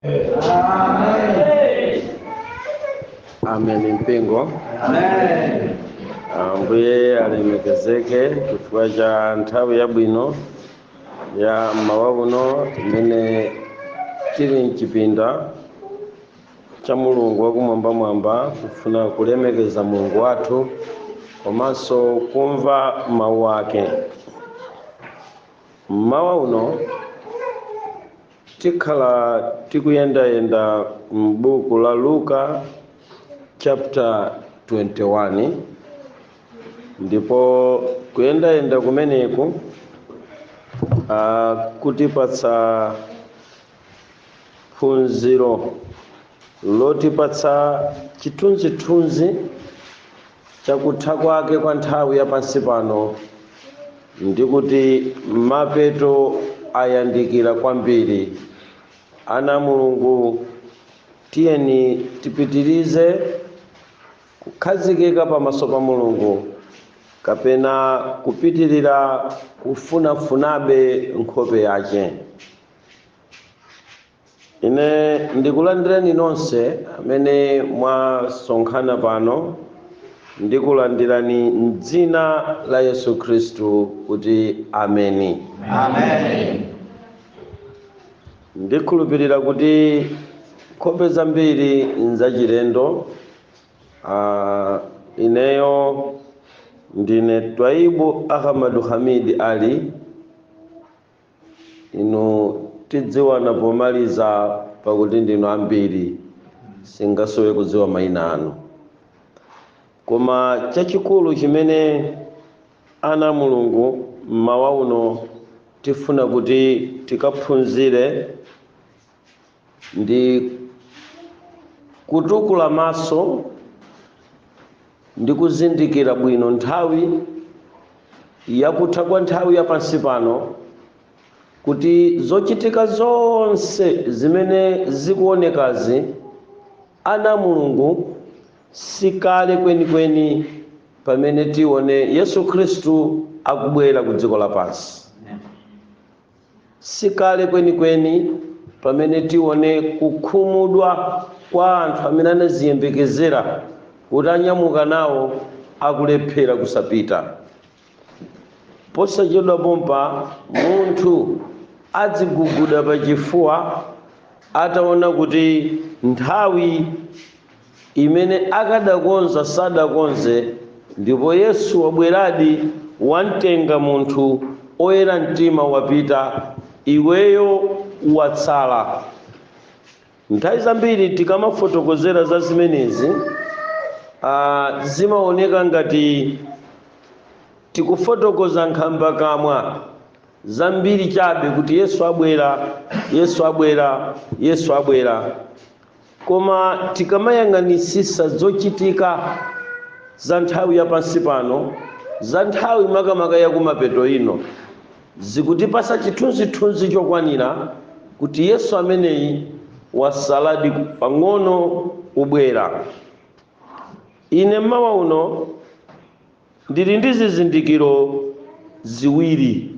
Amen. Mipingo. Amen. Ambuye alemekezeke chifukwa cha nthawi yabwino ya mmawa uno imene tili mchipinda cha Mulungu wakumwambamwamba kufuna kulemekeza Mulungu wathu komanso kumva mawu ake. Mmawa uno tikhala tikuyendayenda m'buku la Luka chapter 21, ndipo kuyendayenda kumeneku kutipatsa phunziro lotipatsa chithunzithunzi chakutha kwake kwa nthawi yapansi pano, ndi kuti mapeto ayandikira kwambiri. Ana Mulungu, tiyeni tipitirize kukhazikika pamaso pa Mulungu kapena kupitirira kufunafunabe nkhope yake. Ine ndikulandireni nonse amene mwasonkhana pano, ndikulandirani m'dzina la Yesu Khristu kuti ameni. Amen. Ndikhulupirira kuti nkhope zambiri nzachilendo. Ineyo ndine Twaibu Ahmadu Hamidi Ali. Inu tidziwana pomaliza pakuti ndinu ambiri, singasowe kudziwa mayina anu. Koma chachikulu chimene ana Mulungu mmawa uno tifuna kuti tikaphunzire ndi kutukula maso ndi kuzindikira bwino nthawi yakutha kwa nthawi yapansi pano, kuti zochitika zonse zimene zikuonekazi ana Mulungu sikale kwenikweni pamene tione Yesu Khristu akubwera ku dziko lapansi. Sikale kwenikweni pamene tione kukhumudwa kwa anthu amene anaziyembekezera kuti anyamuka nawo akulephera kusapita. Posachedwa pompa munthu adziguguda pachifuwa ataona kuti nthawi imene akadakonza sadakonze, ndipo Yesu wabweradi wamtenga munthu oyera mtima wapita, iweyo watsala. Nthawi zambiri tikamafotokozera za zimenezi zimaoneka ngati tikufotokoza nkhamba kamwa zambiri chabe kuti Yesu abwera, Yesu abwera, Yesu abwera. Koma tikamayang'anisisa zochitika za nthawi yapansi pano, za nthawi makamaka yakumapeto ino, zikutipasa chithunzithunzi chokwanira kuti Yesu ameneyi wasaladi pang'ono kubwera. Ine mmawa uno ndili ndi zizindikiro ziwiri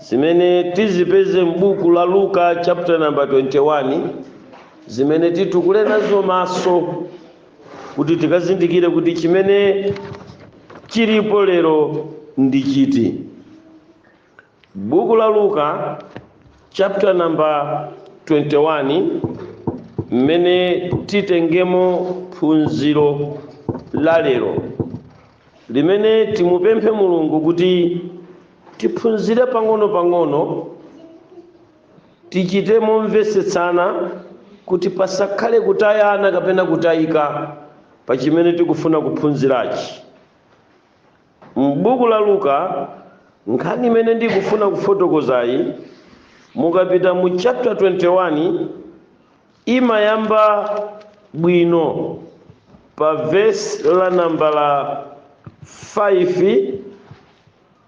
zimene tizipeze m'buku la Luka chapter number 21, zimene titukule nazo maso kuti tikazindikire kuti chimene chilipo lero ndi chiti. Buku la Luka chapter number 21, mmene titengemo phunziro la lero limene timupemphe Mulungu kuti tiphunzire pang'ono-pang'ono, tichite momvetsetsana kuti pasakhale kutayana kapena kutayika pa chimene tikufuna kuphunzirachi. M'buku la Luka nkhani imene ndikufuna kufotokozayi, mukapita mu chapter 21 imayamba bwino pa verse la namba la 5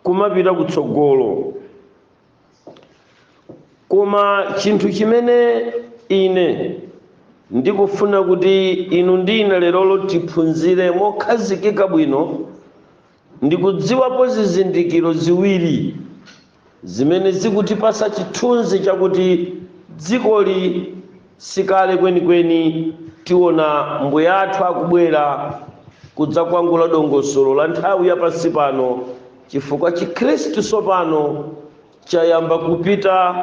kumapita kutsogolo. Koma chinthu chimene ine ndikufuna kuti inu ndine lero tiphunzire mokhazikika bwino, ndikudziwapo zizindikiro ziwiri zimene zikutipasa chithunzi chakuti dzikoli sikale kwenikweni tiona mbuye athu akubwera kudzakwangula dongosolo la nthawi ya pansi pano, chifukwa chikhristu sopano chayamba kupita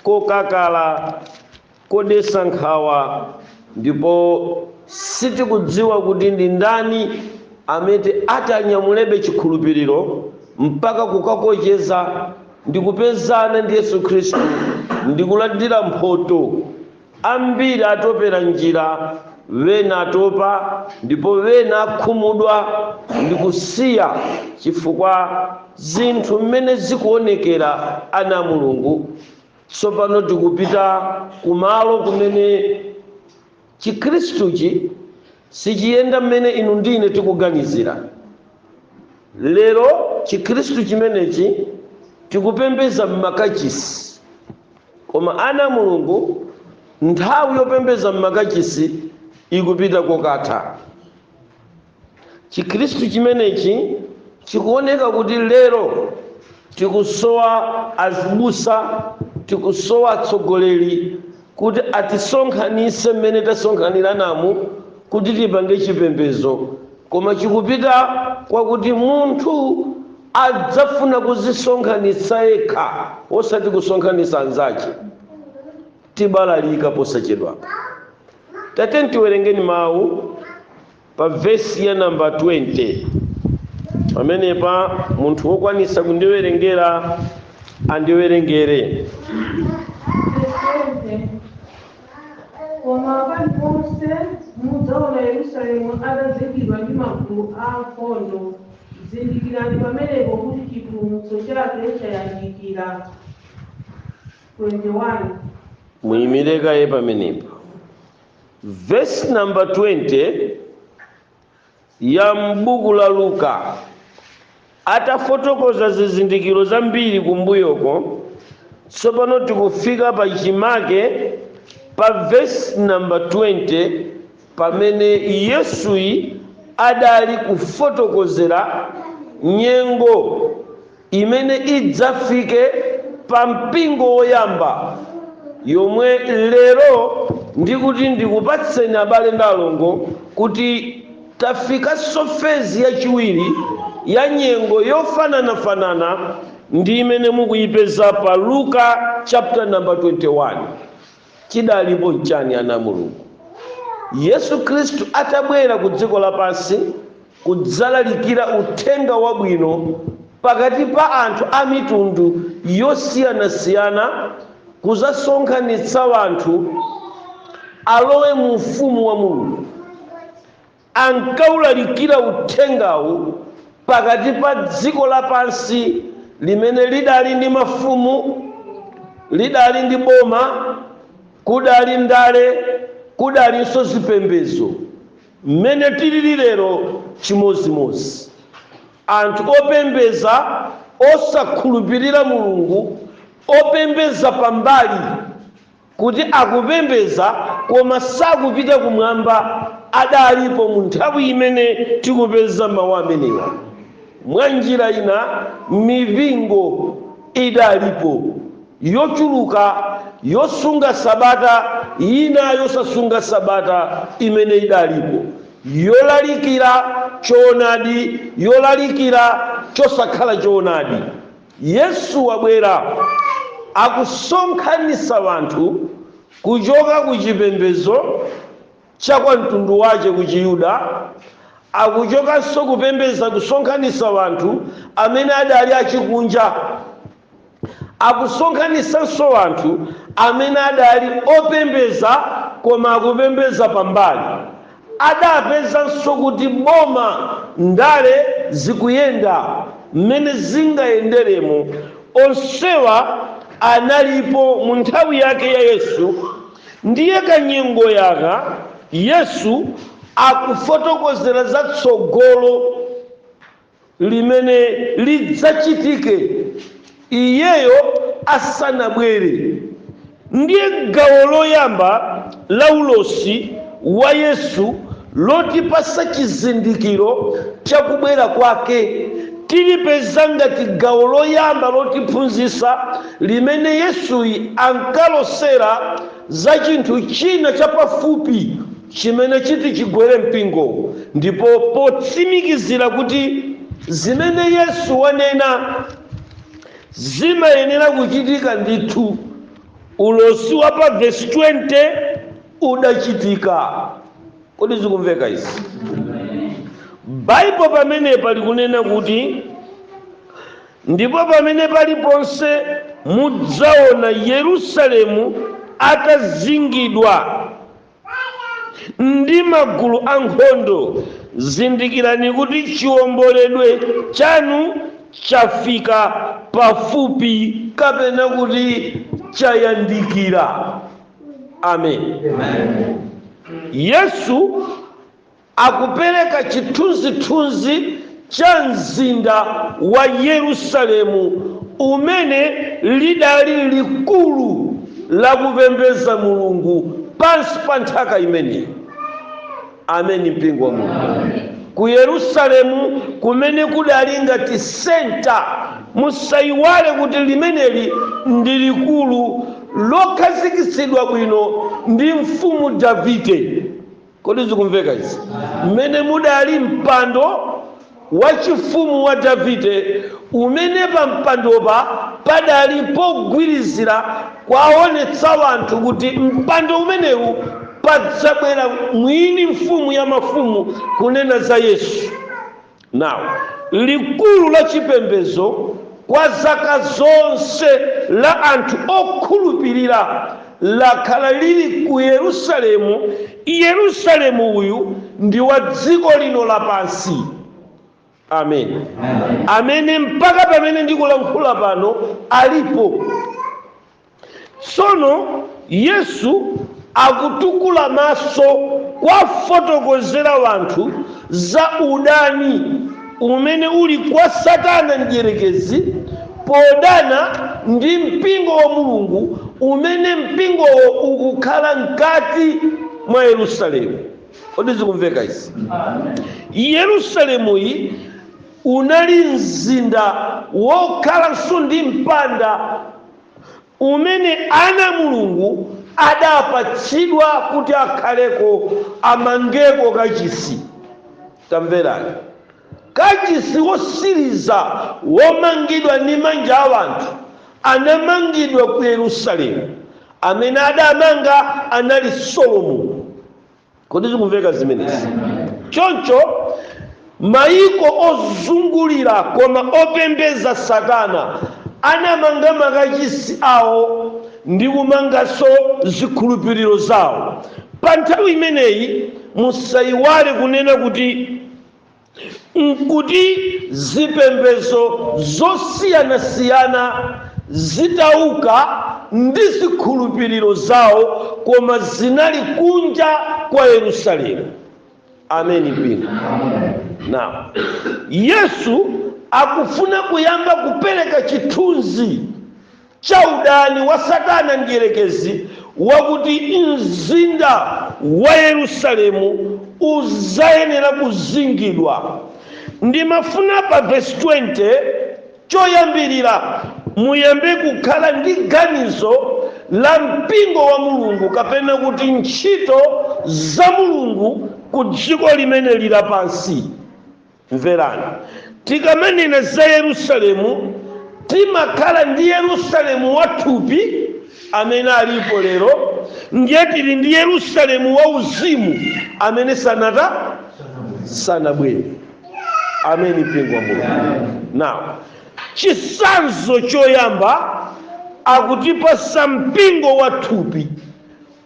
kokakala kodesa nkhawa, ndipo sitikudziwa kuti ndi ndani amene atanyamulebe chikhulupiriro mpaka kukakocheza ndi kupezana ndi Yesu Khristu ndi kulandira mphoto. Ambiri atopera njira, wena atopa, ndipo wena akhumudwa ndi kusiya chifukwa zinthu mmene zikuonekera ana Mulungu. Tsopano tikupita kumalo kumene chikhristuchi sichiyenda mmene inu ndine tikuganizira. Lero chikhristu chimenechi tikupembeza mmakachisi, koma ana Mulungu nthawi yopembeza mmakachisi ikupita kokatha. Chikhristu chimenechi chikuoneka kuti lero tikusowa azibusa, tikusowa atsogoleri kuti atisonkhanise mmene tasonkhanira namu kuti tipange chipembezo, koma chikupita kwakuti munthu adzafuna kuzisonkhanitsa yekha osati kusonkhanitsa anzake. Tibalalika posachedwa. Tateni tiwerengeni mawu pa vesi ya namba 20. Pamenepa munthu wokwanisa kundiwerengera andiwerengere. Koma abantu bonse mudzaona Yerusalemu atazingidwa ndi magulu ankhondo, zindikirani pamenepo kuti chipulumutso chake chayandikira. 21. Muyimirekaye pamenepo. Verse number 20 ya m'buku la Luka atafotokoza zizindikiro zambiri kumbuyoko. Tsopano tikufika pa chimake pa verse number 20 pamene Yesu adali kufotokozera nyengo imene idzafike pa mpingo woyamba, yomwe lero ndikuti ndikupatseni abale ndi alongo kuti tafika sofezi yachiwiri ya nyengo yofananafanana ndi imene mukuyipeza pa Luka chapter number 21. Chidalipo nchani ana Mulungu? Yesu Khristu atabwera ku dziko lapansi kudzalalikira uthenga wabwino pakati pa anthu a mitundu yosiyanasiyana, kuzasonkhanitsa wanthu alowe mu ufumu wa Mulungu. Ankawulalikira uthengawu pakati pa dziko lapansi limene lidali ndi mafumu, lidali ndi boma, kudali ndale, kudalinso zipembedzo. Mmene tilili lero chimozimozi, anthu opembeza osakhulupirira Mulungu, opembeza pambali kuti akupembeza koma sakupita kumwamba, adalipo mu nthawi imene tikupeza mawu amenewa. Mwa njira ina mipingo idalipo yochuluka, yosunga sabata, ina yosasunga sabata imene idalipo, yolalikira choonadi, yolalikira chosakhala choonadi. Yesu wabwera akusonkhanitsa wanthu kuchoka ku chipembedzo cha kwa mtundu wache ku Chiyuda, akuchokanso kupembeza kusonkhanitsa wanthu amene adali achikunja, akusonkhanitsanso wanthu amene adali opembeza koma akupembeza pambali. Adapezanso kuti boma ndale zikuyenda mmene zingayenderemo. Onsewa analipo mu nthawi yake ya Yesu. Ndiye kanyengo yaka Yesu akufotokozera za tsogolo limene lidzachitike iyeyo asanabwere. Ndiye gawo loyamba la ulosi wa Yesu lotipasa chizindikiro cha kubwera kwake, tilipeza ngati gawo loyamba lotiphunzitsa limene Yesuyi ankalosera za chinthu china chapafupi chimene chiti chigwere mpingo, ndipo potsimikizira kuti zimene Yesu wanena zimayenera kuchitika ndithu, ulosi wa pa verse 20 udachitika. Kodi zikumveka izi? Bible pamenepa likunena kuti ndipo pamene paliponse mudzaona Yerusalemu atazingidwa ndi magulu ankhondo, zindikirani kuti chiwomboledwe chanu chafika pafupi, kapena kuti chayandikira. Amen. Yesu akupereka chithunzithunzi cha mzinda wa Yerusalemu umene lidali likulu la kupembedza Mulungu pansi pa nthaka imene. Amen. Mpingo wa Mulungu ku Yerusalemu kumene kudali ngati senta, musayiwale kuti limeneli ndi likulu lokhazikitsidwa bwino ndi mfumu Davide. Kodi zikumveka izi? Mmene mudali mpando wa chifumu wa Davide, umene pa mpandopa padali pogwirizira kwaonetsa wanthu kuti mpando umenewu padzabwera mwini mfumu ya mafumu, kunena za Yesu. Now, likulu la chipembedzo kwa zaka zonse la anthu okhulupirira lakhala lili ku Yerusalemu. Yerusalemu uyu ndi wa dziko lino lapansi. Amen. Amene mpaka pamene ndikulankhula pano alipo. Sono Yesu akutukula maso kwa fotokozera wanthu za udani umene uli kwa Satana mdierekezi podana ndi mpingo wa Mulungu, umene mpingowo ukukhala mkati mwa Yerusalemu. Kodi zikumveka izi? Yerusalemu iyi unali mzinda wokhalanso ndi mpanda umene ana Mulungu adapatsidwa kuti akhaleko, amangeko kachisi. Tamverani, kachisi wosiriza womangidwa ndi manja a wanthu anamangidwa ku Yerusalemu. Amene adamanga anali Solomoni. Kodi zikumveka zimenezi? Choncho mayiko ozungulira koma opembeza Satana anamanga makachisi awo ndi kumanganso zikhulupiriro zawo. Pa nthawi imeneyi musayiwale kunena kuti nkuti zipembedzo zosiyanasiyana zitauka ndi zikhulupiriro zawo, koma zinali kunja kwa Yerusalemu. Amen. Mpingo. Now, Yesu akufuna kuyamba kupereka chithunzi cha udani wa Satana mdierekezi wakuti mzinda wa Yerusalemu uzayenera kuzingidwa. Ndimafuna pa verse 20 choyambirira muyambe kukhala ndi ganizo la mpingo wa Mulungu, kapena kuti ntchito za Mulungu ku dziko limene lila pansi. Mverani, tikamanena za Yerusalemu timakhala ndi Yerusalemu wathupi amene alipo lero, ndiye tili ndi Yerusalemu wa uzimu amene sanabwere. Amen. Mpingo wa Mulungu. Now, chisanzo choyamba akutipasa mpingo wathupi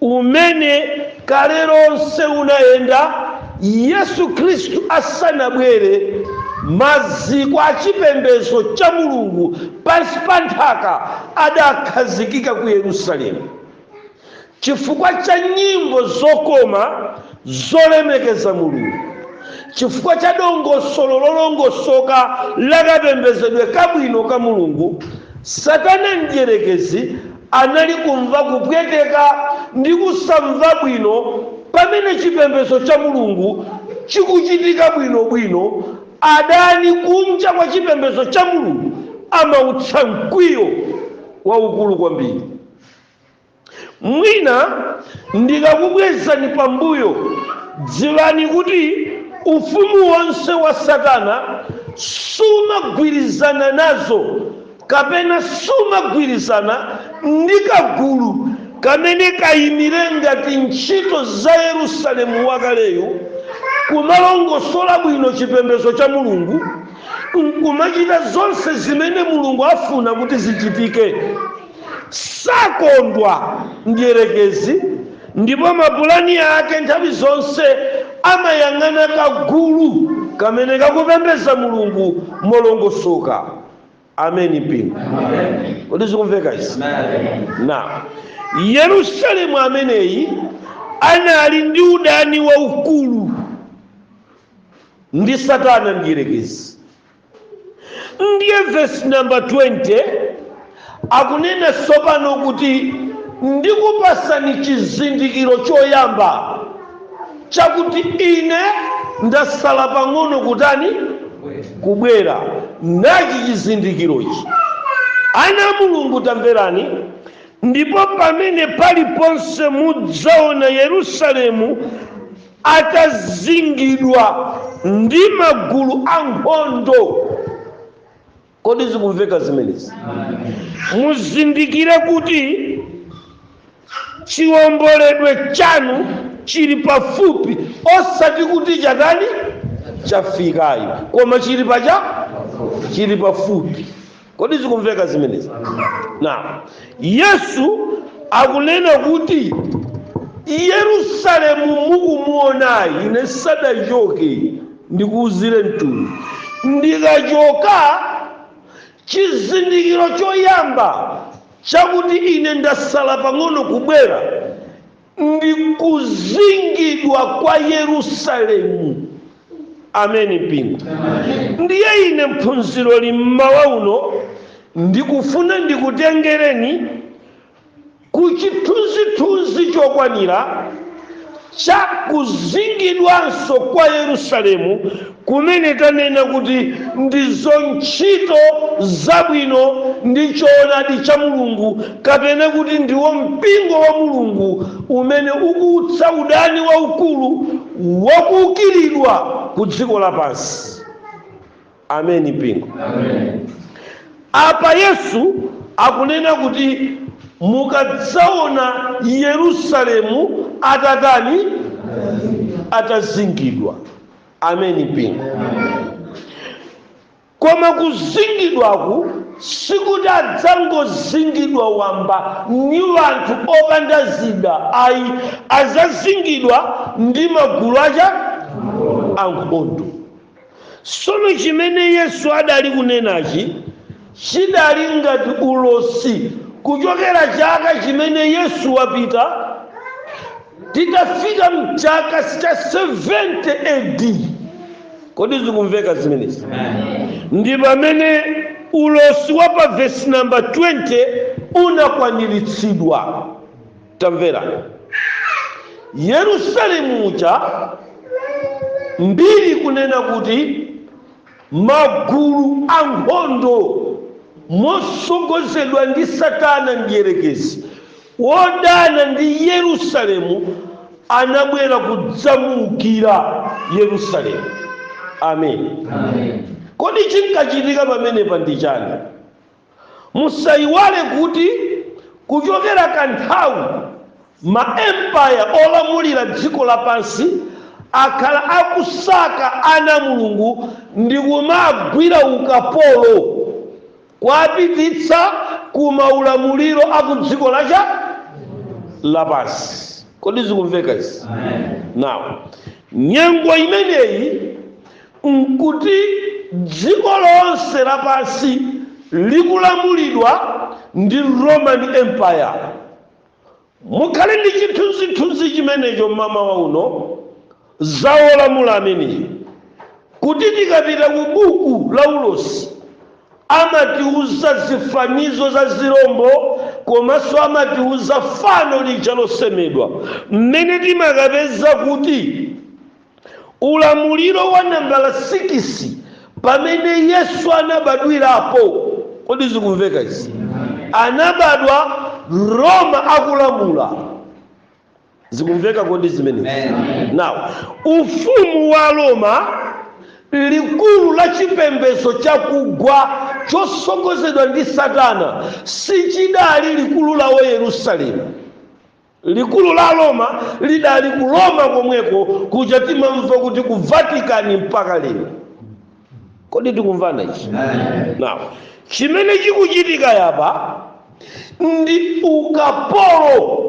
umene kale lonse unayenda Yesu Kristu asanabwere. Maziko a chipembedzo cha Mulungu pansi pa nthaka adakhazikika ku Yerusalemu chifukwa cha nyimbo zokoma zolemekeza Mulungu, chifukwa cha dongosolo lolongosoka lakapembedzedwe kabwino ka Mulungu. Satana mdierekezi anali kumva kupweteka ndi kusamva bwino pamene chipembedzo cha Mulungu chikuchitika bwinobwino, adani kunja kwa chipembedzo cha Mulungu amautsa mkwiyo waukulu kwambiri. Mwina ndikakubwezani pambuyo, dziwani kuti ufumu wonse wa Satana sumagwirizana nazo kapena sumagwirizana ndi kagulu kamene kayimire ngati ntchito za Yerusalemu wakaleyo kumalongosola bwino chipembedzo cha Mulungu, nkumachita zonse zimene Mulungu afuna kuti zichitike. Sakondwa mdierekezi, ndipo mapulani ake nthawi zonse amayang'ana kagulu kamene kakupembedza Mulungu molongosoka. Ameni Mpingo. Kodi zikumveka izi? Na Yerusalemu ameneyi anali ndi udani waukulu ndi Satana mdierekezi. Ndiye verse number 20 akunena tsopano kuti ndikupasani chizindikiro choyamba chakuti ine ndasala pang'ono kutani kubwera. Nachi chizindikirochi, ana Mulungu tamverani, ndipo pamene paliponse mudzaona Yerusalemu atazingidwa ndi magulu ankhondo. Kodi zikumveka zimenezi? Muzindikire kuti chiwomboledwe chanu chili pafupi, osati kuti chatani chafikayo, koma chili pafupi. Kodi zikumveka zimenezi? Na Yesu akunena kuti Yerusalemu mukumuonayi ine sadachoke ndikuwuzire mtundu. Ndikachoka chizindikiro choyamba chakuti ine ndasala pang'ono kubwera ndikuzingidwa kwa Yerusalemu. Ameni Mpingo. Ndiye ine mphunziro limmawa uno ndikufuna ndikutengereni ku chithunzithunzi chokwanira cha kuzingidwanso kwa Yerusalemu, kumene tanena kuti ndizo ntchito zabwino ndi choonadi cha Mulungu, kapena kuti ndiwo mpingo wa Mulungu umene ukuutsa udani waukulu wakuukiridwa ku dziko lapansi. Ameni Mpingo. Apa Yesu akunena kuti mukadzaona Yerusalemu atazingidwa. Ameni Mpingo. Koma kuzingidwaku sikuti adzangozingidwa wamba ni wanthu opanda zida, ayi azazingidwa ndi magulu aja ankhondo. Sono chimene Yesu adali kunenachi chidali ngati ulosi kuchokera chaka chimene Yesu wapita titafika mchaka cha 70 AD. Kodi zikumveka zimenezi? Ndi pamene ulosi wa pa verse number 20 unakwaniritsidwa. Tamvera, Yerusalemu uja mbiri kunena kuti magulu ankhondo mosogozedwa ndi Satana mdierekezi wodana ndi Yerusalemu anabwera kudzamuukira Yerusalemu. Amen. Kodi chinkachitika pamenepa ndi chani? Musayiwale kuti kuchokera kanthawi maempire olamulira dziko lapansi akhala akusaka ana Mulungu ndi kumagwira ukapolo kwapititsa kumaulamuliro akudziko lapansi. Kodi zikumveka izi? Now nyengo imeneyi nkuti dziko lonse lapansi likulamulidwa ndi Roman Empire. Mukhale ndi chithunzithunzi chimenecho mama wa uno zawolamula ameneyi, kuti tikapita ku buku la ulosi amatiuza zifanizo za zirombo, komanso amatiuza fano lija losemedwa, mmene timakapeza kuti ulamuliro wa nambala 6 pamene Yesu anabadwirapo. Kodi zikumveka izi? Anabadwa Roma akulamula. Zikumveka kodi zimene? Now, ufumu wa Roma likulu la chipembedzo chakugwa chosogozedwa ndi Satana sichidali likulu lawo Yerusalemu. Likulu la Roma lidali ku Roma komweko kuja timamva kuti ku Vatican mpaka lero. Kodi tikumvana ichi? Now, chimene chikuchitika yapa ndi ukapolo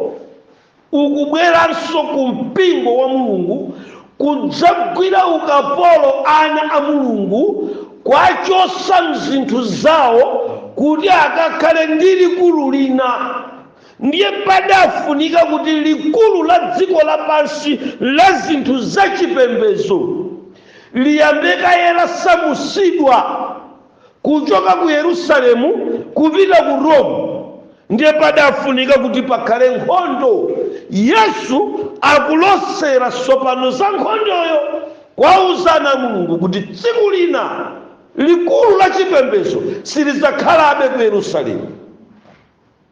ukubweranso ku mpingo wa Mulungu, kudzagwira ukapolo ana a Mulungu kwachosa mzinthu zawo kuti akakhale ndi likulu lina. Ndiye padafunika kuti likulu la dziko lapansi la zinthu za chipembedzo liyambeka yerasamusidwa kuchoka ku Yerusalemu kupita ku Roma. Ndiye padafunika kuti pakhale nkhondo. Yesu akulosera sopano za nkhondoyo kwauzana Mulungu kuti tsiku lina likulu la chipembedzo silizakhalabe ku Yerusalemu.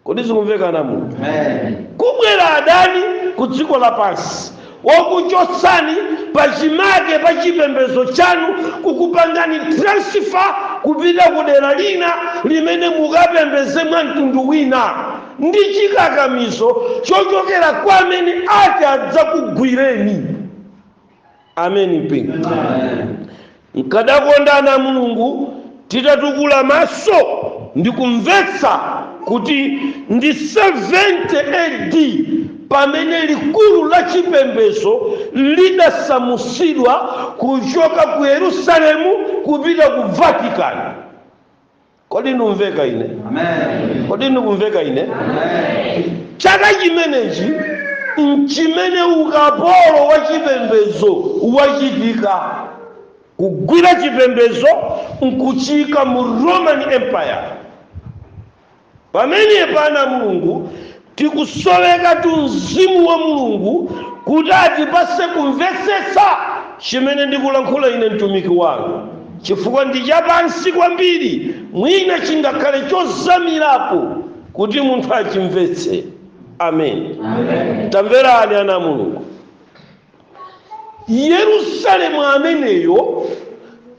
Kodi zikumveka na Mulungu? Kubwera adani ku dziko lapansi wakuchotsani pachimake pa chipembedzo chanu kukupangani transfer kupita ku dera lina limene mukapembeze mwa mtundu wina ndi chikakamizo chochokera kwa amene ati adzakugwireni. Amen mpingo. Nkadakondana Mulungu titatukula maso ndi kumvetsa kuti ndi 70 AD pamene likulu la chipembedzo lidasamusidwa kuchoka ku Yerusalemu kupita ku Vatican. Kodi numveka ine? Amen. Kodi numveka ine? Amen. Chaka chimenechi nchimene ukapolo wa chipembedzo wachitika. Kugwira chipembedzo nkuchika mu Roman Empire. Pamene pana Mulungu tikusoweka tu mzimu wa Mulungu kuti atipase kumvetsetsa chimene ndikulankhula ine mtumiki wanu, chifukwa ndi chapansi kwambiri mwina chingakhale chozamirapo kuti munthu achimvetse. Amen. Amen. Tamverani ana Mulungu. Yerusalemu ameneyo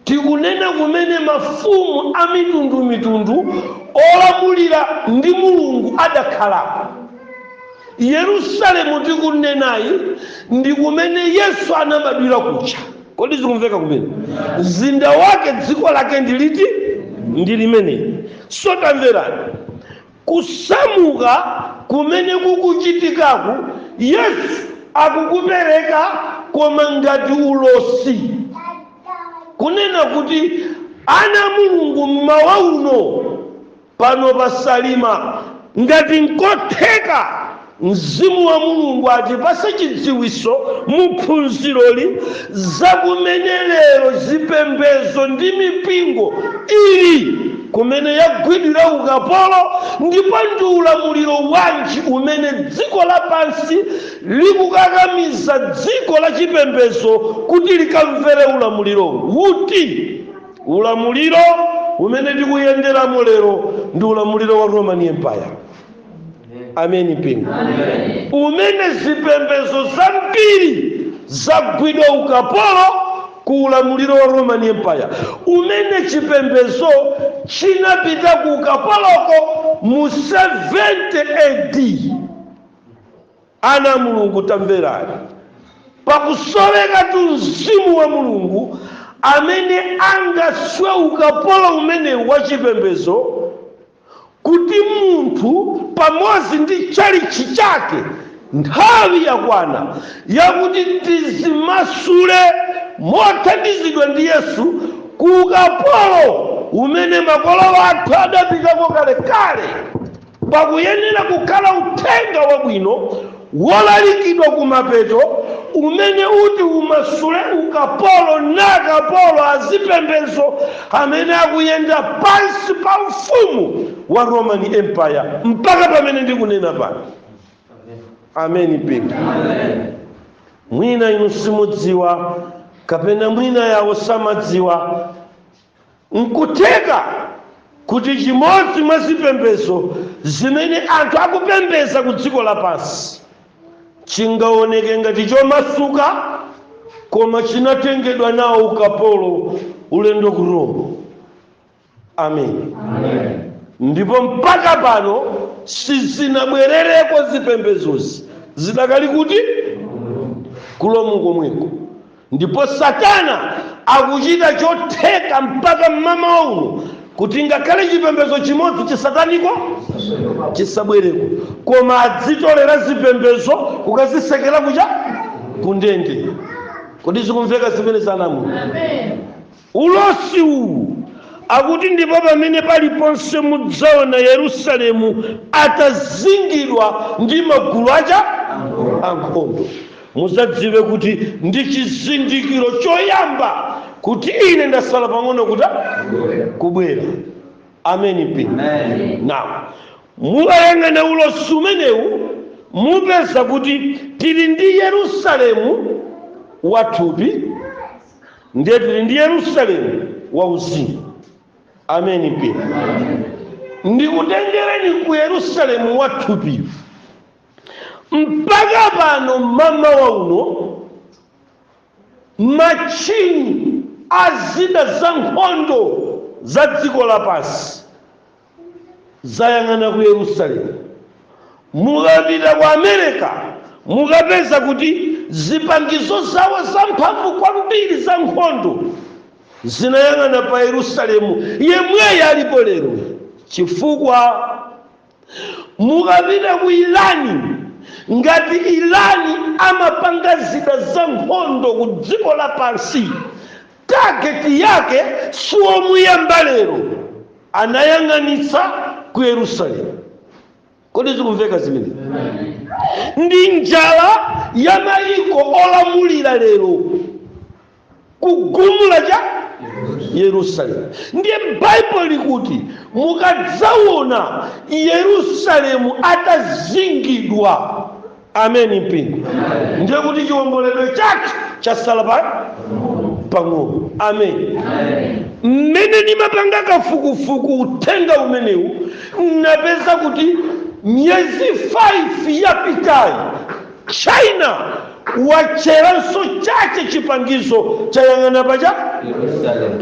tikunena kumene mafumu a mitundu olamulira ndi Mulungu adakhalapo. Yerusalemu tikunenayi ndi kumene Yesu anabadwira kucha. Kodi zikumveka kumene? Mzinda wake dziko lake ndiliti? Ndi limene. So tamverani, kusamuka kumene kukuchitikaku Yesu akukupereka koma ngati ulosi, kunena kuti ana Mulungu mmawa uno pano pa Salima ngati nkotheka mzimu wa Mulungu atipase chidziwiso muphunziroli za kumene lero zipembedzo ndi mipingo ili kumene yagwidwira ukapolo, ndipo ndi ulamuliro wanji umene dziko lapansi likukakamiza dziko la chipembedzo kuti likamvere ulamuliro wuti. Ulamuliro umene tikuyenderamo lero ndi ulamuliro wa Roman Empire. Amen mpingo. Umene zipembedzo zambiri zagwidwa ukapolo ku ulamuliro wa Roman Empire. Umene chipembedzo chinapita ku ukapoloko mu 70 AD. Ana Mulungu tamverani, pakusoweka tu mzimu wa Mulungu amene angaswe ukapolo umene wa chipembedzo kuti munthu pamodzi ndi chalichi chake nthawi yakwana yakuti tizimasule mothandizidwa ndi Yesu ku ukapolo umene makolo athu adapitako kalekale, pakuyenera kukhala uthenga wabwino wolalikidwa kumapeto umene uti umasule ukapolo nakapolo azipembedzo amene akuyenda pansi pa ufumu wa Roman Empire mpaka pamene ndikunena pano. Amen mpingo. Mwina inu simudziwa kapena mwina yawo samadziwa, nkuteka kuti chimodzi mwa zipembedzo zimene anthu akupembedza ku dziko lapansi chingaoneke ngati chomasuka koma chinatengedwa nawo ukapolo ulendo ku Roma. Amen. Ndipo mpaka pano sizinabwerereko zipembedzozi, zidakali kuti kulomu komweko. Ndipo Satana akuchita chotheka mpaka mmama uno kuti ngakhale chipembedzo chimodzi chisataniko chisabwereko, koma adzitolera zipembedzo kukazisekera kucha kundende. Kodi zikumveka zimene zanamu? Ulosi uwu akuti ndipo pamene paliponse mudzaona Yerusalemu atazingidwa ndi magulu acha ankhondo, muzadziwe kuti ndi chizindikiro choyamba kuti ine ndasala pang'ono kuti kubwera. Amen. Now mukayang'ana ulosi umenewu mupeza kuti tili ndi Yerusalemu wathupi ndiye tili ndi Yerusalemu wauzimu. Amen. Ndikutengereni ku Yerusalemu wathupi. Mpaka pano mama wauno machini azida za nkhondo za dziko lapansi zayang'ana ku Yerusalemu. Mukapita ku Amerika mukapeza kuti zipangizo zawo zamphamvu kwambiri za nkhondo zinayang'ana pa Yerusalemu yemwe alipo lero. Chifukwa mukapita ku Irani, ngati Irani amapanga zida za nkhondo ku dziko lapansi, target yake siwomuyamba lero, anayang'anitsa ku Yerusalemu. Kodi zikumveka zimene? Ndi njala ya mayiko olamulira lero kugumula cha Yerusalemu. Ndiye Bible likuti mukadzaona Yerusalemu atazingidwa. Amen. Mpingo ndiye kuti chiwomboledwe chake chasala pang'ono. Amen. Mmene nimapanga kafukufuku uthenga umenewu, napeza kuti myezi 5 yapitayi China wacheranso chache chipangizo chayang'ana pacha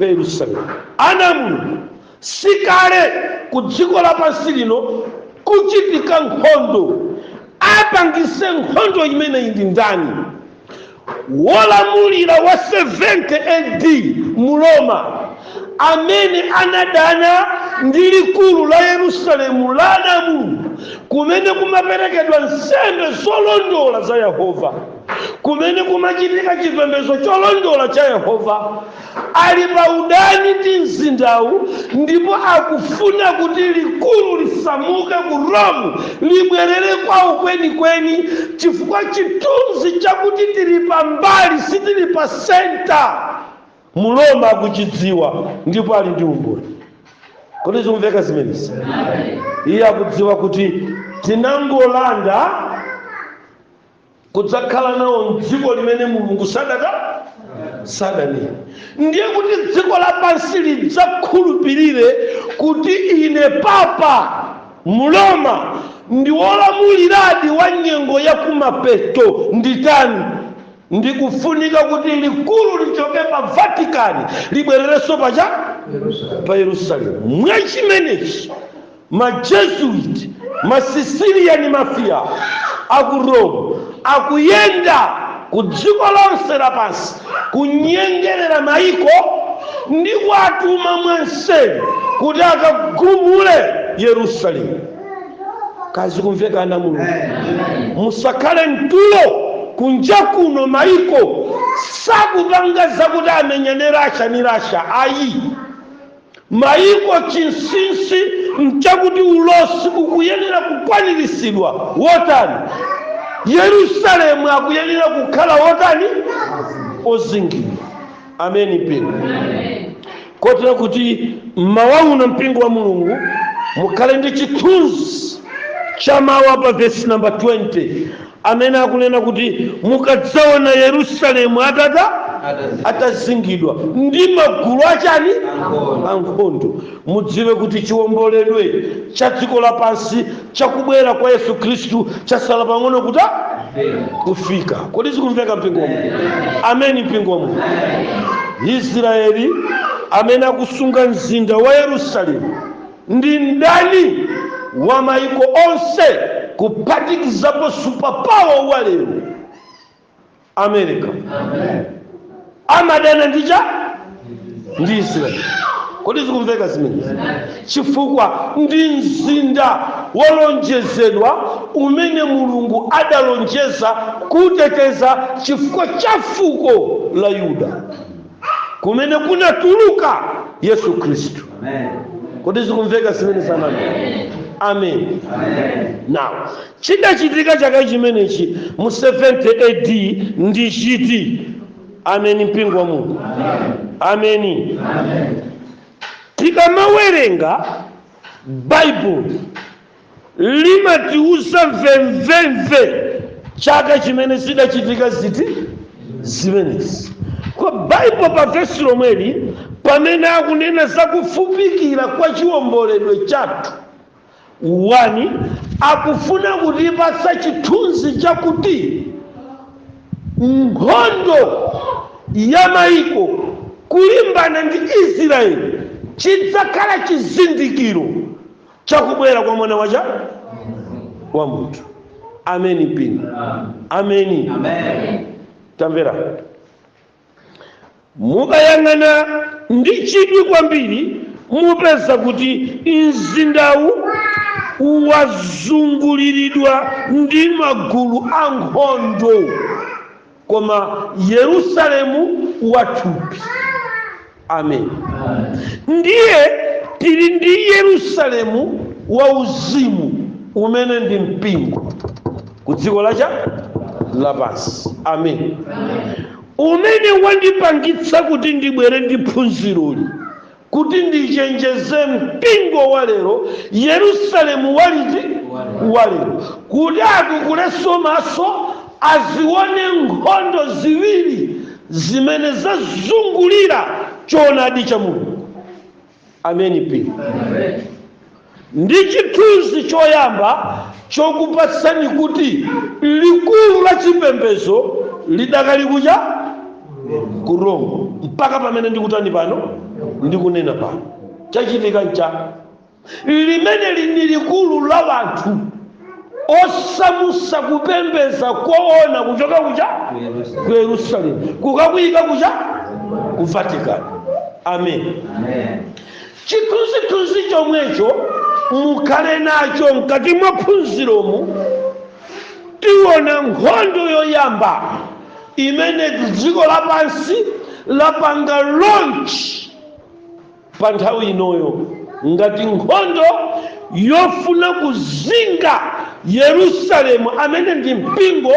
Yerusalemu. Anamu sikale ku dziko lapansi lino kuchitika nkhondo, apangise nkhondo imene ili ndani. Wolamulira wa 70 AD mu Roma, amene anadana ndi likulu la Yerusalemu la Anamu, kumene kumaperekedwa nsembe zolondola za Yehova, kumene kumachitika chipembedzo cholondola cha Yehova, ali pa udani ndi mzindawu, ndipo akufuna kuti likulu lisamuke ku Roma libwerere kwawo kwenikweni, chifukwa chitunzi chakuti tili pambali sitili pa senta. Muloma akuchidziwa ndipo ali ndi umboni. Kodi zikumveka zimenezi? Iye akudziwa kuti tinangolanda kudzakhala nawo mdziko limene Mulungu sadani. Ndiye kuti dziko lapansi lidzakhulupirire kuti ine Papa Muloma ndi wolamuliradi wa nyengo ya kumapeto nditani. Ndikufunika kuti likulu lichoke pa Vatikani libwerereso pa Yerusalemu. Mwachimenechi majesuit, masicilian mafia aku Roma akuyenda ku dziko lonse lapansi kunyengerera maiko ndi kuwatuma mwanseri kuti akagumule Yerusalemu. Kazi kumveka na Mulungu. Musakhale mtulo kunja kuno maiko sakupanga zakuti amenyane Rasha ni Rasha. Ayi, maiko chinsinsi mchakuti ulosi ukuyenera kukwaniritsidwa wotani. Yerusalemu akuyenera kukhala wotani ozingidwa. Amen. Pino kotera kuti mawauno mpingo wa Mulungu mukhale ndi chithunzi cha mawu pa verse number 20, amene akunena kuti mukadzaona Yerusalemu atazingidwa ndi magulu achani ankhondo. Mudziwe kuti chiwomboledwe cha dziko lapansi chakubwera kwa Yesu Khristu chasala pang'ono kuti kufika. Kodi zikumveka mpingo wa Mulungu? Ameni mpingo wa Mulungu. Israeli amene akusunga mzinda wa Yerusalemu ndi ndani wa maiko onse kuphatikizapo superpower wa lero America. Amadana ndi Israeli. Kodi zikumveka zimene? Chifukwa ndi mzinda wolonjezedwa umene Mulungu adalonjeza kuteteza chifukwa cha fuko la Yuda kumene kunatuluka Yesu Kristu. Kodi zikumveka zimene sana? Amen. Now, chidachitika chaka chimenechi mu 70 AD ndi chiti. Amen mpingo wa Mungu. Amen. Tikamawerenga Bible limatiuza mvemvemve chaka chimene chidachitika zimenezi. Kwa Bible pa verse lomweli pamene akunena za kufupikira kwa chiwomboledwe chathu, wani akufuna kutipatsa chithunzi chakuti nkhondo ya maiko kulimbana ndi Israeli chidzakhala chizindikiro chakubwera kwa mwana wa munthu. Ameni mpingo. Ameni. Tamvera. Mukayang'ana ndi chidwi kwambiri mupeza kuti mzindawu wazunguliridwa ndi magulu ankhondo, koma Yerusalemu wathupi. Amen. Ndiye tili ndi Yerusalemu wa uzimu umene ndi mpingo ku dziko lapansi. Amen. Umene wandipangitsa kuti ndibwere ndi phunziroli kuti ndichenjeze mpingo wa lero, Yerusalemu walero, kuti akukuleso maso azione nkhondo ziwiri zimene zazungulira choonadi cha Mulungu. Ameni mpingo. Ndi chithunzi choyamba chokupatsani kuti likulu la chipembedzo lidakali kuja ku Roma mpaka pamene ndikutani pano ndikunena pano. Chachitika ncha limene lini likulu la wanthu osamusa kupembeza koona kuchoka kuja ku Yerusalemu kukakuyika kuja ku Vatican. Amen. Chithunzithunzi chomwecho mukhale nacho mkati mwa phunziromu. Tiona nkhondo yoyamba imene dziko lapansi lapanga launch pa nthawi inoyo ngati nkhondo yofuna kuzinga Yerusalemu amene ndi mpingo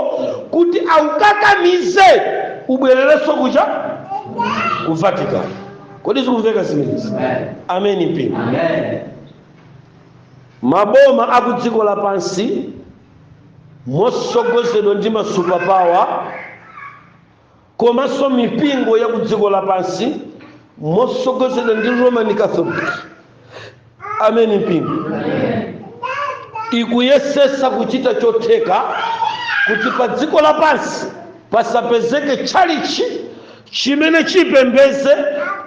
kuti aukakamize ubwerereso kuja ku Vatican. Kodi zikumveka zimenezi? Ameni mpingo. Maboma aku dziko lapansi mosogozedwa ndi masuperpower komanso mipingo ya ku dziko lapansi mosogozedwa ndi Roman Catholic. Ameni mpingo. Ikuyesesa kuchita chotheka kuti pa dziko lapansi pasapezeke chalichi chimene chipembeze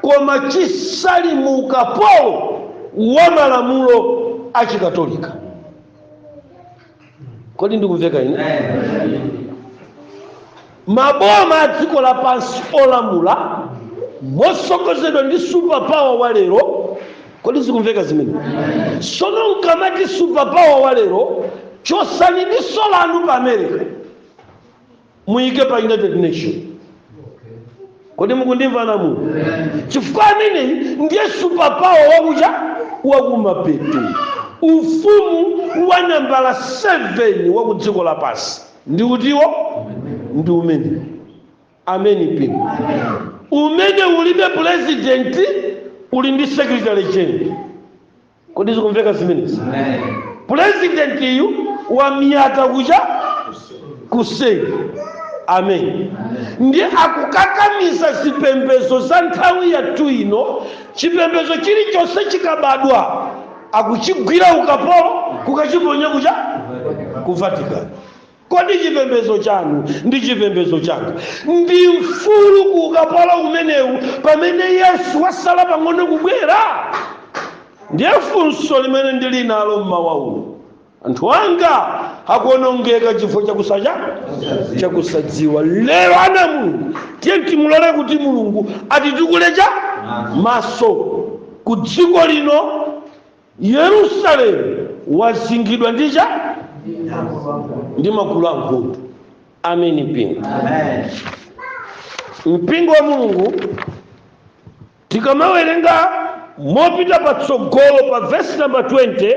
koma chisalimuka po wa malamulo achikatolika. Kodi ndikumveka ine? Maboma a dziko lapansi olamula mosogozedwa ndi superpower wa lero. Kodi zikumveka zimene? Sono nkamati superpower wa lero chosani ndi solanu pa America muike pa United Nations. Kodi mukundimva namu? Chifukwa amene ndiye superpower wakuja wakumapeto. Ufumu wa nambala 7 wa ku dziko lapansi ndi utiwo ndi umene. Ameni pingu. Umene ulibe president uli ndi secretary general. Kodi zikumveka zimenezi? President yu wa miyata kuja kuseni amen. Ndiye akukakamiza zipembezo za nthawi yathu ino. Chipembezo chilichonse chikabadwa akuchigwira ukapolo kukachiponya kucha ku Vatican. Kodi chipembezo chanu ndi chipembezo changa ndi mfulu ku ukapolo umenewu pamene Yesu wasala pang'ono kubwera? Ndiye funso limene ndili nalo mmawa uno. Anthu anga akuonongeka chifukwa chakusadziwa. Lero ana Mulungu tiye timulole kuti Mulungu atitukulecha maso ku dziko lino. Yerusalemu wazingidwa ndi magulu ankhondo. Amen. Mpingo, mpingo wa Mulungu tikamawerenga mopita patsogolo pa verse number 20,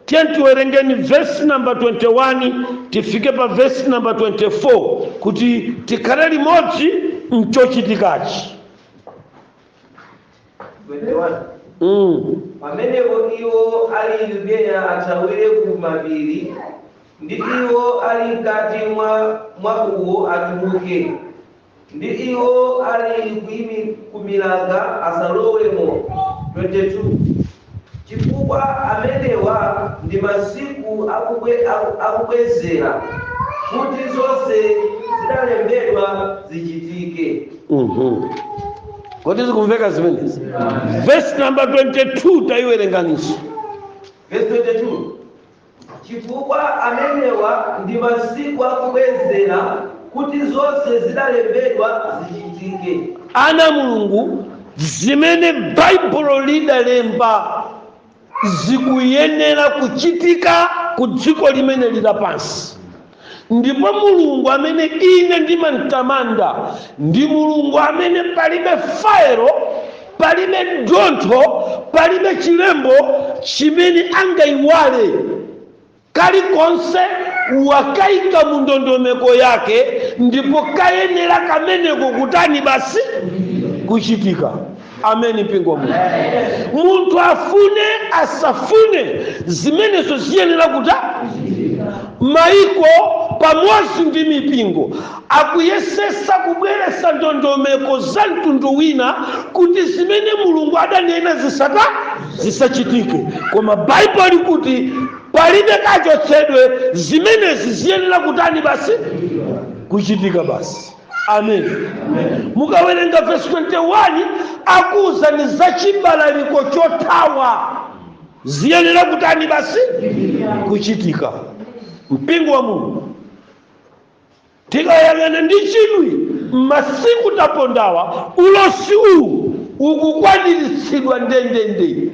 tiye tiwerengeni verse number 21 tifike pa verse number 24 kuti tikhale limodzi mchochitikachi. 21. Pamenepo iwo ali Yudeya athawire ku mapiri, ndi iwo ali mkati mwa uwo atuluke, ndi iwo ali kumilanga asalowemo. 22. Chifukwa amenewa ndi masiku akubwezera kuti zonse zidalembedwa zichitike. Kodi zikumveka zimenezi? Verse number 22 tayiwerenganiso. Verse 22. Chifukwa amenewa ndi masiku akubwezera kuti zonse zidalembedwa zichitike. Ana Mulungu, zimene Baibulo lidalemba zikuyenera kuchitika ku dziko limene lapansi. Ndipo Mulungu amene ine ndimamtamanda ndi Mulungu amene palibe faero, palibe dontho, palibe chilembo chimene angayiwale. Kalikonse wakayika mu ndondomeko yake, ndipo kayenera kameneko kutani basi kuchitika. Amen. Mpingo Mulungu, munthu afune asafune zimenezo ziyenera kuchitika. Maiko pamodzi ndi mipingo akuyesesa kubweresa ndondomeko za mtundu wina kuti zimene Mulungu adanena zisachitike. Koma Baibulo likuti palibe kachotsedwe, zimenezi ziyenera kutani basi kuchitika basi. Amen. Mukawerenga verse 21 akuza ni za chibalaliko chothawa ziyenera kutani basi kuchitika. Mpingo wa Mulungu, tikayang'ana ndi chidwi masiku tapondawa, ulosi uwu ukukwaniritsidwa ndendende.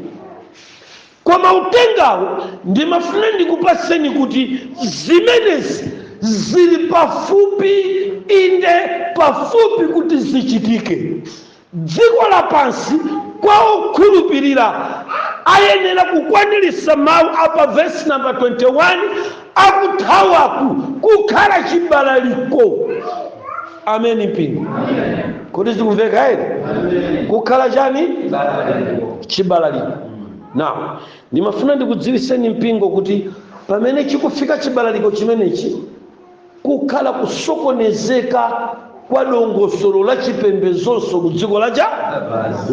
Koma utengawo ndimafuna ndikupaseni kuti zimenezi zili pafupi, inde pafupi kuti zichitike. Dziko lapansi kwa okhulupirira ayenera kukwanirisa mawu apa verse number 21 akuthawaku kukhala chibalaliko. Amen. Mpingo, kodi zikumveka ere? Kukhala chani? Chibalaliko. Now ndimafuna ndikudziwiseni mpingo kuti pamene chikufika chibalaliko chimenechi kukhala kusokonezeka kwa dongosolo la chipembezonso ku dziko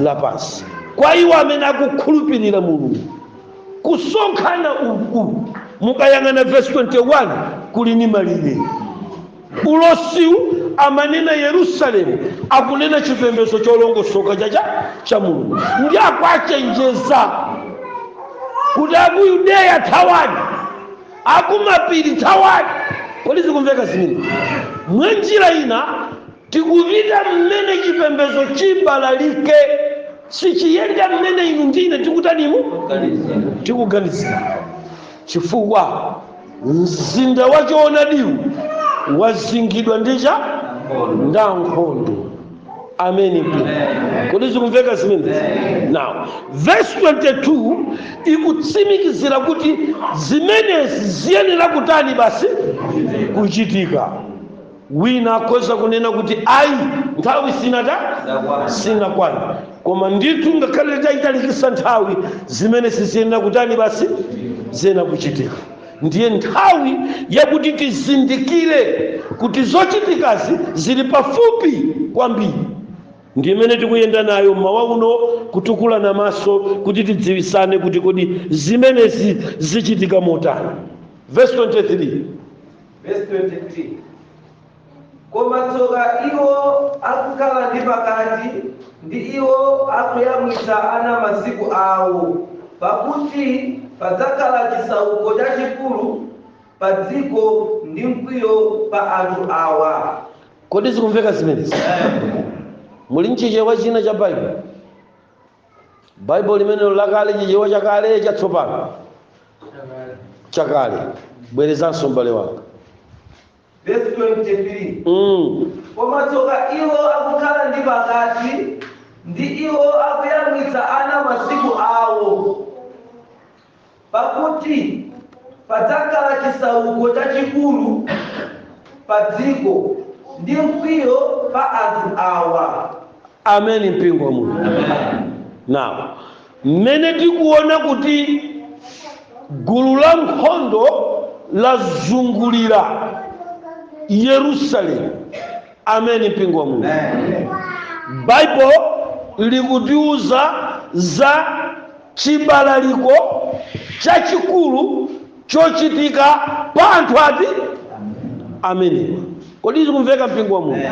lapansi. Kwa iwo amene akukhulupirira Mulungu kusonkhana uku, mukayang'ana verse 21 kuli ni malire. Ulosiu amanena Yerusalemu akunena chipembezo cholongosoka cha Mulungu. Ndi akwachenjeza kuti aku Yudeya thawani, akumapiri thawani. Kodi zikumveka zimene? Mwenjira ina tikupita mmene chipembezo chibalalike, sichiyenda mmene inu ndine tikuganizira. Chifukwa mzinda wachoonadiwu wazingidwa ndi nkhondo. Amen. Kodi zikumveka zimene? Now verse 22 ikutsimikizira kuti zimenezi ziyenera kutani basi kuchitika. Wina akhoza kunena kuti ayi nthawi sinakwana. Koma ndithu ngakhale tayitalikisa nthawi, zimene ziyenera kutani basi ziyenera kuchitika. ndiye nthawi yakuti tizindikire kuti zochitikazi zili pafupi kwambiri. Ndiye imene tikuyenda nayo mmawa uno, kutukula namaso kuti tidziwisane kuti kodi zimenezi zichitika motani. Verse 23. Verse 23. Koma tsoka iwo akukhala ndi pakati ndi iwo akuyamwitsa ana masiku awo, pakuti padzakhala chisauko chachikulu pa dziko ndi mkwiyo pa anthu awa. Kodi zikumveka zimenezi? Muli mchichewa china cha Bible limenelo lakale, chichewa chakale chatsopano? Chakale. Bwerezanso m'bale wanga. Verse 23. Koma tsoka iwo akukhala ndi pakati ndi iwo akuyamwitsa ana masiku awo, pakuti padzakhala chisauko chachikulu pa dziko ndi mkwiyo pa anthu awa. Amen. Mpingo wa Mulungu. Now, mmene tikuona kuti gulu la nkhondo lazungulira Yerusalemu. Amen. Mpingo wa Mulungu. Bible likutiuza za chibalaliko chachikulu chochitika pa anthu ati amene. Kodi zikumveka mpingo wa Mulungu?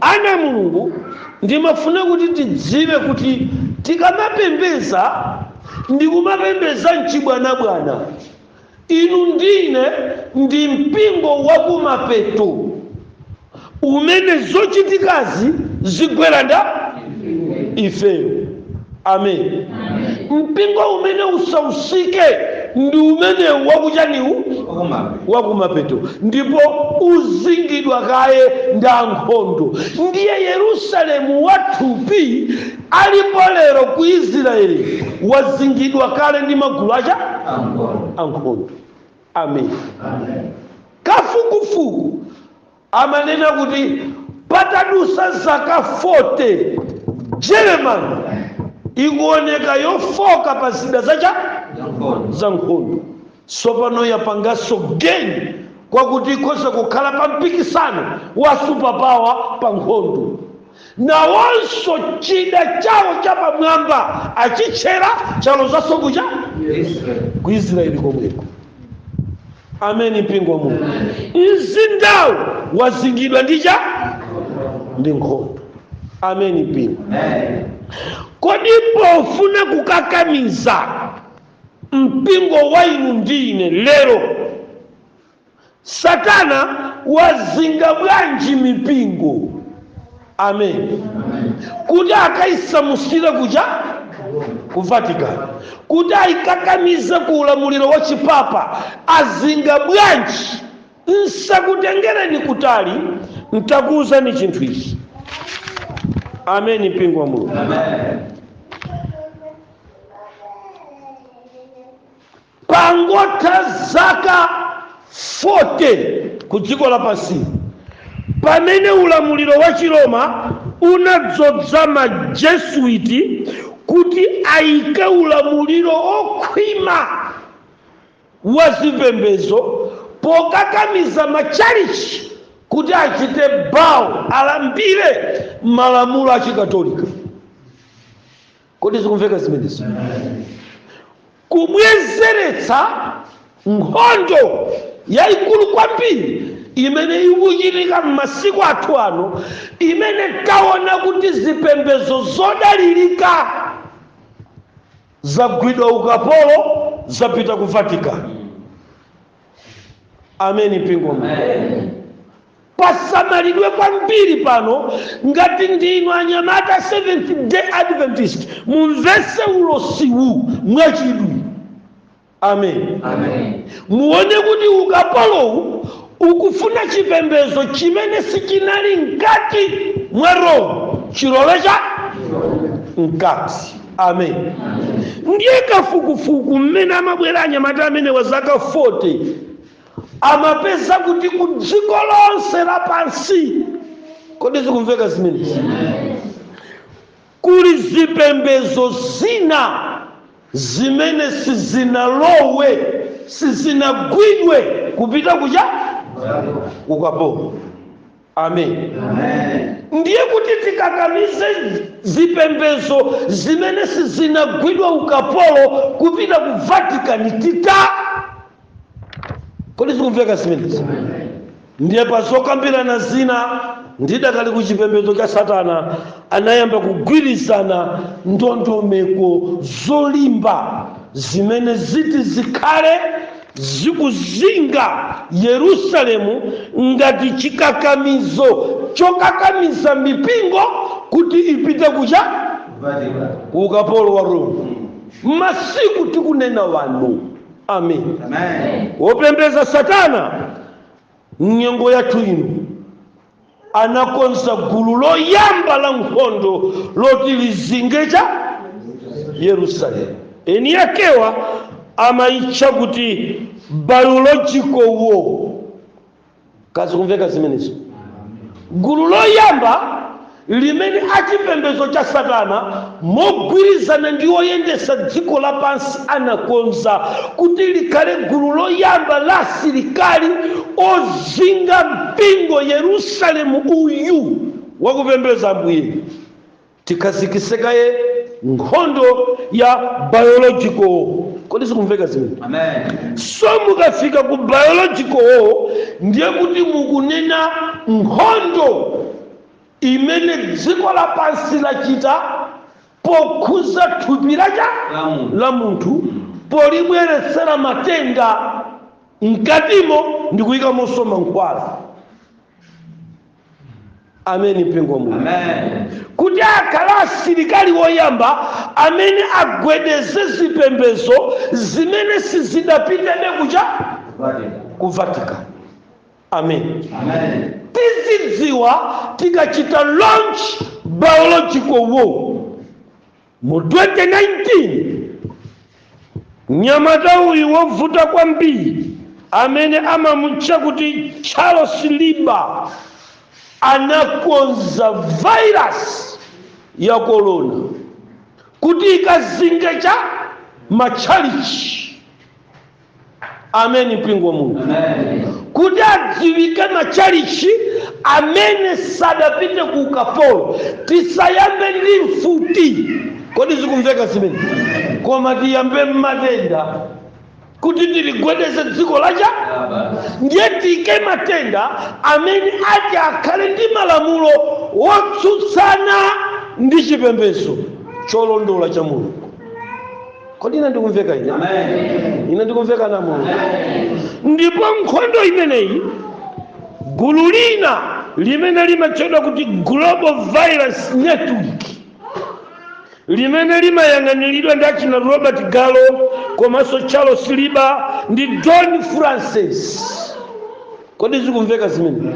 Ana Mulungu ndimafuna kuti tidziwe kuti tikamapembeza ndikumapembeza mchibwanabwana. Inu ndine ndi mpingo wa kumapeto umene zochitikazi zigwera nda ifeyo. Amen. Mpingo umene usausike ndi umene wakuchaniwu wakumapeto, ndipo uzingidwa kaye nda nkhondo. Ndiye Yerusalemu wathupi alipo lero ku Israeli wazingidwa kale ndi magulu acha ankhondo. Amen. Kafukufuku amanena kuti patadusa zaka 40 Germany ikuoneka yofoka pa zida za nkhondo. Sopano yapangaso geni kwakuti ikhoza kukhala pa mpikisano wa superpower pa nkhondo, nawonso chida chawo chapamwamba achitchera chalozanso kucha ku Israeli komweko. Amen. Mpingo wa Mulungu. Mzindawo wazingidwa ndi nkhondo. Amen. Mpingo. Kodi pofuna kukakamiza mpingo wa inu ndine lero, Satana wazinga bwanji mipingo? Amen. Kuti akaisamusira kuja ku Vatican, kuti aikakamiza ku ulamuliro wa chipapa, azinga bwanji? Nsakutengereni kutali, ntakuuzani chinthu ichi. Amen. Mpingo wa Mulungu. Pangota zaka 40 ku dziko lapansi, pamene ulamuliro wa Chiroma unadzodza majesuiti kuti aike ulamuliro okhwima wa zipembedzo pokakamiza machalichi kuti achite bawo alambire malamulo a chikatolika. Kodi zikumveka zimenezi? Kubwezeretsa nkhondo yaikulu kwambiri imene ikuchitika m'masiku athu ano, imene taona kuti zipembedzo zodalirika zagwidwa ukapolo, zapita ku Vatican. Amen. Mpingo. Pasamalidwe kwambiri pano ngati ndinu anyamata Seventh Day Adventist, mumvese ulosiwu mwachidwi. Amen. Muone kuti ukapolo ukufuna chipembezo chimene sichinali nkati mwa Roma, chilolecha nkati. Amen. Ndiye kafukufuku mmene amabwera anyamata amene wa zaka 40 amapeza kuti ku dziko lonse lapansi, kodi zikumveka zimenezi, kuli zipembezo zina zimene sizinalowe sizinagwidwe kupita kuja ukapolo. Amen. Ndiye kuti tikakamize zipembezo zimene sizinagwidwa ukapolo kupita ku Vatican kodi zikumveka zimenezi? Ndiye pazokambirana zina ndidakali ku chipembezo cha Satana anayamba kugwirizana ndondomeko zolimba zimene ziti zikhale zikuzinga Yerusalemu ngati chikakamizo chokakamiza mipingo kuti ipite kuja ku ukapolo wa Roma. Masiku tikunena wano. Amen. Wopembeza Satana nyengo yathu ino anakonza gulu loyamba la nkhondo loti lizinge Yerusalemu. Eni yakewa amaitcha kuti biological war. Kazi kumveka zimenezo. Gulu loyamba limene achipembezo cha Satana mogwirizana ndi oyendesa dziko lapansi anakonza kuti likhale gulu loyamba la asilikali ozinga mpingo Yerusalemu uyu wakupembeza Ambuye. Tikazikisekaye nkhondo ya biological. Kodi zikumveka zimene? Amen. So mukafika ku biological ndiye kuti mukunena nkhondo imene dziko lapansi lachita pokhuza thupi la munthu polibweretsera matenda mkatimo ndi kuyikamonso mankhwala. Ameni mpingo wa Mulungu. Amen. Kuti akhala asilikali woyamba amene agwedeze zipembezo zimene sizidapitebe kuja ku Vatican. Amen. Amen. Tizidziwa tikachita launch biological war mu 2019 nyamata uyu wovuta kwambiri amene amamutcha kuti Salima anakonza virus ya corona kuti ikazinge cha machalichi. Ameni mpingo wa Mungu. Amen. Kuti adziwike machalichi amene sadapite ku ukapolo tisayambe ndi mfuti. Kodi zikumveka zimene? Koma tiyambe matenda kuti tiligwedeze dziko lacha ndiye tike matenda amene ati akhale ndi malamulo wotsutsana ndi chipembezo cholondola cha Mulungu. Kodi ina ndikumveka ine? Amen. Ina ndikumveka na Mulungu. Ndipo nkhondo imeneyi gulu lina limene limatchedwa kuti Global Virus Network limene limayang'aniridwa ndi achina Robert Gallo komanso Charles Liba ndi John Francis. Kodi zikumveka zimene?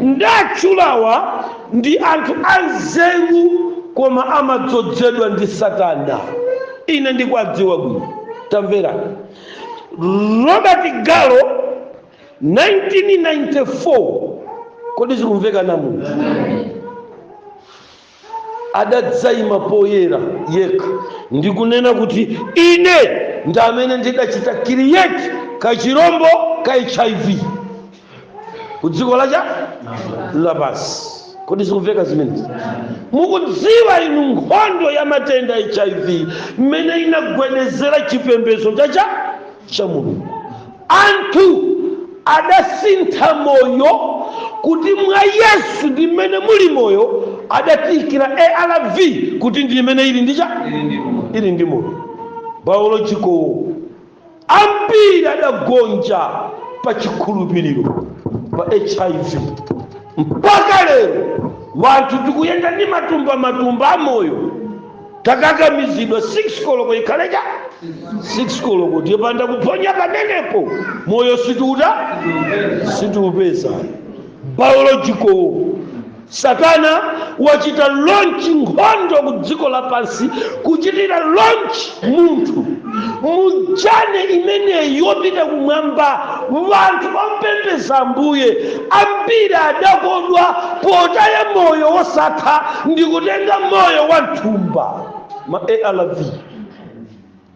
Ndatchulawa ndi anthu anzeru koma amadzozedwa ndi Satana. Ine ndikwadziwa bwino. Tamvera. Robert Gallo 1994. Kodi zikumveka namu? Adadzaima poyera yeka ndikunena kuti ine ndamene ndidachita create kachirombo ka HIV kudziko lacha lapasi. Kodi zikumveka zimene? Mukudziwa inu nkhondo ya matenda HIV mmene inagwedezera chipembezo cha Mulungu. Anthu adasintha moyo kuti mwa Yesu ndi mmene muli moyo, adatikira ARV kuti ndi mmene ili ili ndi moyo. Biological ambiri adagonja pa chikhulupiriro pa HIV. Mpaka lero wanthu tikuyenda ndi matumba amoyo takakamizidwa 6 koloko ikhalecha 6 koloko tipanda kuphonya pamenepo moyo situupeza. Biological Satana wachita launch nkhondo ku dziko lapansi kuchitira launch munthu mujane imene yopita kumwamba wanthu opembeza Ambuye ambiri adakodwa potaya moyo wosatha ndi kutenga moyo wa nthumba ma ARV.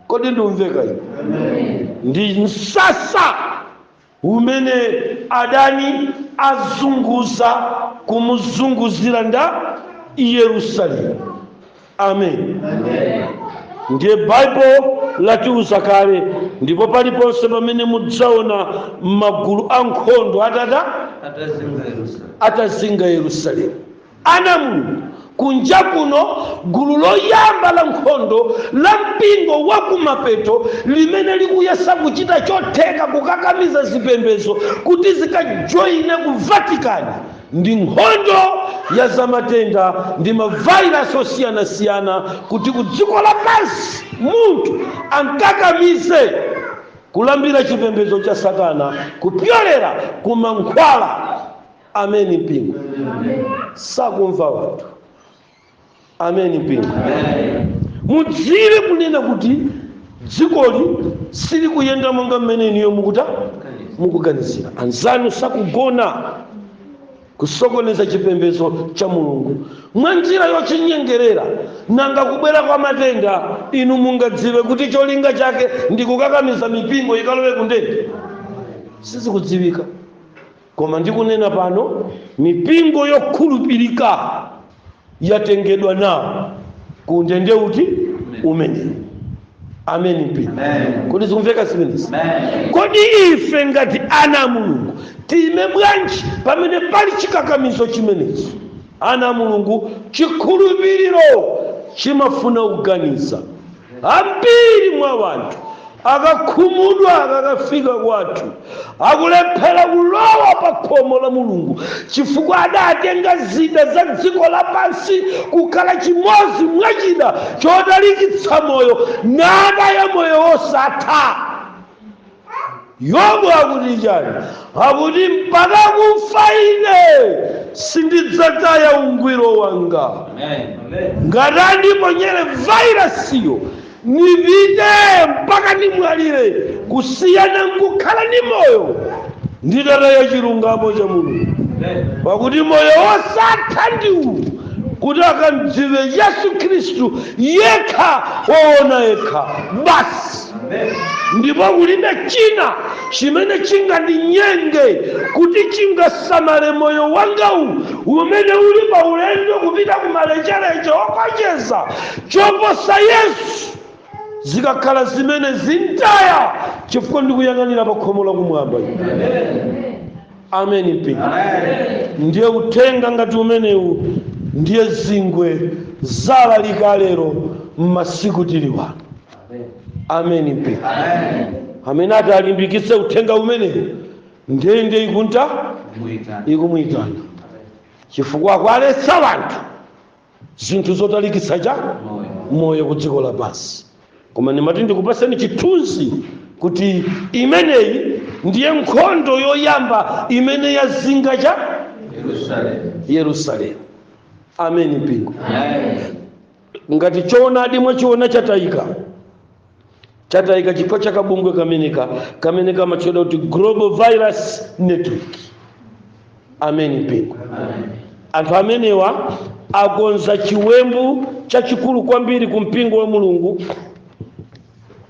kodi ndumveka ino ndi msasa umene adani azunguza kumuzunguzira nda Yerusalemu. Amen. Ndiye Bible latiuza kale, ndipo paliponse pamene mudzaona magulu ankhondo atazinga Yerusalemu. Ana Mulungu kunja kuno gulu loyamba la nkhondo la mpingo wa kumapeto limene likuyesa kuchita chotheka kukakamiza zipembedzo kuti zikajoine ku Vatikani ndi nkhondo ya zamatenda ndi mavirus osiyanasiyana, kuti ku dziko lapansi munthu ankakamize kulambira chipembedzo cha Satana kupyolera ku mankhwala. Ameni mpingo. Sakumva watu. Ameni mpingo. Mudziwe kunena kuti dzikoli sili kuyenda monga mmene niyo mukuganizira. Anzanu sakugona kusokoneza chipembedzo cha Mulungu mwa njira yochinyengerera, nanga kubwera kwa matenda. Inu mungadziwe kuti cholinga chake ndi kukakamiza mipingo ikalowe kundende? Sizikudziwika. Koma ndikunena pano, mipingo yokhulupirika yatengedwa nawo kundende uti umene. Ameni mpingo. Kodi zikumveka simenezi? Kodi ife ngati ana Mulungu time bwanji pamene pali chikakamizo chimenechi? Ana Mulungu chikhulupiriro chimafuna kuganiza. Ambiri mwa wanthu akakhumudwa akafika kwathu akulephera kulowa pa khomo la Mulungu chifukwa adatenga zida za dziko lapansi kukhala chimodzi mwachida chodalikitsa moyo nada ya moyo wosatha. Yobu akuti chani? Akuti mpaka kufa ine sindidzataya ungwiro wanga. Ngati andiponyere vairasiyo nivide mpaka nimwalire kusiyana nkukhala ni moyo nditataya chilungamo cha Mulungu. Pakuti moyo wosatha ndiwu kuti akamdziwe Yesu Khristu yekha woona yekha basi. Ndipo kulibe china chimene chingandinyenge kuti chingasamale moyo wangawu umene uli pa ulendo kupita kumalechereche okocheza choposa Yesu zikakhala zimene zintaya chifukwa ndikuyang'anira pa khomo la kumwamba. Ameni mpingo. Ndiye utenga ngati umenewu ndiye zingwe zalalika lero m'masiku tili wano. Ameni mpingo. Amene ati alimbikitse utenga umenewu ndiye ikumuyitana chifukwa akuletsa wanthu zinthu zotalikitsa cha moyo ku dziko lapansi. Koma ndimati ndikupaseni chithunzi kuti imeneyi ndiye nkhondo yoyamba imene yazinga cha Yerusalemu. Ameni mpingo. Ngati choonadi mwachiona chatayika chifukwa chakabungwe kamene kamachoda kuti Global Virus Network. Ameni mpingo. Anthu amenewa akonza chiwembu chachikulu kwambiri ku mpingo wa Mulungu,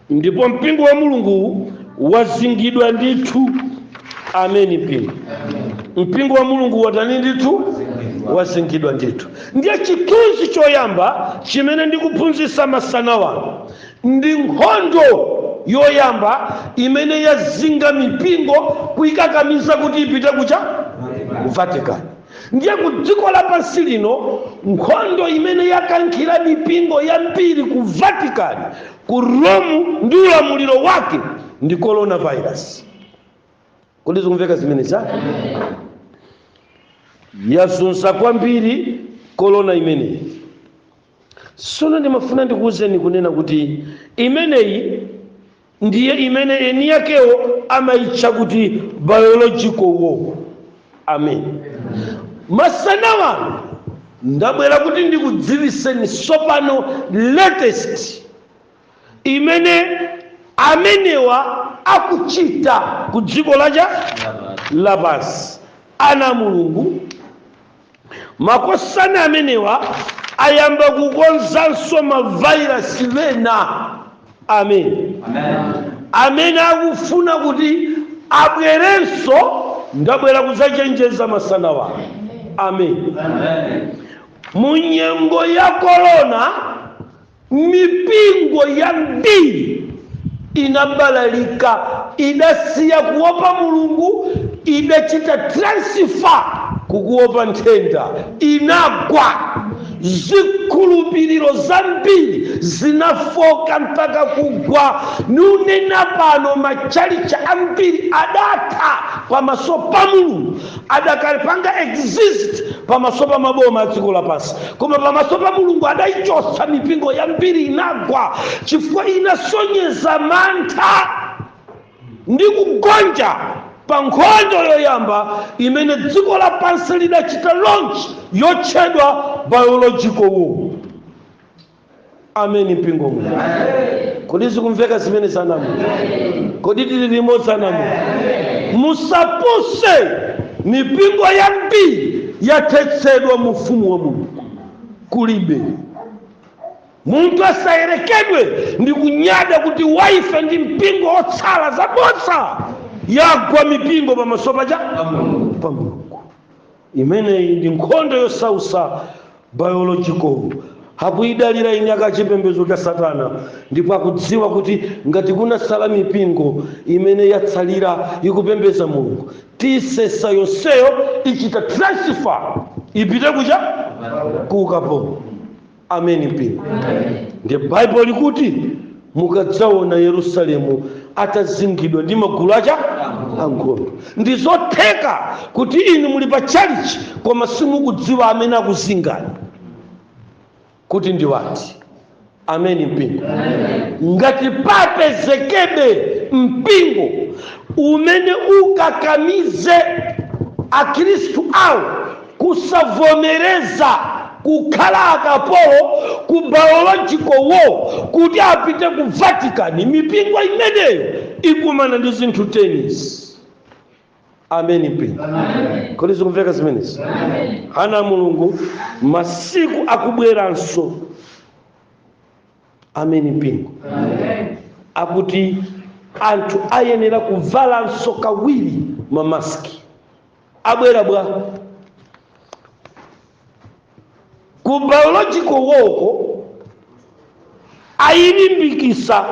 ndipo mpingo wa Mulungu wazingidwa ndithu. Ameni mpingo. Mpingo wa Mulungu watani ndithu? Wazingidwa ndithu. Ndiye chithunzi choyamba chimene ndikuphunzitsa masana wano ndi nkhondo yoyamba imene yazinga mipingo kuyikakamiza kuti ipite kucha ku Vatikani. Ndiye ku dziko lapansi lino nkhondo imene yakankhira mipingo yambiri ku Vatikani, ku Rome ndi ulamuliro wake ndi coronavirus. Kodi zikumveka zimene zake? Yazunza kwambiri corona imeneyi. Sono ndimafuna ndikuwuzeni kunena kuti imeneyi ndiye imene eni yakewo amayitcha kuti biological war. Amen. Masana wanu ndabwera kuti ndikudziwiseni sopano latest imene amenewa akuchita ku dziko lapansi. Ana Mulungu makosana amenewa ayamba kukonzanso mavirasi wena Amen. Amene akufuna kuti abwerenso ndabwera kuzachenjeza masana wanu. Amen. Munyengo ya korona mipingo yambiri inabalalika, idasiya kuopa Mulungu, idachita transfer kukuopa nthenda, inagwa. Zikhulupiriro zambiri zinafoka mpaka kugwa. Nunena pano machalicha ambiri adatha pamaso pa Mulungu, adakalipanga exist pamaso pa maboma dziko lapansi, koma pamaso pa Mulungu adaichosa mipingo yambiri inagwa, chifukwa inasonyeza mantha ndi kugonja pa nkhondo yoyamba imene dziko lapansi lidachita launch yotchedwa biological war. Amen. Mpingo mu kodi zikumveka zimene zanamu? Kodi tili limodzi zanamu? Musapuse mipingo yambiri yathetsedwa mu ufumu wa Mulungu. Kulibe muntu asayerekedwe ndi kunyada kuti waife ndi mpingo otsala zabodza. Yagwa mipingo pamaso pa Mulungu. Imene ndi nkhondo yosausa biological. Hakuyidalira inyaka chipembedzo cha Satana, ndipo akudziwa kuti ngati kunasala mipingo imene yatsalira ikupembeza Mulungu, tisesa yonseyo ichita transfer ipite kuja ku ukapolo. Amen. Mpingo ndi Bible likuti mukadzaona Yerusalemu atazingidwa ndi magulu ankhondo. Ndizotheka kuti inu muli pa church koma simukudziwa amene akuzingani kuti ndi wati. Amen. Mpingo ngati papezekebe mpingo umene ukakamize akhristu awo kusavomereza kukhala akapolo ku biological war kuti apite ku Vatican, mipingo imeneyo ikumana ndi zinthu tennis. Amen. Mpingo kodi zikumveka zimenezi? Ana Mulungu masiku akubweranso. Amen. Mpingo akuti anthu ayenera kuvalanso kawiri mamaski. Abwera bwa ku biological war ayilimbikisa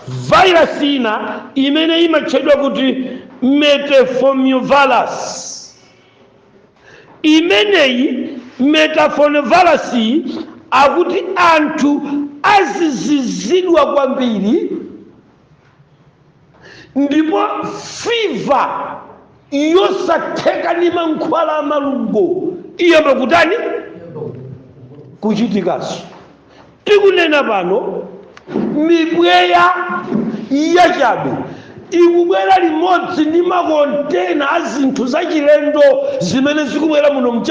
virus ina imene imatchedwa kuti metaphomiovirus. Imeneyi metaphomiovirus akuti anthu azizizidwa kwambiri, ndipo fever yosatheka ndi mankhwala amalungo iyamba kutani kuchitikaso. Tikunena pano mibweya yachabe ikubwera limodzi ndi makontena a zinthu zachilendo zimene zikubwera muno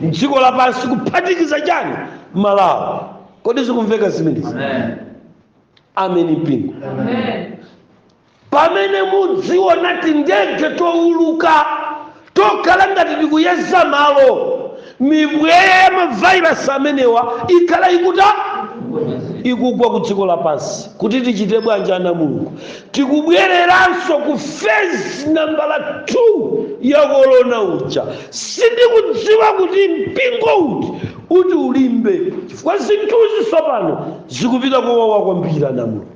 mdziko lapansi kuphatikiza chani Malawi. Kodi zikumveka zimenezi? Amen. Mpingo pamene mudziona tindege touluka tokhala ngati tikuyeza malo, mibweya ya mavirasi amenewa ikhala ikugwa ku dziko lapansi. Kuti tichite bwanji ana Mulungu? Tikubwereranso ku phase nambala 2 ya korona uja. Sindikudziwa kuti mpingo uti ulimbe, chifukwa zinthuzi tsopano zikupita kowawa kwambiri ana Mulungu.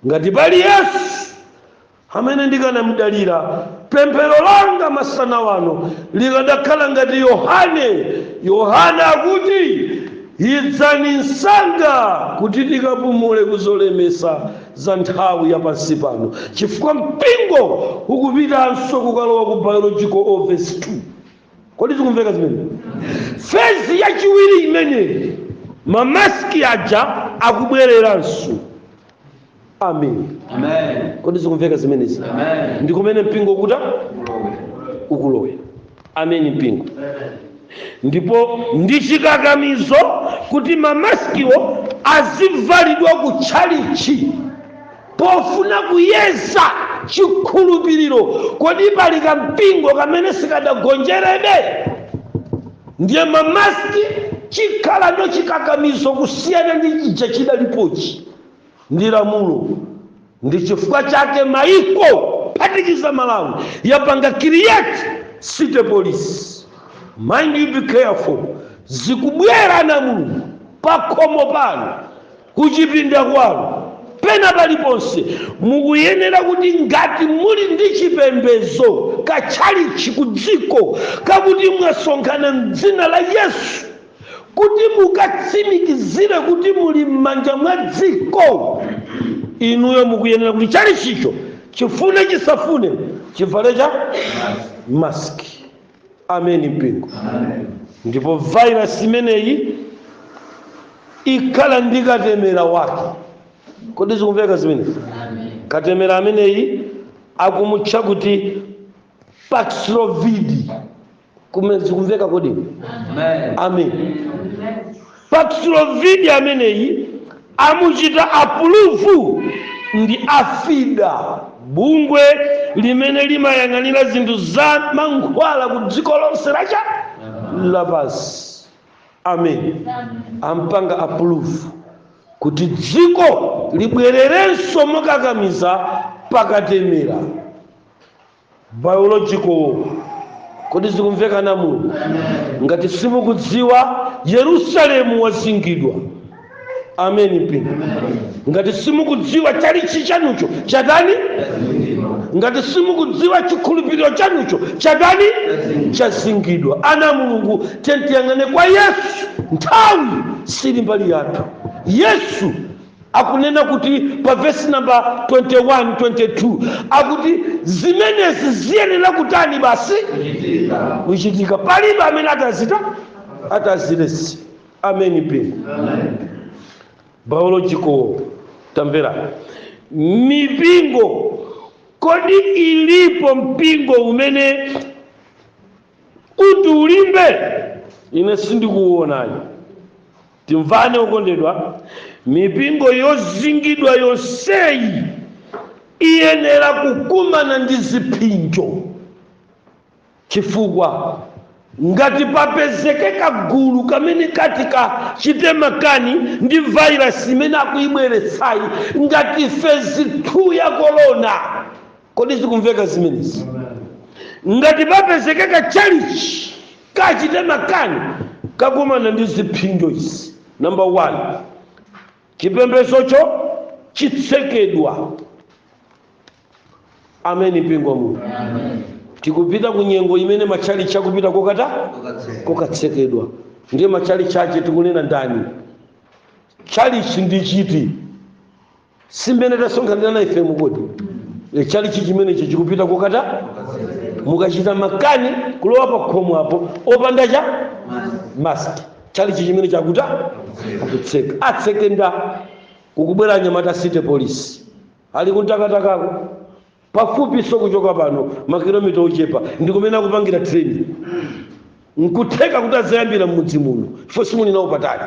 Ngati pali Yesu amene ndikanamudalira, pemphero langa masana wano likadakhala ngati Yohane akuti idzani msanga kuti tikapumule kuzolemesa za nthawi ya pansi pano, chifukwa mpingo ukupitanso kukalowa ku biological war phase 2. Kodi zikumveka zimene? Phase yachiwiri imeneyi mamaski aja akubwereranso. Amen. Kodi zikumveka zimenezi? Ndikumene mpingo kuta ukulowe. Amen. Mpingo ndipo ndichikakamizo kuti mamaskiwo azivalidwa ku chalichi pofuna kuyeza chikhulupiriro. Kodi pali kampingo kamene sikadagonjerebe? Ndiye mamaski chikhala ndo chikakamizo kusiyana ndi chija chidalipochi ndi lamulo. Ndi chifukwa chake maiko phatikiza Malawi yapanga create city police. Mind you, be careful. Zikubwera na Mulungu pakhomo pano kuchipinda kwalo pena paliponse mukuyenera kuti ngati muli ndi chipembedzo kachalichi ku dziko kakuti mwasonkhana m'dzina la Yesu kuti mukatsimikizire kuti muli m'manja mwa dziko, inuyo mukuyenera kuti chalichicho chifune chisafune chivale cha maski. Ameni mpingo. Ndipo virus imeneyi ikhala ndi katemera wake. Kodi zikumveka zimene? Katemera ameneyi akumutcha kuti Paxlovid. Zikumveka kodi? Amen. Paxlovid ameneyi amuchita approve ndi afida, bungwe limene limayang'anira zinthu za mankhwala ku dziko lonse lapansi. Amen. Ampanga approve kuti dziko libwererenso mokakamiza pakatemera biological. Kodi zikumveka na Mulungu? Ngati simukudziwa Yerusalemu wazingidwa. Ameni mpingo. Ngati simukudziwa chalichi chanucho chatani? Ngati simukudziwa chikhulupiriro chanucho chatani? Chazingidwa. Ana Mulungu tentiyang'ane kwa Yesu, nthawi sili mbali yathu. Yesu akunena kuti pa verse number 21 22 akuti zimenezi ziyenera kutani basi kuchitika. Palibe amene atazilesi. Ameni mpingo. Biological tamvera. Mipingo, kodi ilipo mpingo umene kuti ulimbe? Ine sindikuuonayo. Timvane ukondedwa, mipingo yozingidwa yonseyi iyenera kukumana ndi zipinjo. Chifukwa ngati papezeke kagulu kamene kati kachite makani ndi virus imene akuyibweretsayi ngati phase 2 ya corona, kodi zikumveka zimenezi? Ngati papezeke kachalichi kachite makani kakumana ndi zipinjo izi, number 1 chipembezocho chitsekedwa. Ameni mpingo Mulungu. Tikupita kunyengo imene machalichi akupita kokatsekedwa. Ndiye machalichi ache tikunena ndani chalichi ndi chiti simbene tasonkhanira na ife mukodi chalichi chimene chikupita mukachita makani kulowa pa khomo apo opanda cha mask. Chalichi chimene chakuta akutseka atsekenda kukubwera Nyamata city police ali kuntakataka pafupi sokuchoka pano makilomita ochepa ndikumene akupangira training nkutheka kuti azayambira mmudzi muno chifo simuni nawo patali.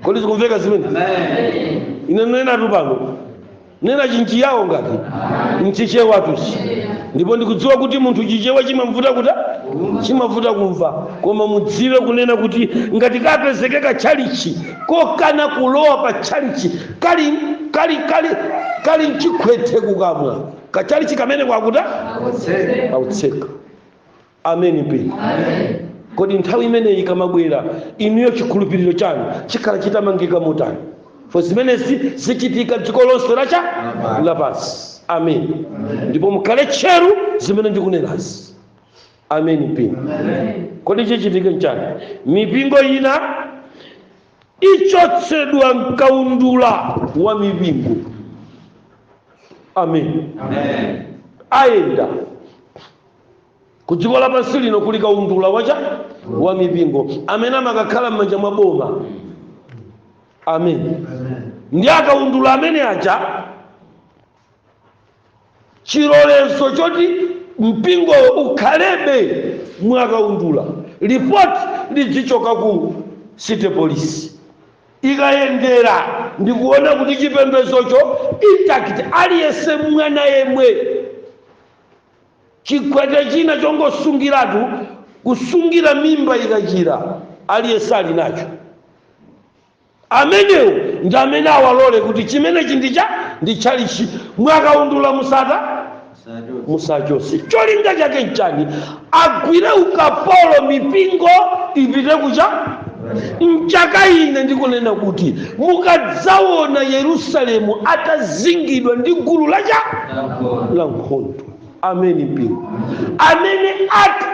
Kodi zikumveka zimene? Ine nena tu pano nena chinchi yawo ngati mchiche watusi, ndipo ndikudziwa kuti munthu chichewa chimavuta kumva, koma mudziwe kunena kuti ngati kapezeke kachalichi kokana kulowa pa chalichi kali chikwete kukamwa kachalichi kamene kwakuta autseka. Ameni mpingo. Kodi nthawi imeneyi ikamabwera inuyo chikhulupiriro chanu chikhala chitamangika motani? For zimenezi zichitika dziko lonse lapansi. Amen. Ndipo mukhale tcheru zimene ndikunenazi. Amen mpingo. Kodi chichitika nchani? Mipingo ina ichotsedwa mkaundula wa mipingo. Amen. Aenda kudziko lapansi lino kuli kaundula wa mipingo amene amakakhala m'manja mwa boma. Amen. Ndi akaundula amene aja chilolezo choti mpingo ukhalebe mwakaundula report lidzichoka ku city police ikayendera ndikuona kuti chipembezocho intact aliyese mwana yemwe chikwete china chongosungiratu kusungira mimba ikachira aliyense ali nacho. Amenewo ndi amene awalole kuti chimenechi ndi chalichi mwakaundula musachose. Cholinga chake nchani? Agwire ukapolo mipingo ipite kucha mchaka ine ndikunena kuti mukadzaona Yerusalemu atazingidwa ndi gulu la nkhondo. Ameni mpingo amene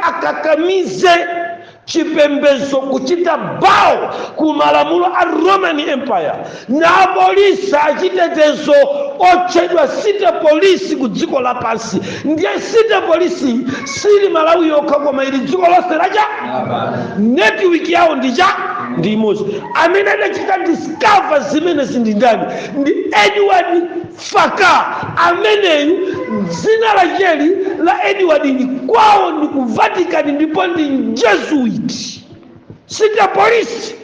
akakamize chipembedzo kuchita bawo ku malamulo a Roman Empire na apolisi achitetezo otchedwa city police ku dziko lapansi. Ndiye city police sili Malawi yokha koma ili dziko lonse lacha network yawo ndi imodzi. Amene adachita discover zimene zindi ndani ndi Edward Faka. Ameneyu dzina lacheli la Edward ni kwawo ni ku Vatican ndipo ndi Jesuit. City police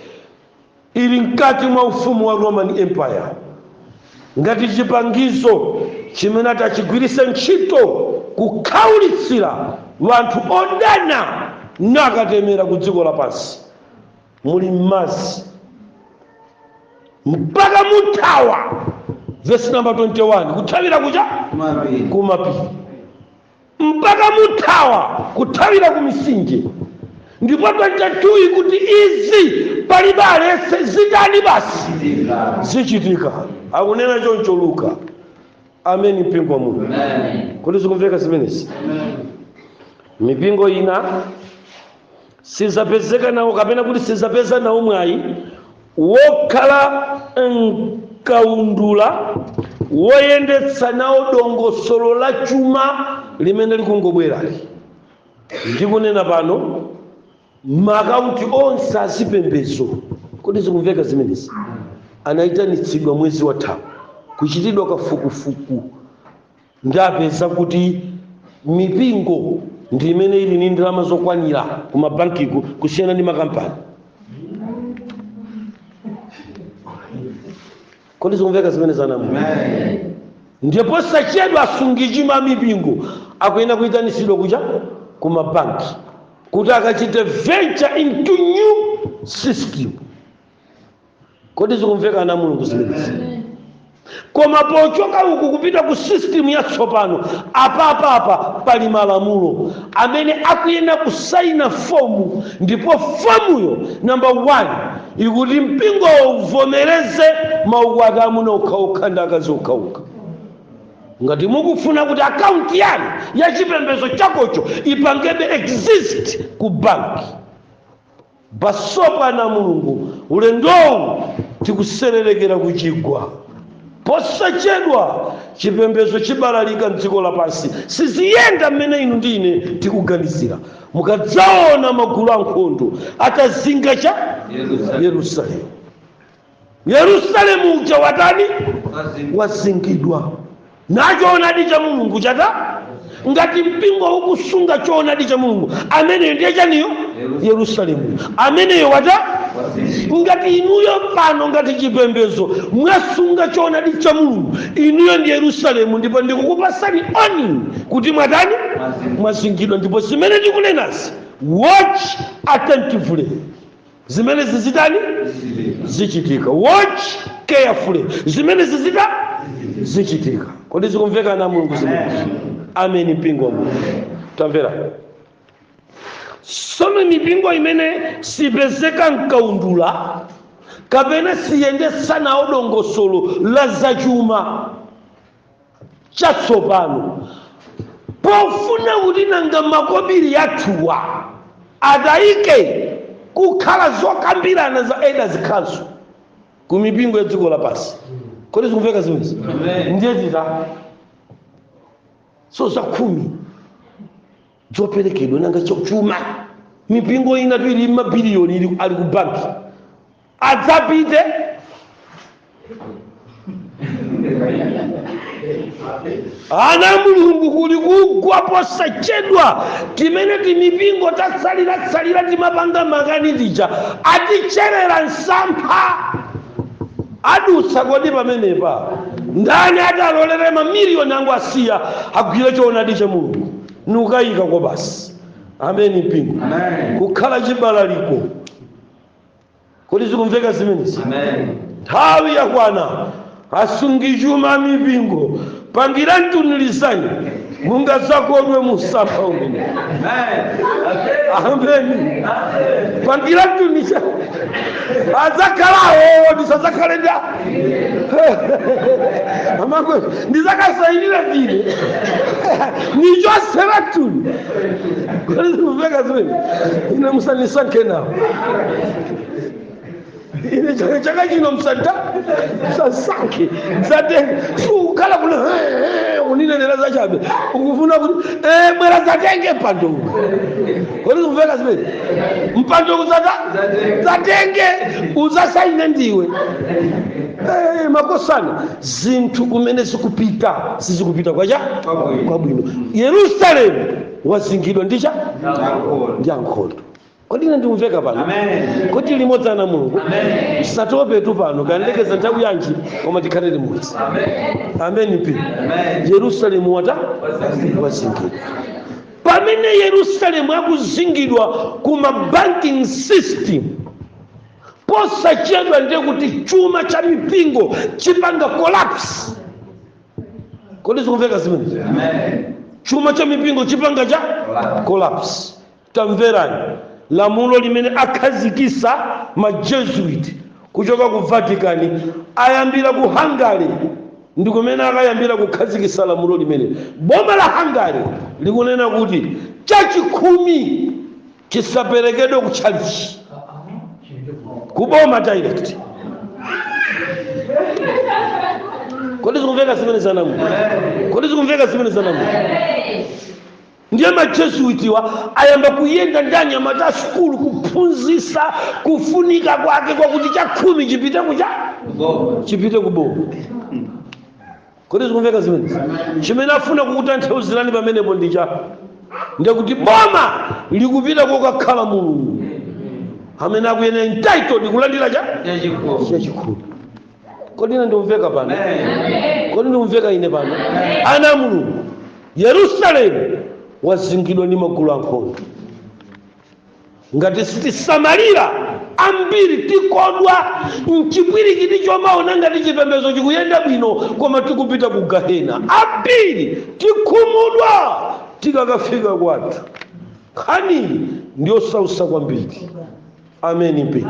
ili mkati mwa ufumu wa Roman Empire. Ngati chipangizo chimene atachigwiritsa ntchito kukhaulitsira wanthu odana nakatemera ku dziko lapansi muli m'madzi mpaka muthawa. Verse number 21 kuthawira kucha kumapiri mpaka muthawa kuthawira ku misinje. Ndipo 22 ikuti izi palibe alese zitani basi zichitika. Akunena choncho Luka. Ameni mpingo wa Mulungu. Kodi zikumveka zimenezi? Mipingo ina sizapezeka nawo kapena kuti sizapeza nawo mwayi wokhala nkaundula woyendetsa nawo dongosolo la chuma limene likungobwerali. Ndikunena pano makaunti onse azipembedzo. Kodi zikumveka zimenezi? Anayitanitsidwa mwezi wathawu kuchitidwa kafukufuku ndapeza kuti mipingo ndi imene ili ndi ndalama zokwanira ku mabankiku kusiyana ndi makampani. Kodi zikumveka zimenezi anamu? Ndipo sachedwa asungichima mipingo akuyenda kuyitanitsidwa kucha ku mabanki kuti akachite venture into new system. Kodi zikumveka ana Mulungu zimenezi? Koma pochoka uku kupita ku system yatsopano apa pali malamulo amene akuyenda kusaina fomu. Ndipo fomuyo number 1 ikuti mpingo uvomereze maukwati amuna okhaokha ndi akazi okhaokha. Ngati mukufuna kuti akaunti yanu ya chipembedzo chakocho ipangebe exist ku banki, basopa na Mulungu ulendowu tikusererekera kuchigwa. Posachedwa chipembedzo chibalalika mdziko lapansi siziyenda mmene inu ndine tikuganizira. Mukadzaona magulu ankhondo atazinga cha Yerusalemu. Yerusalemu uja watani wazingidwa nachoonadi cha Mulungu chata. Ngati mpingo ukusunga choonadi cha Mulungu amene ndiye chaniyo Yerusalemu ameneyo wata. Ngati inuyo pano ngati chipembedzo mwasunga choonadi cha Mulungu inuyo ndi Yerusalemu, ndipo ndikukupasani oni kuti mwatani mwazingidwa. Ndipo zimene tikunenazi watch attentively zimene zizitani zichitika. Watch carefully zimene zichitika. Kodi zikumveka na Mulungu zimene? Ameni mpingo wa Mulungu. Tamvera. Sono mipingo imene sipezeka nkaundula kapena siyendetsa nawo dongosolo la zachuma chatsopano pofuna kuti nanga makobiri yathuwa adayike kukhala zokambirana za elders council ku mipingo ya dziko lapansi. Kodi zikumveka zimenezi? Ndiye tita so za 10 zoperekedwa nanga chuma. Mipingo ina ili mabiliyoni ali ku banki adzapite ana Mulungu kuli kugwa posachedwa timene timipingo tatsalira timapanga makani tija aticherera nsampha adutsa. Kodi pamenepa ndani atalolere mamiliyoni angu asiya agwire choonadi cha Mulungu nukayika kwa basi ameni mpingo kukhala chibalaliko kodi zikumveka zimenezi nthawi yakwana asungichuma mipingo pangira mtunilizani mungazakodwe musafa umene ameni pangira mtunilizani azakhalawo ndisazakhalenda amakwe ndizakasainira tine nichosera tuni kodi zikumveka zimene ine musanisankhe nawo ine chaka chino msasanke zatenga ukhala kuna uninenera zachabe ukufuna kuti bwera zatenge mpandongo kodi zikumveka zimene mpandongo zatenge uzasaine ndiwe makosana zinthu kumene sizikupita kwacha kwabwino. Yerusalemu wazingidwa ndi ankhondo. Kodi ine ndikumveka pano? Kodi limodzi ana Mulungu tisatope tu pano kayendekeza nthawi yanji koma tikhale limodzi. Ameni mpingo. Yerusalemu wazingidwa. Pamene Yerusalemu akuzingidwa kuma banking system posachedwa ndiye kuti chuma cha mipingo chipanga collapse. Kodi zikumveka zimene? Chuma cha mipingo chipanga cha collapse. Tamverani lamulo limene akhazikisa majesuit kuchoka ku Vatican ayambira ku Hungary ndi kumene akayambira kukhazikisa lamulo limene. Boma la Hungary likunena kuti chachikhumi chisaperekedwe ku chalichi kuboma direct. Kodi zikumveka zimene zanamu? Kodi zikumveka zimene zanamu? Ndiye majesuitiwa ayamba kuyenda ndani ya mata skulu kuphunzisa kufunika kwake kwa kuti chakhumi chipite kuboma. Kodi zikumveka zimene? Chimene afuna kukutanthauzirani pamenepo ndiye kuti boma likupita kokakhala Mulungu amene akuyena entitled kulandira chachikhumi. Kodi ine ndikumveka pano? Kodi ndikumveka ine pano? Ana Mulungu, Yerusalemu wazingidwa ndi magulu ankhondo. Ngati sitisamalira ambiri tikodwa mchipwirikiti chomaona ngati chipembedzo chikuyenda bwino koma tikupita ku Gahena. Ambiri tikhumudwa tikakafika kwathu. Nkhani ndiyo sausa kwambiri. Ameni mpingo.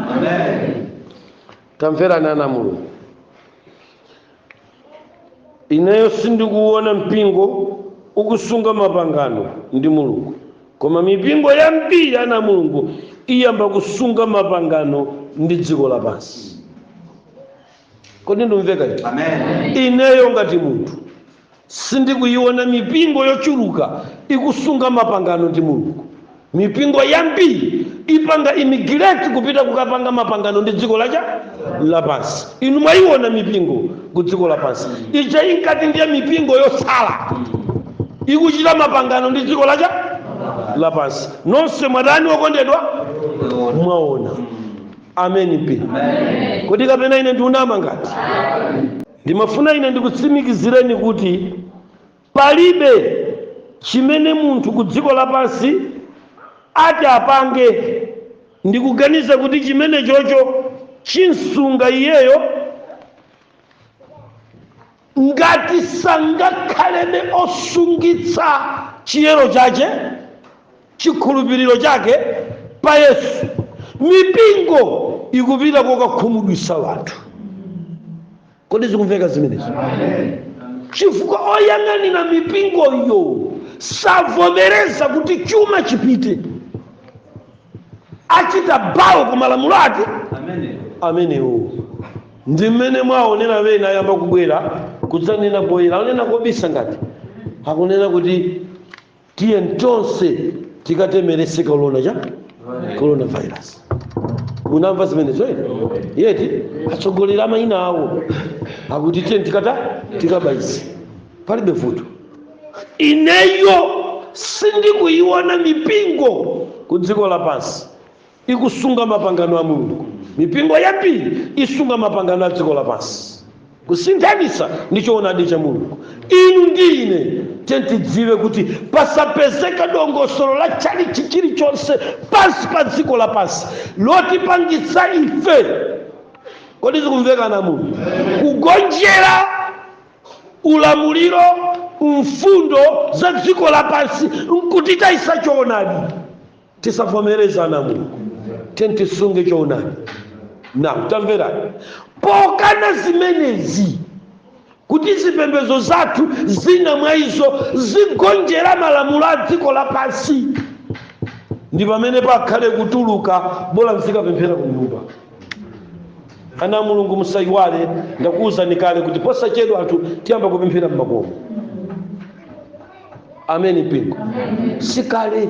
Tamverani ana Mulungu. Ineyo sindikuona mpingo ukusunga mapangano ndi Mulungu, koma mipingo yambiri ana Mulungu iyamba kusunga mapangano ndi dziko lapansi. Kodi ndimveka iti? Ineyo ngati munthu sindikuiona mipingo yochuluka ikusunga mapangano ndi Mulungu. Mipingo yambiri ipanga immigrate kupita kukapanga mapangano ndi dziko lapansi. Inu mwayiona mipingo ku dziko lapansi icha inkati ndiye mipingo yosala ikuchita mapangano ndi dziko lapansi. Nonse mwadani wokondedwa mwaona. Ameni mpingo. Kodi kapena ine ndiunama ngati ndimafuna ine ndikutsimikizireni kuti palibe chimene munthu ku dziko lapansi ati apange ndikuganiza kuti chimene chocho chinsunga iyeyo ngati sangakhalebe osungitsa chiyero chache chikhulupiriro chake pa Yesu. Mipingo ikupita kokakhumudwisa wanthu. Kodi zikumveka zimenezo? Chifukwa oyang'anira mipingo iyo savomereza kuti chuma chipite, achita bawo ku malamulo ake. Amenewo ndi mmene mwaonera wena ayamba kubwera kudzanena poyera onena kobisa ngati akunena kuti tiye tonse tikatemerese coronavirus. Munamva zimenezo yeti atsogoleri amayina awo akuti tiye tikabayise palibe vuto. Ineyo sindikuiona mipingo ku dziko lapansi ikusunga mapangano a Mulungu. Mipingo yambiri isunga mapangano a dziko lapansi. kusinthanisa ndi choonadi cha Mulungu. Inu ndi ine tidziwe kuti pasapezeka dongosolo la chilichonse pansi pa dziko lapansi lotipangitsa ife, kodi zikumveka na Mulungu, kugonjera ulamuliro mfundo za dziko lapansi nkuti tayisa choonadi. Tisavomereza na Mulungu, tisunge choonadi. Na tamvera pokana zimenezi kuti zipembedzo zathu zina mwa izo zigonjera malamulo a dziko lapansi, ndi pamene pakhale kutuluka bola mzikapemphera ku nyumba. Ana Mulungu musayiwale, ndakuwuzani kale kuti posachedwa anthu tiyamba kupemphera m'makomo. Ameni mpingo. Sikale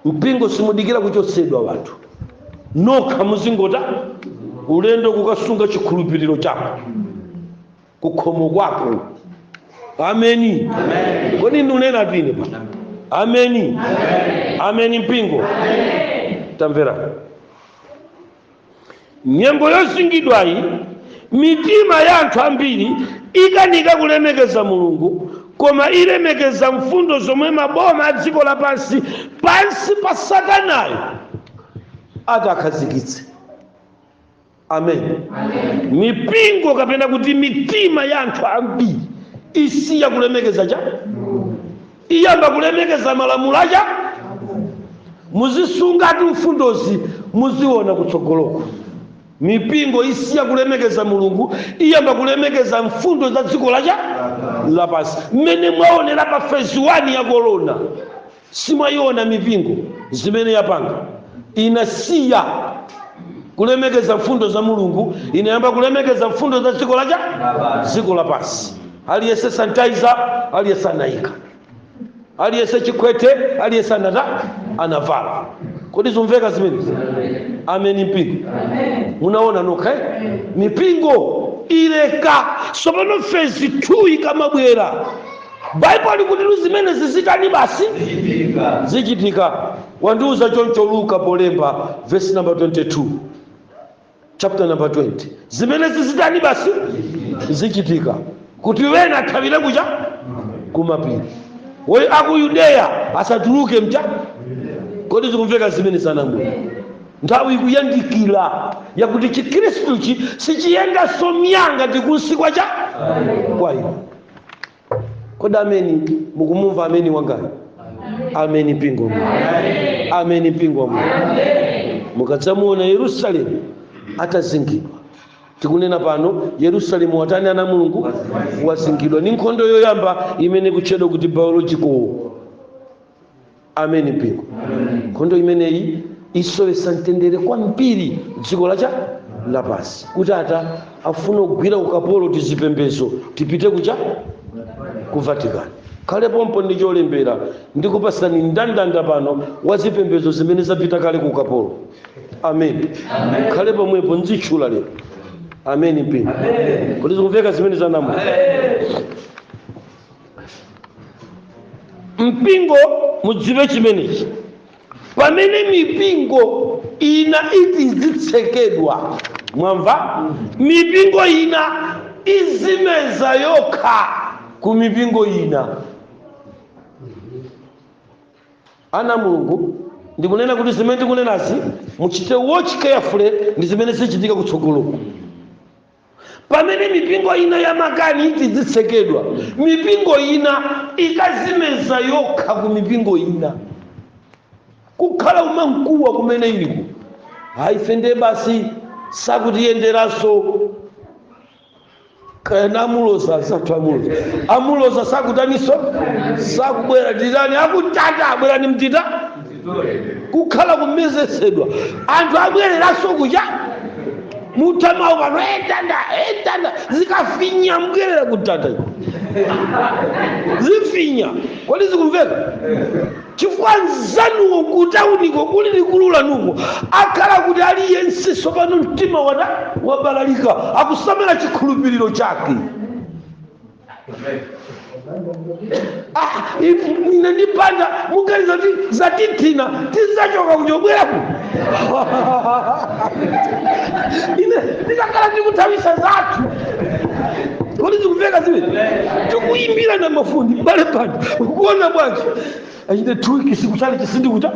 mpingo simudikira kuchotsedwa wanthu, nokha muzingota ulendo kukasunga chikhulupiriro chako kukhomo kwako. Ameni. Kodi ndunena tine pa? Ameni. Ameni mpingo. Tamvera. Nyengo yozingidwayi mitima ya anthu ambiri ikanika kulemekeza Mulungu, koma ilemekeza mfundo zomwe maboma a dziko lapansi pansi pa Satanayo atakhazikitse. Amen. Mipingo kapena kuti mitima ya anthu ambiri isiya kulemekeza cha, iyamba kulemekeza malamulo acha. Muzisunga ati mfundozi muziona kutsogoloko. Mipingo isiya kulemekeza Mulungu, iyamba kulemekeza mfundo za dziko lapansi. Mmene mwaonera pa phase 1 ya corona, simwayiona mipingo zimene yapanga inasiya kulemekeza mfundo za Mulungu, inayamba kulemekeza mfundo za dziko lapansi. Aliyese sanitizer, aliyese anaika, aliyese chikwete, aliyese anavala. Kodi zumveka zimene? Ameni mpingo. Munaona nokha mipingo ileka sopano phase 2 ikamabwera. Bible kuti zimene zizitani basi zichitika. Wandiuza choncho Luka polemba verse number 22 chapter number 20. Zimene zizitani basi zichitika kuti wena athavire kucha kumapiri, we aku Yudeya asatuluke mcha. Kodi zikumveka zimene sana Mulungu? Nthawi ikuyandikira yakuti Chikristu sichiyenda somyanga tikusikwa cha kwa iwo. Kodi ameni mukumumva? Ameni wangayi? Ameni mpingo mu. Ameni mpingo mu. Mukadzamuona Yerusalemu atazingidwa, tikunena pano Yerusalemu watani ana Mulungu wazingidwa. Ni nkhondo yoyamba imene kutchedwa kuti biological. Ameni mpingo. Nkhondo imeneyi isowesa mtendere kwambiri dziko lapansi, kuti ata afuna kugwira ukapolo tizipembezo tipite kucha ku Vatican. Kale pompo ndi cholembera ndikupasani ndandanda pano wazipembezo zimene zapita kale ku ukapolo. Amen. Kale pomwepo nzitchula lero. Amen mpingo. Kodi zikumveka zimene zanamu? Mpingo mudziwe chimenechi, pamene mipingo ina itizitsekedwa, mwamva? Mipingo ina izimeza yokha ku mipingo ina. Ana Mulungu ndikunena kuti zimene tikunenazi muchite watch carefully ndi zimene zichitika kutsogoloko. Pamene mipingo ina ya makani itizitsekedwa, mipingo ina ikazimeza yokha ku mipingo ina, kukhala umamkuwa kumene iliko. Haifende basi sakutiyenderaso kana amuloza sathu amuloza sakutaniso sakubwera dirani akutata abwera ni mtita kukhala kumezesedwa anthu abwereraso kucha mutama upano etanda zikafinya mgerera kutata zifinya. Kodi zikumveka? Chifukwa nzanuwo kutauniko kuli likulula nuko akhala kuti aliyense sopano mtima wabalalika akusamala chikhulupiriro chake. Ine ndipanda mugaliza zatitina tizachoka kuchobweraku ine ndikakhala ndikuthavisa zathu kodi zikumveka zimene tikuyimbira na mafundi bale pano ukuona bwanji achite 2 weeks kuchali chisindi kuta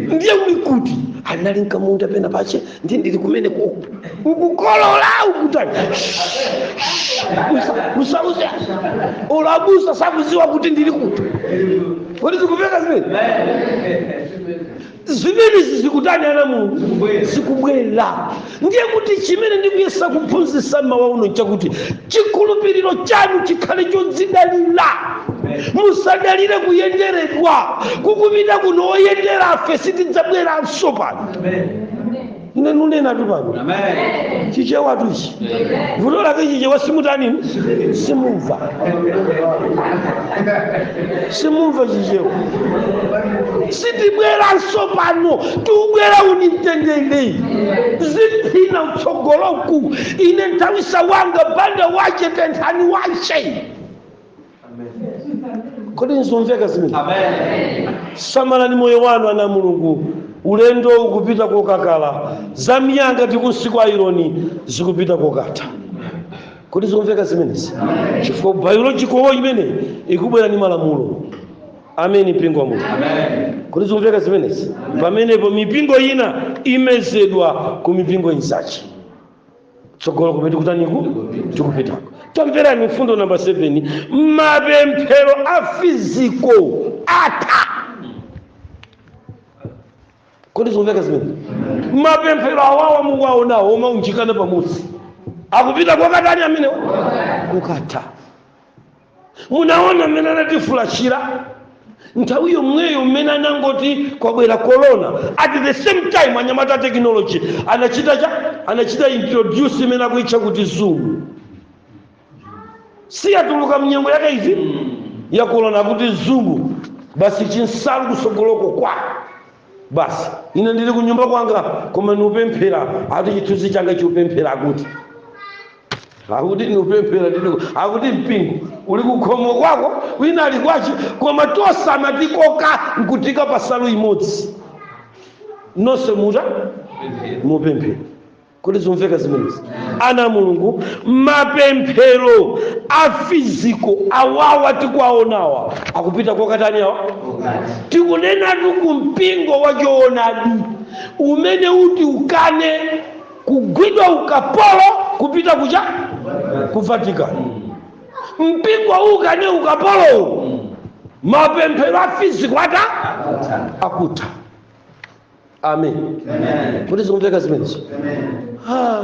ndiye kuti anali nkamunda pena pache ndiye ndili kumene ukukolola ukutani usauze ulabusa sakuziwa kuti ndili kuti kodi zikumveka zimene zimene zikutani ana Mulungu zikubwera ndiye kuti chimene ndikuyesa kuphunzitsa mawa uno chakuti chikhulupiriro chanu chikhale chodzidalira musadalire kuyenderedwa kukupita kuno oyendera afe sitidzabweranso pano ine nunena tu pano chichewa tuchi vuto lake chichewa simutani simumva chichewa sitibweranso pano tubwera unitendere ziphina utsogoloku ine ntawisa wanga banda wache tenthani wache kodi nzomveka zimene samalani moyo wanu ana Mulungu ulendo ukupita kokakala zamiyanga tikusiku ironi zikupita kokata kodi zomveka zimenezi chifukwa biological imene ikubwera ni malamulo ameni mpingo wa Mulungu kodi zomveka zimenezi pamenepo mipingo ina imezedwa ku mipingo inzachi tsogolo kumene kutaniku tikupitako tamverani mfundo namba 7 mapemphero a fiziko ata kodi zomveka zimene mapemphero awawa mukuwaonawo omaunjikana pamusi akupita kwakatani amene kukata munaona mmene anatifulashira nthawi yomweyo mmene anangoti kwabwera corona at the same time anyamata technology anachita introduce imene akuitcha kuti Zoom siyatuluka mnyengo yake izi ya corona kuti Zoom basi chinsalu kusogoloko kwa basi ine ndili kunyumba kwanga koma niupemphera ati chithunzi changa chiupemphera akuti niupemphera ndiko akuti mpingo uli kukhomo kwako wina ali kwachi koma tosama tikoka nkutika pasalu imodzi nonse muta mupemphera kodi zomveka zimenezi ana Mulungu mapemphero a fiziko awawa tikuwaonawa akupita kokatani awa tikunena tukumpingo wachoonadi umene uti ukane kugwidwa ukapolo kupita kucha ku Vatican mpingo ukane ukapolo mapemphero a fiziko ata akuta amen kodi zikumveka zimenezi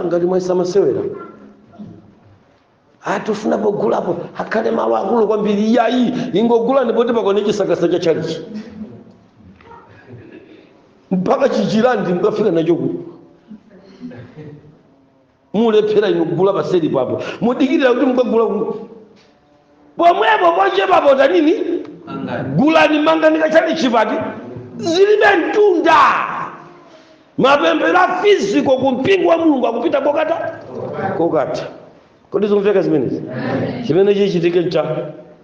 ngati mwaisa masewera atufuna pogulapo akhale mawu akulu kwambiri iyayi ingogula ndipoti pakone chisakasa cha chalichi mpaka chichirandi mukafika nacho kuti mulephera inogula paseri papo mudikirira kuti mukagula pomwepo pochepapo tanini gulani mangani kachalichi pati zilibe mtunda mapemphero a fiziko kumpingo wa Mulungu akupita kokata kodi zikumveka zimenezi chimene chichitike ncha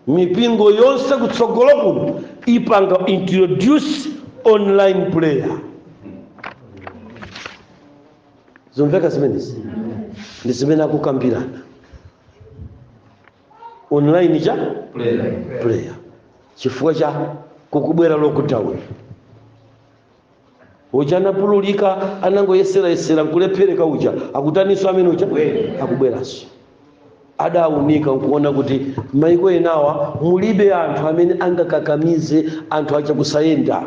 mipingo yonse kutsogolo kuno ipanga introduce online prayer zimveka zimenezi ndi zimene akukambirana online cha prayer chifukwa cha kukubwera lockdown uja napululika anangoyesera nkulephereka uja akutaniso amene uja akubweranso adaunika nkuona kuti maiko enawa mulibe anthu amene angakakamize anthu acha kusayenda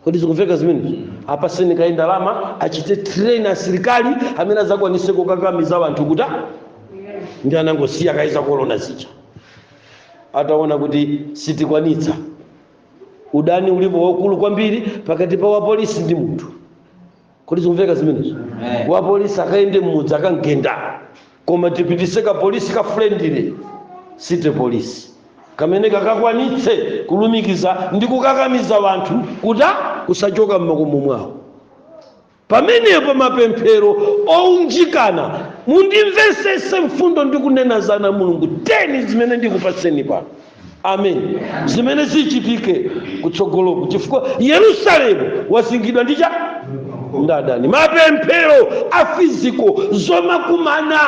kodi zikumveka zimene apaseni kaenda lama achite train asilikali amene azakwanise kukakamiza anthu kuti ndi anangosiya kaiza corona zija ataona kuti sitikwanitsa udani ulipo wakulu kwambiri pakati pa wapolisi ndi munthu kodi zikumveka zimenezo wapolisi akaende mmudzi akangenda koma tipitise ka polisi ka friendly city police kamene kakakwanitse kulumikiza ndi kukakamiza wanthu kuti kusachoka mmakomo mwawo pamenepo mapemphero ounjikana mundimvesese mfundo ndikunena zana Mulungu 10 zimene ndikupaseni pano amen zimene zichitike kutsogoloku chifukwa Yerusalemu wasingidwa ndicha ndadani mapemphero a fiziko zomakumana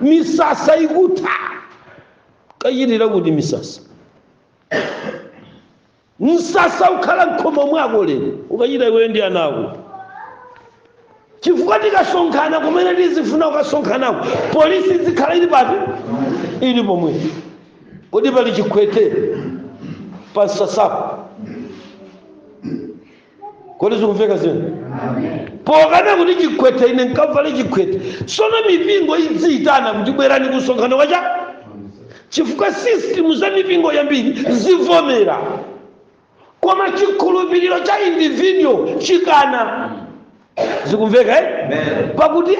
misasa ikuta kayirira kuti misasa msasa ukhala mkhomo mwako lero ukachita iweyo ndi anako chifukwa tikasonkhana kumene tizifuna ukasonkhanako polisi zikhala ili pati ili pomwe kodi pali chikhwete pa msasapo kodi zikumveka zimene pokana kuti chikhwete ine nkamvale chikhwete sono mipingo idziitana kuti bwerani kusonkhana wacha chifukwa system za mipingo yambiri zivomera koma chikhulupiriro cha individual chikana zikumveka pakuti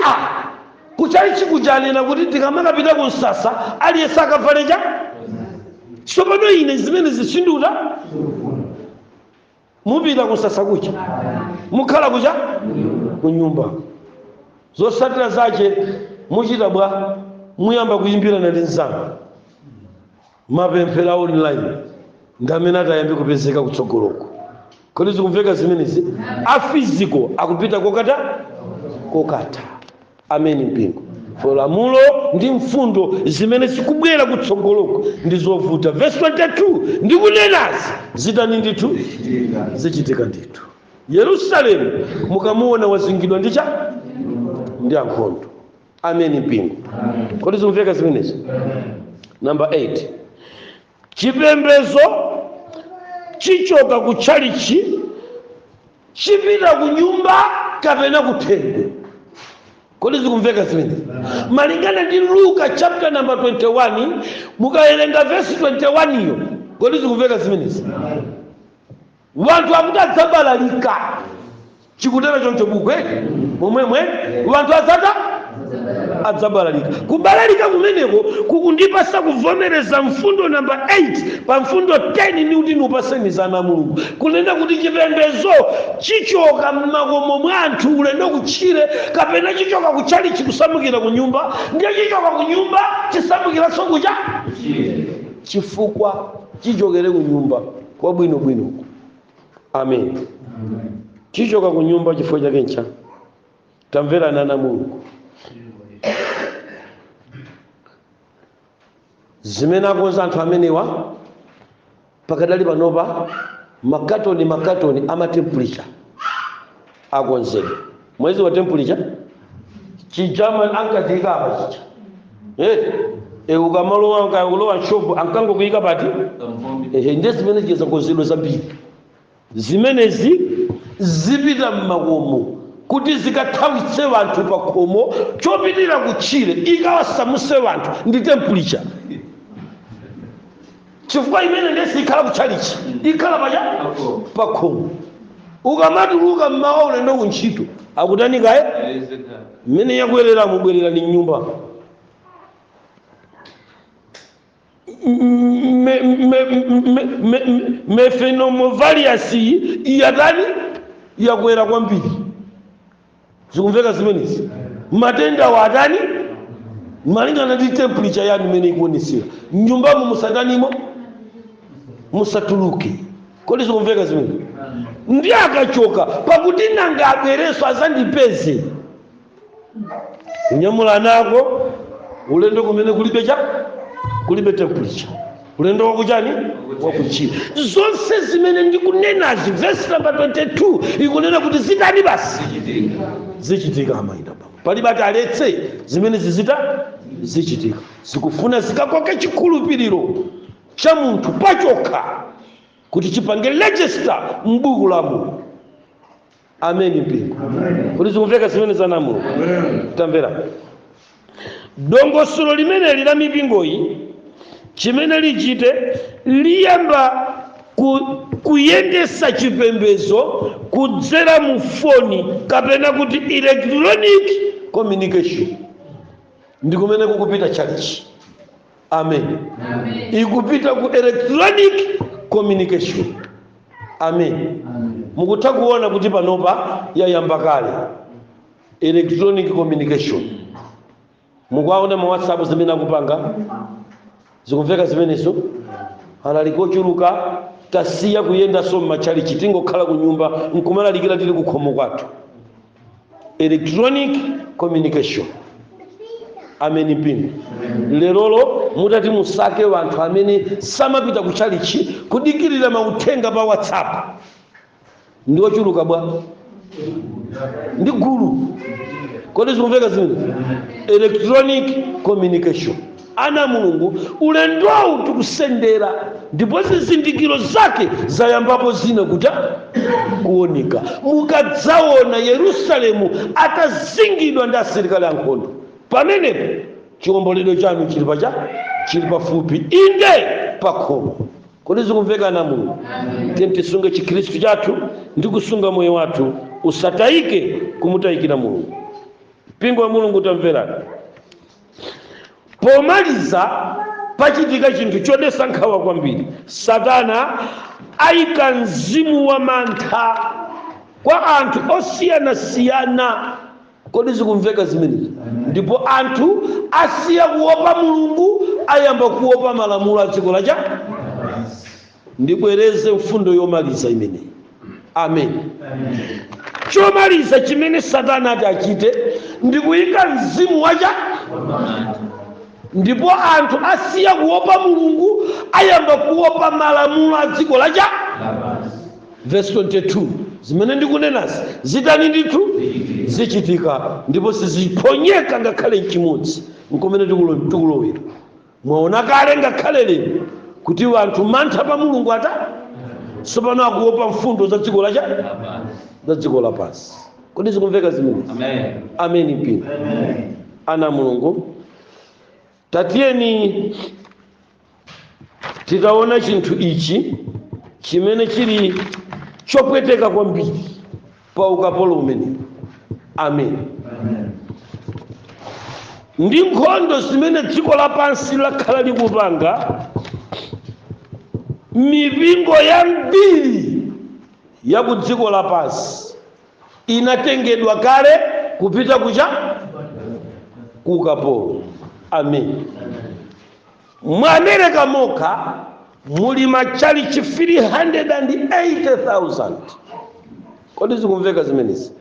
kuchali chikujanena kuti tikamakapita ku msasa aliyense akavalecha tsopano ine zimene zisinduta mupita ku msasa kucha mukhala kucha ku nyumba zosatira zache muchita bwa muyamba kuyimbira ndi nzanu mapemphero online ndamene atayambe kupezeka kutsogoloko kodi zikumveka zimenezi afiziko akupita kokata ameni mpingo lamulo ndi mfundo zimene zikubwera kutsogoloko ndi zovuta verse 22 ndikunenazi zitani ndithu zichitika ndithu Yerusalemu mukamuona wazingidwa ndi ankhondo ameni mpingo kodi zikumveka zimenezi number 8 chipembezo chichoka kuchalichi chipita ku nyumba kapena kutende kodi zikumveka zimene malingana ndi Luka chapter number 21 mukawerenga verse 21 iyo kodi zikumveka zimenezi wanthu akuti adzabalalika chikutera choncho buku momwemwe wanthu adzabalalika kubalalika kumeneko kukundipasa kuvomereza mfundo namba 8 pa mfundo 10 ni kuti nupaseni zana Mulungu kunena kuti chipembezo chichoka mmakomo mwa anthu ulendo kutchire kapena chichoka kuchali chikusamukira ku nyumba ndiye chichoka ku nyumba chisamukira sokucha chifukwa chichokere ku nyumba kwa bwino amen chichoka ku nyumba chifukwa chake ncha tamvera nana Mulungu zimene akonza anthu amenewa pakadali panopa makatoni amatemperature akonzedwa mwezi wa temperature chijama ankazika apa chicha ukamalowa ulowa shopu ankangokuyika pati ndi zimene zicheza konzedwa zambiri zimenezi zipita mmakomo kuti zikathawitse wanthu pa khomo chopitira kutchire ikawasamuse wanthu ndi temperature chifukwa imene ndesi ikhala kutchalichi ikhala paja pa khomo ukamatuluka mmawa ulendo kuntchito akutanikaye mmene yakuyerera mubwerera ni nyumba mefenomovaliasi iyatani yakwera kwambiri zikumveka zimenezi matenda watani malingana ndi temperature yanu imene ikuonesera nyumbamo musatanimo musatuluke kodi zikumveka zimenezi ndi akachoka pakuti nanga abwereso azandipeze kunyamula nako ulendo kumene kulibe temperature ulendo wakuchani wakuchira zonse zimene ndikunenazi verse number 22 ikunena kuti zitani basi zichitika amaina palibe aletse zimene zichitika zikufuna zikakoke chikhulupiriro cha munthu pachokha kuti chipange register m'buku la Mulungu ameni mpingo kuti zikumveka zimene za Mulungu tamvera dongosolo limene la mipingoyi chimene lichite liyamba kuyendesa chipembezo kudzera mu foni kapena kuti electronic communication ndikumene kukupita church amen ikupita ku electronic communication amen mukutha kuona kuti panopa yayamba kale electronic communication mukuwaona ma WhatsApp zimene akupanga zikumveka zimenezo analikochuluka tasiya kuyenda so machalichi tingokhala ku nyumba nkumalalikira tili kukhomo kwathu electronic communication Ameni Mpingo. Lerolo mutati musake wanthu amene samapita kuchalichi kudikirira mauthenga pa WhatsApp. Ndiwo chuluka bwa. Ndi gulu. Kodi zikumveka zimene? Electronic communication. Ana Mulungu ulendo tikusendera ndipo zizindikiro zake zayambapo zina kuta kuoneka. Mukadzaona Yerusalemu atazingidwa ndi asilikali ankhondo, pamenepo chiwomboledo chanu chili pafupi, inde pakhomo. Kodi zikumveka na Mulungu? Tisunge chikhristu chathu ndi kusunga moyo wathu usatayike kumutayikira Mulungu. Mpingo wa Mulungu tamverani. Pomaliza pachitika chinthu chodetsa nkhawa kwambiri. Satana ayika mzimu wa mantha kwa anthu osiyanasiyana. Kodi zikumveka zimenezi? Ndipo anthu asiya kuopa Mulungu ayamba kuopa malamulo a dziko lacha. Ndibwereze mfundo yomaliza imene. Amen. Chomaliza chimene Satana ati achite ndikuyika mzimu wacha, ndipo anthu asiya kuopa Mulungu ayamba kuopa malamulo a dziko lacha. Verse 22. Zimene ndikunenazi zitani ndithu zichitika ndipo siziponyeka ngakhale chimodzi. Nkomene tikulowera. Mwaona kale ngakhale lero kuti anthu mantha pa Mulungu ata sopano akuopa mfundo za dziko lacha, za dziko lapansi. Kodi zikumveka zimene? Amen. Amen Mpingo. Ana Mulungu, tatiyeni titaona chinthu ichi chimene chili chopweteka kwambiri pa ukapolo umene. Amen. Ndi nkhondo zimene dziko lapansi lakhala likupanga, mipingo yambiri ya ku dziko lapansi inatengedwa kale kupita kucha ku ukapolo. Amen. Mu America mokha muli machalichi 380,000. Kodi zikumveka zimenezi?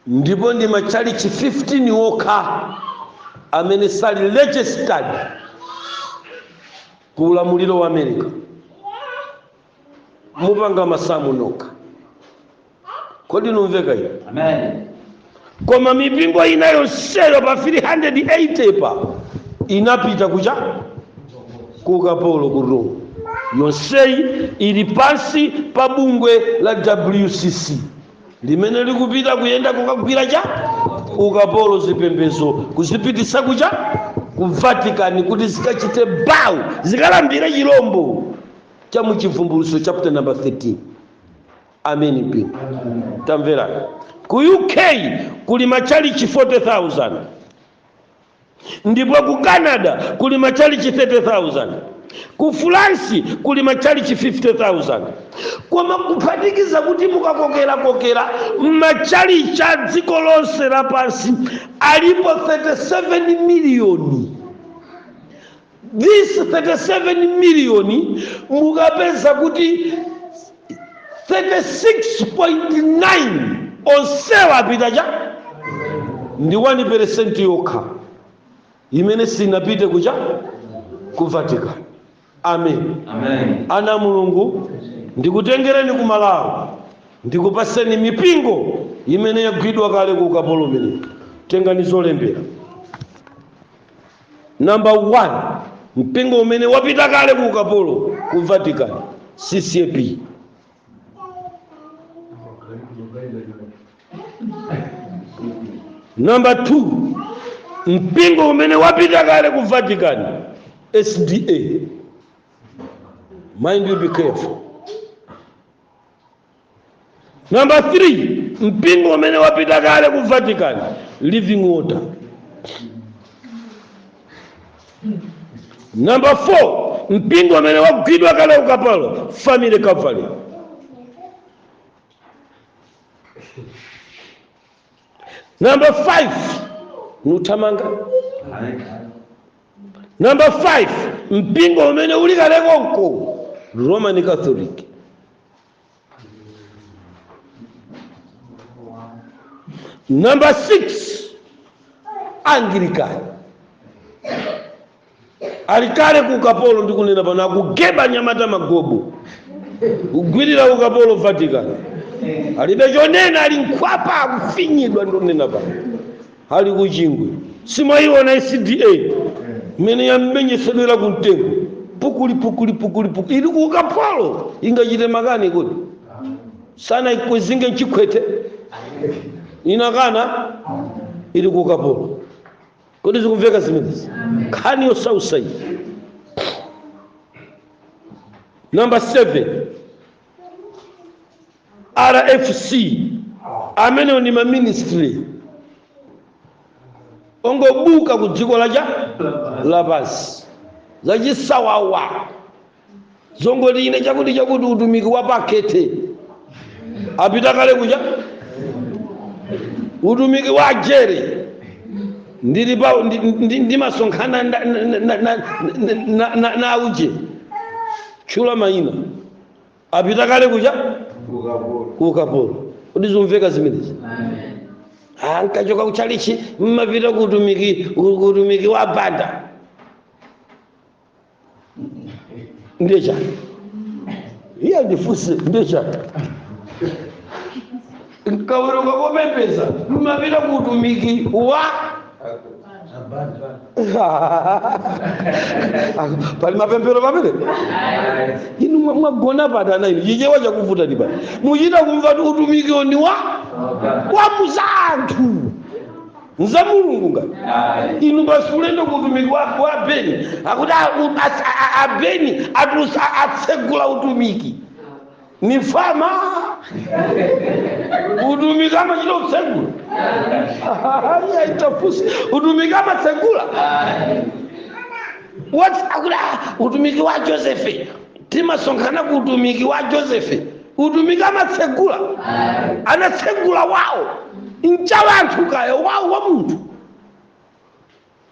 Ndipo ndi machalichi 15 okha amene sali registered ku ulamuliro wa America. Mupanga masamu nokha. Kodi numveka hiyo? Amen. Koma mipingo inayo selo pa 380 pa inapita kucha ku ukapolo ku Rome. Yonseyi ili pansi pa bungwe la WCC limene likupita kuyenda kukagwira cha ukapolo zipembezo kuzipitisa kucha ku Vatican kuti zikachite bawu zikalambira chilombo cha mu chivumbuluso chapter number 13. Amen Mpingo. Tamvera. Ku UK kuli machalichi 40,000. Ndipo ku Canada kuli machalichi 30,000. Ku France kuli machalichi 50,000. Koma kuphatikiza kuti mukakokera machalichi a dziko lonse lapansi alipo 37 million. This 37 million mukapeza kuti 36.9 onsewa apitaja ndi 1% yokha imene sinapite kucha ku Vatican. Amen. Amen. Ana Mulungu ndikutengereni ku Malawi ndikupaseni mipingo imene yagwidwa kale ku ukapolo umene. Tengani zolembera. Number 1, mpingo umene wapita kale ku ukapolo ku Vatican, CCAP. Number 2, mpingo umene wapita kale ku Vatican, SDA. Mind you, be careful. Number 3, mpingo umene wapita kale ku Vatican, Living Water. Number 4, mpingo umene wagwidwa kale ku ukapolo, Family Calvary. Number 5, Nutamanga. Number 5, mpingo umene uli kale konko, Roman Catholic. Number 6, Anglikani alikale ku ukapolo ndikunena pano akugeba nyamata magobo kugwirira ukapolo Vatican alibe chonena ali nkhwapa akufinyidwa ndonena pano ali kuchingwe simoiona CDA imene yamenyesedwera ku mtengo pukuli ili ku ukapolo ingachite makani kuti sana ikwezinge nchikwete inakana ili ku ukapolo kodi zikumveka zimenezi khani yosausayi. Number 7 RFC amene ni ma ministry ongobuka ku dziko lapansi zachisawawa zongoti ine chakuti utumiki wa pakete apita kale kuja utumiki wa jere ndimasonkhana na uje chula maina apita kale kuja ukapolo kodi zimveka zimenezi ankachoka kuchalichi mmapita kutumiki wa banda ndiye chani iya ndifuse ndiye chani nkaweruka kopepesa mmapita kutumiki wa pali mapempero pamene inu mwagona patana inu chichewa chakuvuta ndi pali muchita kumva kuti utumiki oni wa muzanthu nza mulungu ngati inu basi ulendo kutumiki wa beni akuti abeni atsegula utumiki ni fama utumiki amachita utsegula itafusi utumiki amatsegula akuti utumiki wa Josefe timasonkhana ku utumiki wa Josefe utumiki amatsegula anatsegula wawo ncha wanthu kaya wawo wa munthu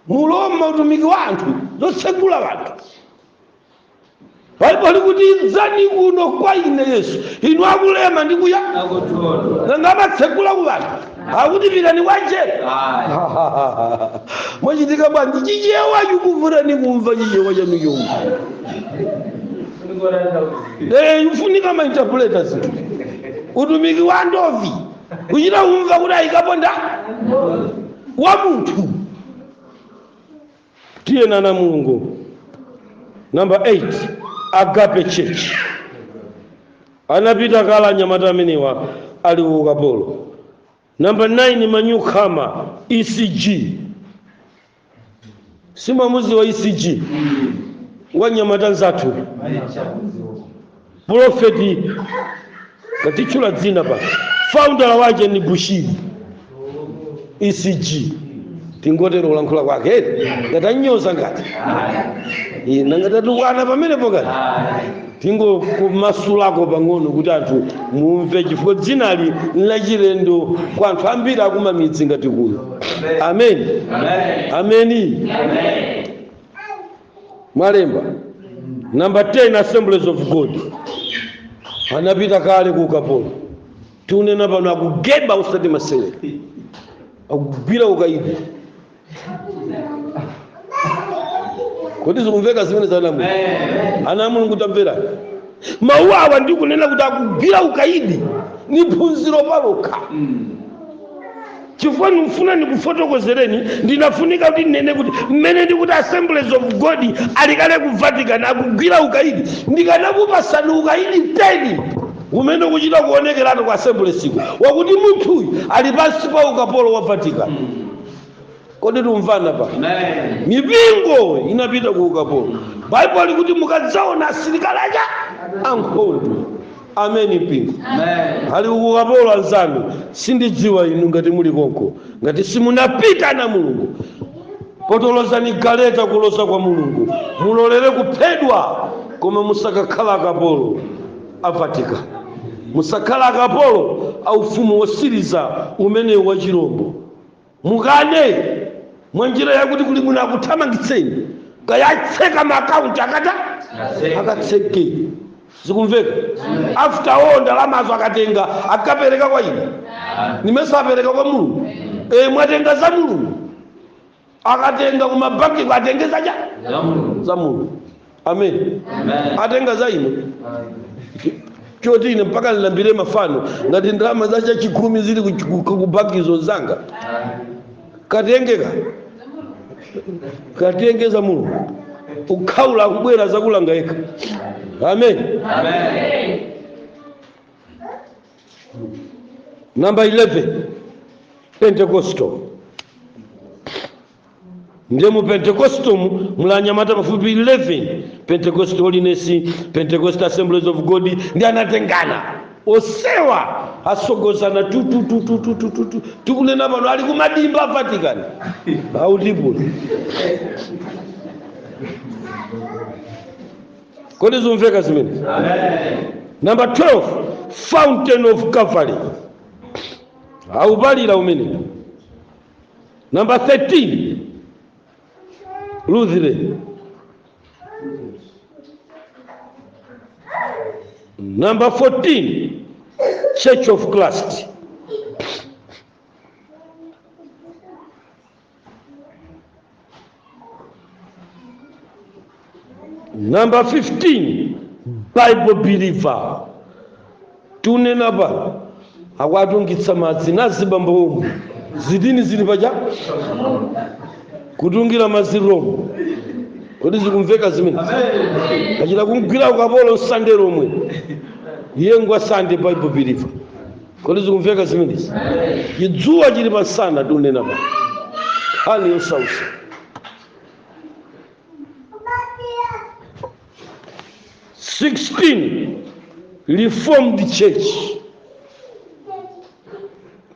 muloma utumiki wa anthu zotsegula wanthu pali kuti idzani kuno kwa ine Yesu inu akulema ndikuya ngamatsegula ku wanthu akuti pitani kwa jere mwachitika bwanji chichewa chikuvuta ni kumva chichewa cha miyungu mfunika ma interpreters utumiki wa ndovi kuchita kumva kuti ayikaponda wa munthu tiyena na mulungu. Number 8 Agape Church anapita kala nyamata amenewa ali ku ukapolo. Number 9 Manyukama ECG simamuzi wa ECG wa nyamata nzatu Prophet katichula dzina pa founder waje ni Bushiri ECG tingotero ulankhula kwake ngatanyoza ngati nangatatuwana pamene pokati tingo kumasulako pang'ono kuti anthu mumve chifukwa dzinali lachilendo kwa anthu ambiri akumamidzi ngati kuyo. Amen. Ameni. Mwalemba. Number 10 Assemblies of God anapita kale ku ukapolo. Tunena pano akugeba usati masewera akugwira ukaidi kodi zikumveka zimene zanamu ana mulungu tamvera mawu awa ndikunena kuti akugwira ukaidi ni phunziro palokha chifukwa ndifuna ndikufotokozereni ndinafunika kuti nene kuti mmene ndikuti Assemblies of God alikale ku Vatican akugwira ukaidi ndikanakupasani ukaidi 10 umene kuchita kuonekerana kwa Assemblies iko wakuti munthu ali pansi pa ukapolo wa Vatican. Kodi tumvana pa Mipingo inapita ku ukapolo. Bible likuti mukadzaona asilikali aja ankhondo. Amen. Mipingo ali ku ukapolo anzanu sindidziwa inu ngati muli konko ngati simunapita na Mulungu potolozani galeta kulosa kwa Mulungu mulolere kuphedwa koma musakakhala akapolo a Vatican musakhala akapolo au ufumu wosiriza umene wa chirombo mukane mwanjira yakuti kuli muna akuthamangitseni kayatseka maakaunti akatseke zikumveka after all ndalamazo akatenga akapereka kwa ine nimesapereka kwa Mulungu mwatenga za Mulungu akatenga kumabaki atengeza cha za Mulungu. Amen. Atenga za ino choti ine mpaka nilambire mafano ngati ndalama zacha 10 zili kubakizo zanga katengeza Mulungu ukhaula kubwera zakulanga yekha. Amen. Number 11, Pentecostal. Ndiye mu Pentecostal mulanyamata pafupi 11 Pentecostal Holiness, Pentecostal Assemblies of God ndi anatengana osewa asogozana tu tukunena pano ali kumadimba Vatican autipo. Kodi zumveka zimene? Number 12, Fountain of Calvary. Aubalira umene. Number 13, Lutheran. Number 14, Church of Christ. Number 15, Bible believer. Tunena ba akwatungitsa madzi nazibamba omwe zidini zili paja kutungira maziromo. Kodi zikumveka zimene? Kachita kumgwira ukapolo Sunday romwe yengwa Sunday Bible believer. Kodi zikumveka zimene? Idzuwa chili pasana tunena ba hali yosausa. Reformed Church.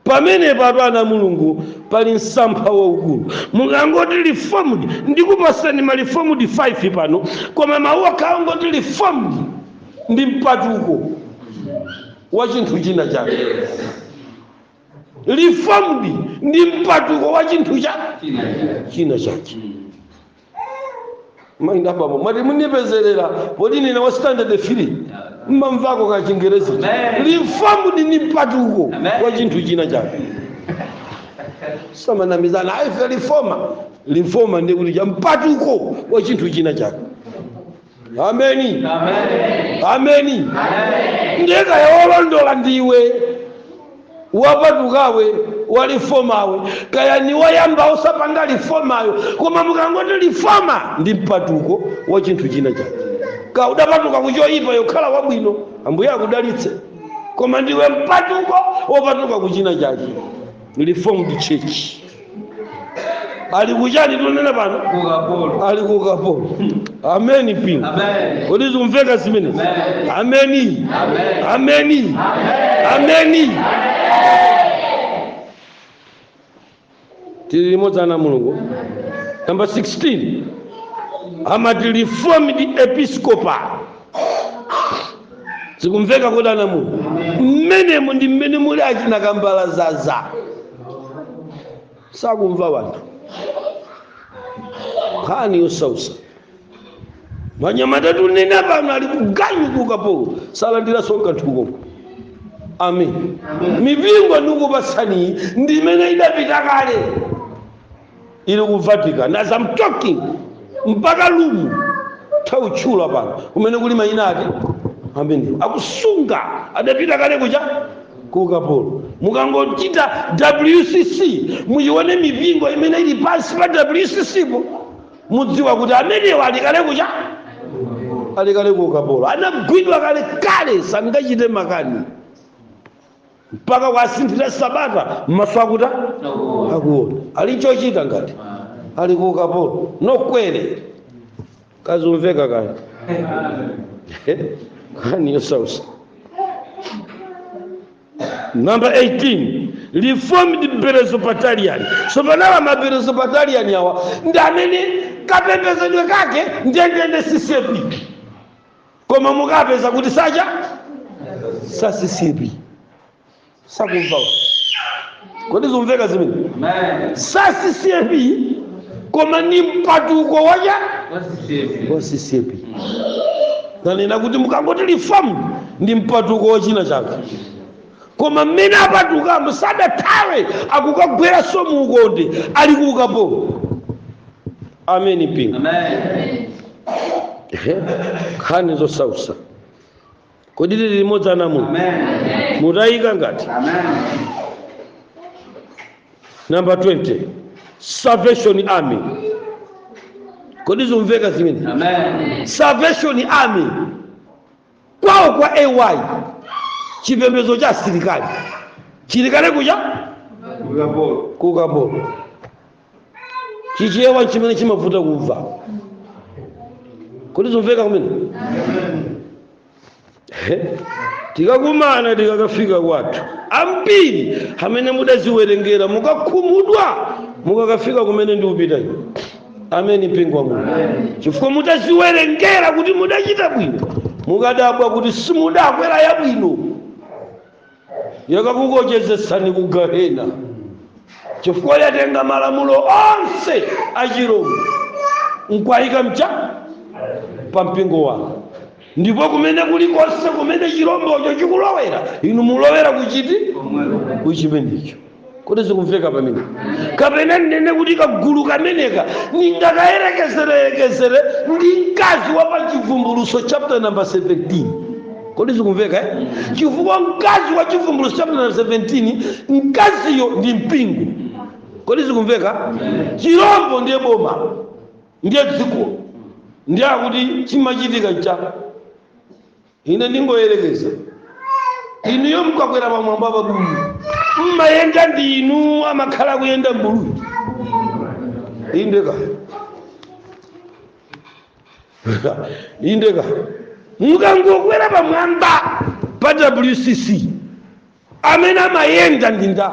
Pamene patwana Mulungu pali nsampha waukulu. Mukangoti reformed ndikupasani ma reformed 5 pano, koma mawu akangoti reformed ndi mpatuko wa chinthu china chake. Reformed ndi mpatuko wa chinthu china chake. Mainda baba mwati munipezerera podi nina wa standard 3 mmamvako ka Chingerezi. Reformed ni mpatuko wa chinthu china chake. Sama namizana aife reforma ndi kuti mpatuko wa chinthu china chake. Ameni. Ndeka yolondola ndiwe wapatukawe walifomawe kaya ni wayamba usapanga lifomayo, koma mukangoti lifoma ndi mpatuko wa chinthu china chake. Ka udapatuka kuchoipa yokhala wabwino ambuye akudalitse, koma ndiwe mpatuko wopatuka kuchina chake. Reformed Church ali kuchani tunena pano? Ali kukapolo. Ameni pino. Kodi zumveka zimene? Ameni. Tili limodzi na Mulungu. Number 16, amati Reformed Episcopal. Zikumveka koda na Mulungu. Mmenemo ndi mmene muli achina kambala zaza. Sakumva wanthu. Khani yosausa. Manyamata tunena pano ali kuganyu kukapolo. Salandira songa ntuko. Amen. Mipingo ndikupasani ndi imene idapita kale. Ili ku Vatican, as I'm talking, mpaka lumu tauchula pano umene kuli mayina ake. Amen. Akusunga adapita kale kuja kukapolo. Mukangochita WCC muyione mipingo imene ili pansi pa WCC po mudziwa kuti amene wali kale kuja ali kale kukapolo. Anagwidwa kale sangachite makani mpaka wasinthira Sabata maso akuta akuona. Alichochita ngati ali kukapolo nokwere kazumveka kale. Kani yosausa. Number 18, Reformed Presbyterian. So panala mapresbyterian yawa ndi amene kapembedzedwe kake ndendende CCP, koma mukapeza kuti sacha sa CCP sakumva. Kodi zumveka zimene? Sa CCP koma ni mpatuko waja wa CCP. Nanena kuti mukangoti Reformed ndi mpatuko wa china chake, koma mmene apatuka musada tawe akukagwera so muukonde ali kukapolo. Ameni Mpingo. Amen. Khani zosausa kodi lili limodzi na Mulungu. Amen. Mutayika ngati. Amen. Number 20, Salvation Army. Kodi zumveka zimene? Amen. Salvation Army kwawo kwa AY chipembedzo cha asilikali chilikale kuja kukapolo chichewa chimene chimavuta kumva. Kodi zumveka kumene? Tikakumana tikakafika kwathu ambiri amene mudaziwerengera mukakhumudwa mukakafika kumene ndiupita ine. Ameni Mpingo wa Mulungu. Chifukwa mutaziwerengera kuti mudachita bwino mukadabwa kuti simudakwera yabwino yakakukochezesani ku gahena chifukwa yatenga malamulo onse achirombo nkwayika mcha pa mpingo wanu. Ndipo kumene kulikonse kumene chirombocho chikulowera inu mulowera kuchiti kuchimenecho. Kodi zikumveka pamene? Kapena nene kuti kagulu kameneka ningakayerekezere ndi mkazi wa pa Chivumbulutso chapter number 17. Kodi zikumveka chifukwa mkazi wa Chivumbulutso chapter number 17 mkaziyo ndi mpingo. Kodi zikumveka? Chirombo ndiye boma ndiye dziko ndiye kuti chimachitika cha ine ndingoyerekeza inuyo mukakwera pamwamba pabulu mmayenda ndinu amakhala kuyenda mbulu indeka indeka mukangokwera pamwamba pa WCC amene amayenda ndinda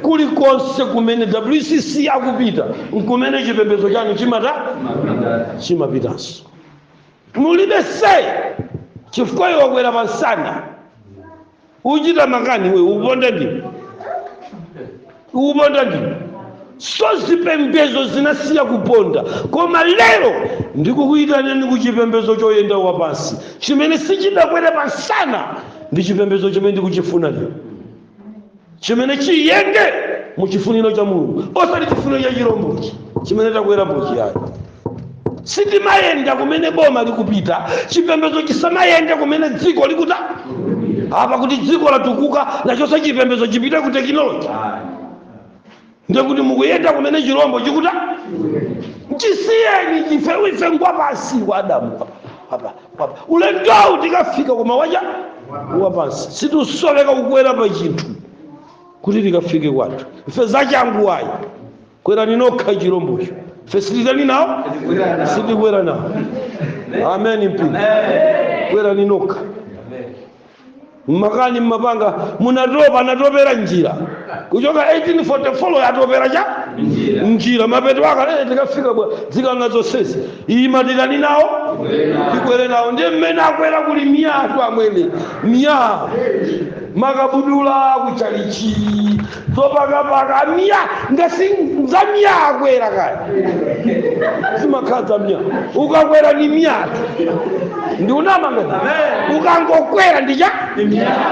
kulikonse kumene WCC akupita nkumene chipembedzo chanu chimapitanso. Mulibe sei chifukwa iwe wakwera pansana uchita makani we uponda ndini so zipembedzo zinasiya kuponda koma lero ndikukuyitaneni ku chipembedzo choyenda wapansi chimene sichidakwere pansana ndi chipembedzo chimene ndikuchifuna lero chimene chiyende mu chifuniro cha Mulungu osati chifuniro cha chirombochi chimene takwera pochi yayo. Sitimayenda kumene boma likupita chipembedzo chisamayende kumene dziko likuta apa kuti dziko latukuka nacho chipembedzo chipita ku technology ndikuti mukuyenda kumene chirombo chikuta chisiyeni chifewife ngwa pasi wa Adamu apa ulendo tikafika koma waja wapansi situsoveka kukwera pa chinthu kuti tikafike kwathu ife zachangu wayi kwera ninokha chirombocho Facilitani nawo sitikwera nawo. Amen Mpingo. Kwera ninoka makani mmapanga munatopera njira kuchoka 1844 yatopera cha njira mapeto aka tikafika bwa zikanga zonsezi imatirani nawo tikwere nawo ndiye mmene akwera kuli miyatu amwene miya makabudula kuchalichi zopakapaka miya ngasi za miya akwera kaya zimakhaza miya ukakwera ni miyatu ndi unamanga ukangokwera ndija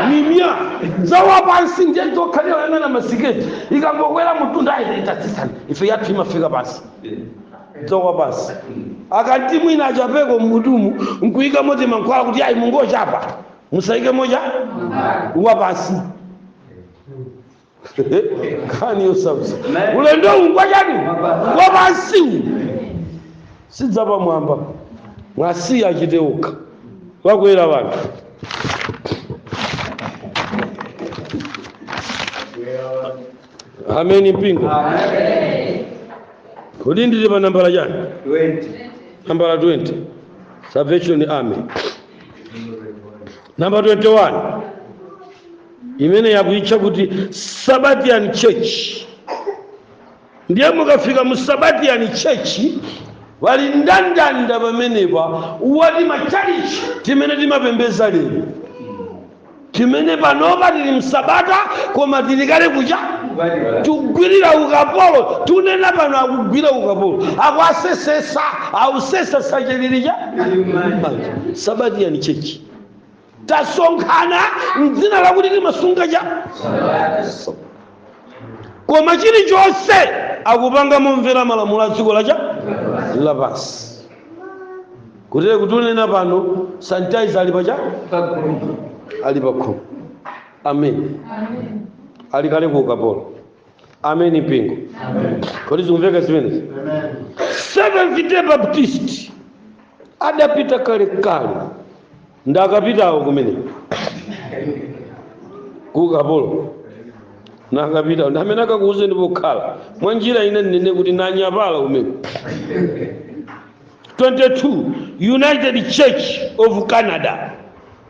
ni miya zawapansi ndiye zokhalira yana masiketi ikangokwera mutunda itatisana ife yathu imafika pansi zawapansi akati mwina achapeko mmudumu nkuika moti mankhwala kuti ayi mungochapa musaike moja wapansi kani yosausa ulendo ungwajani wapansi sidzapa mwamba mwasiya achiteuka wakwera vantu Amen Mpingo. Kodi ndili pa nambala chani? 20. Nambala 20. Salvation Army. Number 21. Imene yakuitcha kuti Sabbathean Church. Ndiye mukafika mu Sabbathean Church wali ndandanda pamenepa wali machalichi timene timapembeza lero. Timene panopa tili msabata koma tilikale kucha tugwirira ukapolo tunena pano akugwira ukapolo akwasesesa ausesa sachelirija Sabbathean Church tasonkhana mdzina lakuti timasunga cha koma chilichonse akupanga momvera malamulo a dziko lapansi. Kutere kutunena pano sanitizer ali pacha ali pakhomo. Amen. Ali kale ku ukapolo. Amen. Mipingo. Kodi zikumveka zimenezi? Seventh Day Baptist adapita kale ndakapitawo kumene ku ukapolo nakapitawo ndamene akakuuze ndipokhala mwa njira ine nene kuti nanyapala kumene. 22 United Church of Canada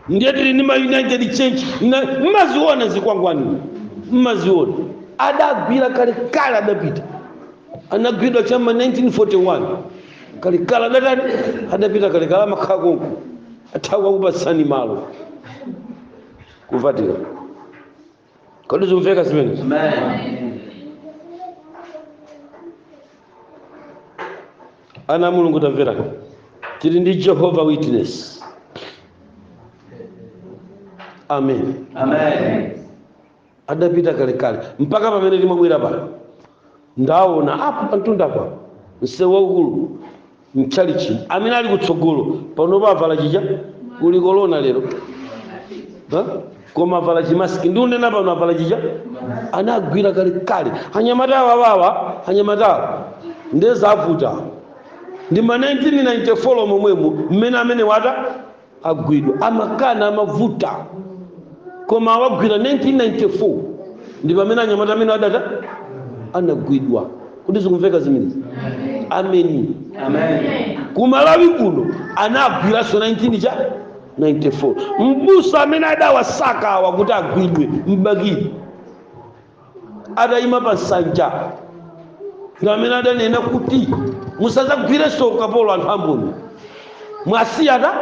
ndiye tili ndi ma United Church mmaziona zikwangwani mmaziona adagwira kale adapita anagwidwa chama 1941 kale adapita kale amakhala konko athawa kupatsani malo kuvatira. Kodi zikumveka zimenezi? Ana mulungu tamvera tili ndi Jehovah Witness. Amen. Adapita kale mpaka pamene timabwera pano ndaona apo pantunda pa msewu waukulu mchalichi amene ali kutsogolo pano pavala chicha kuli corona lero koma avala chimasiki ndi unena pano avala chicha anagwira kale anyamatawa ndezavuta ndi ma 1994 momwemo mmene amene wata agwidwa amakana amavuta koma awagwira 1994 ndi pamene anyamata amene adata anagwidwa. Kuti zikumveka zimenezi? Amen. Ku Malawi kuno anagwira so 1994 mbusa amene adawasaka awa kuti agwidwe mbakili adayima pa nsanja ngamene adanena kuti musadzagwire so ukapolo anthu amboni mwasiyata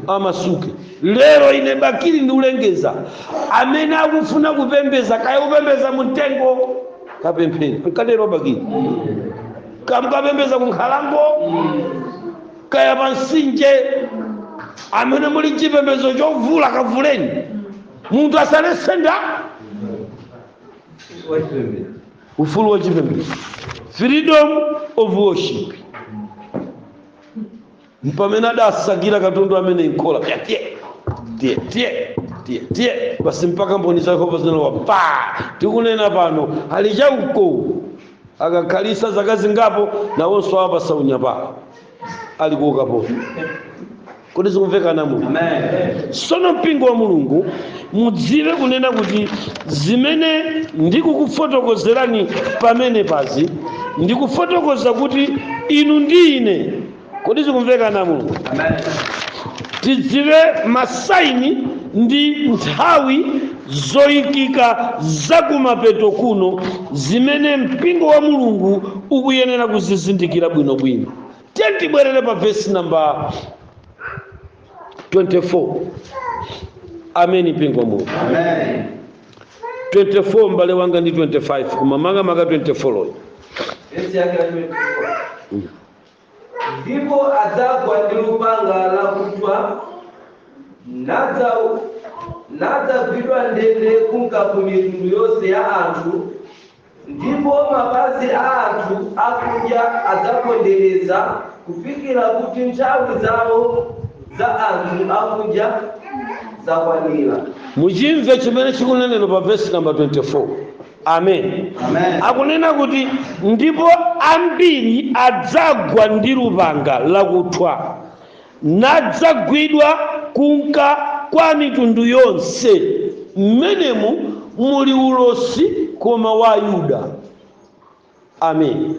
amasuke. Lero ine bakili ndi ulengeza amene akufuna kupembeza kaya kupembeza mtengo kapempheni kadero bakili kamukapembeza kunkhalango kaya pansinje amene muli chipembezo chovula kavuleni munthu asalesenda ufulu wa chipembezo, freedom of worship. Mpamene adasakira katundu amene inkola tie basi mpaka mboni za Yehova zinalowa pa tikunena pano alichauko akakhalisa zaka zingapo nawonso apa saunyapa ali ku ukapolo. Kodi zikumveka namu? Sono mpingo wa Mulungu mudziwe kunena kuti zimene ndikukufotokozerani pamene pazi ndikufotokoza kuti inu ndi ine. Kodi zikumveka namu? Tidziwe masaini ndi nthawi zoyikika zakumapeto kuno zimene mpingo wa Mulungu ukuyenera kuzizindikira bwinobwino. Tibwerere pa verse number 24. Amen. Mpingo wa Mulungu. 24 mbale wanga ndi 25 kumamanga maka 24 loyo. Ndipo adzagwa ndi lupanga lakutwa nadzagwidwa ndende kunka ku mitundu yonse ya anthu, ndipo mapazi a anthu akudya adzapondereza kufikira kuti nthawi zawo za anthu akudya zakwanira. Mujimve chimene chikunenedwa pa verse number 24. Amen. Akunena kuti ndipo ambiri adzagwa ndi lupanga lakutwa nadzagwidwa kunka kwa mitundu yonse mmenemu muli ulosi koma wa Yuda. Amen.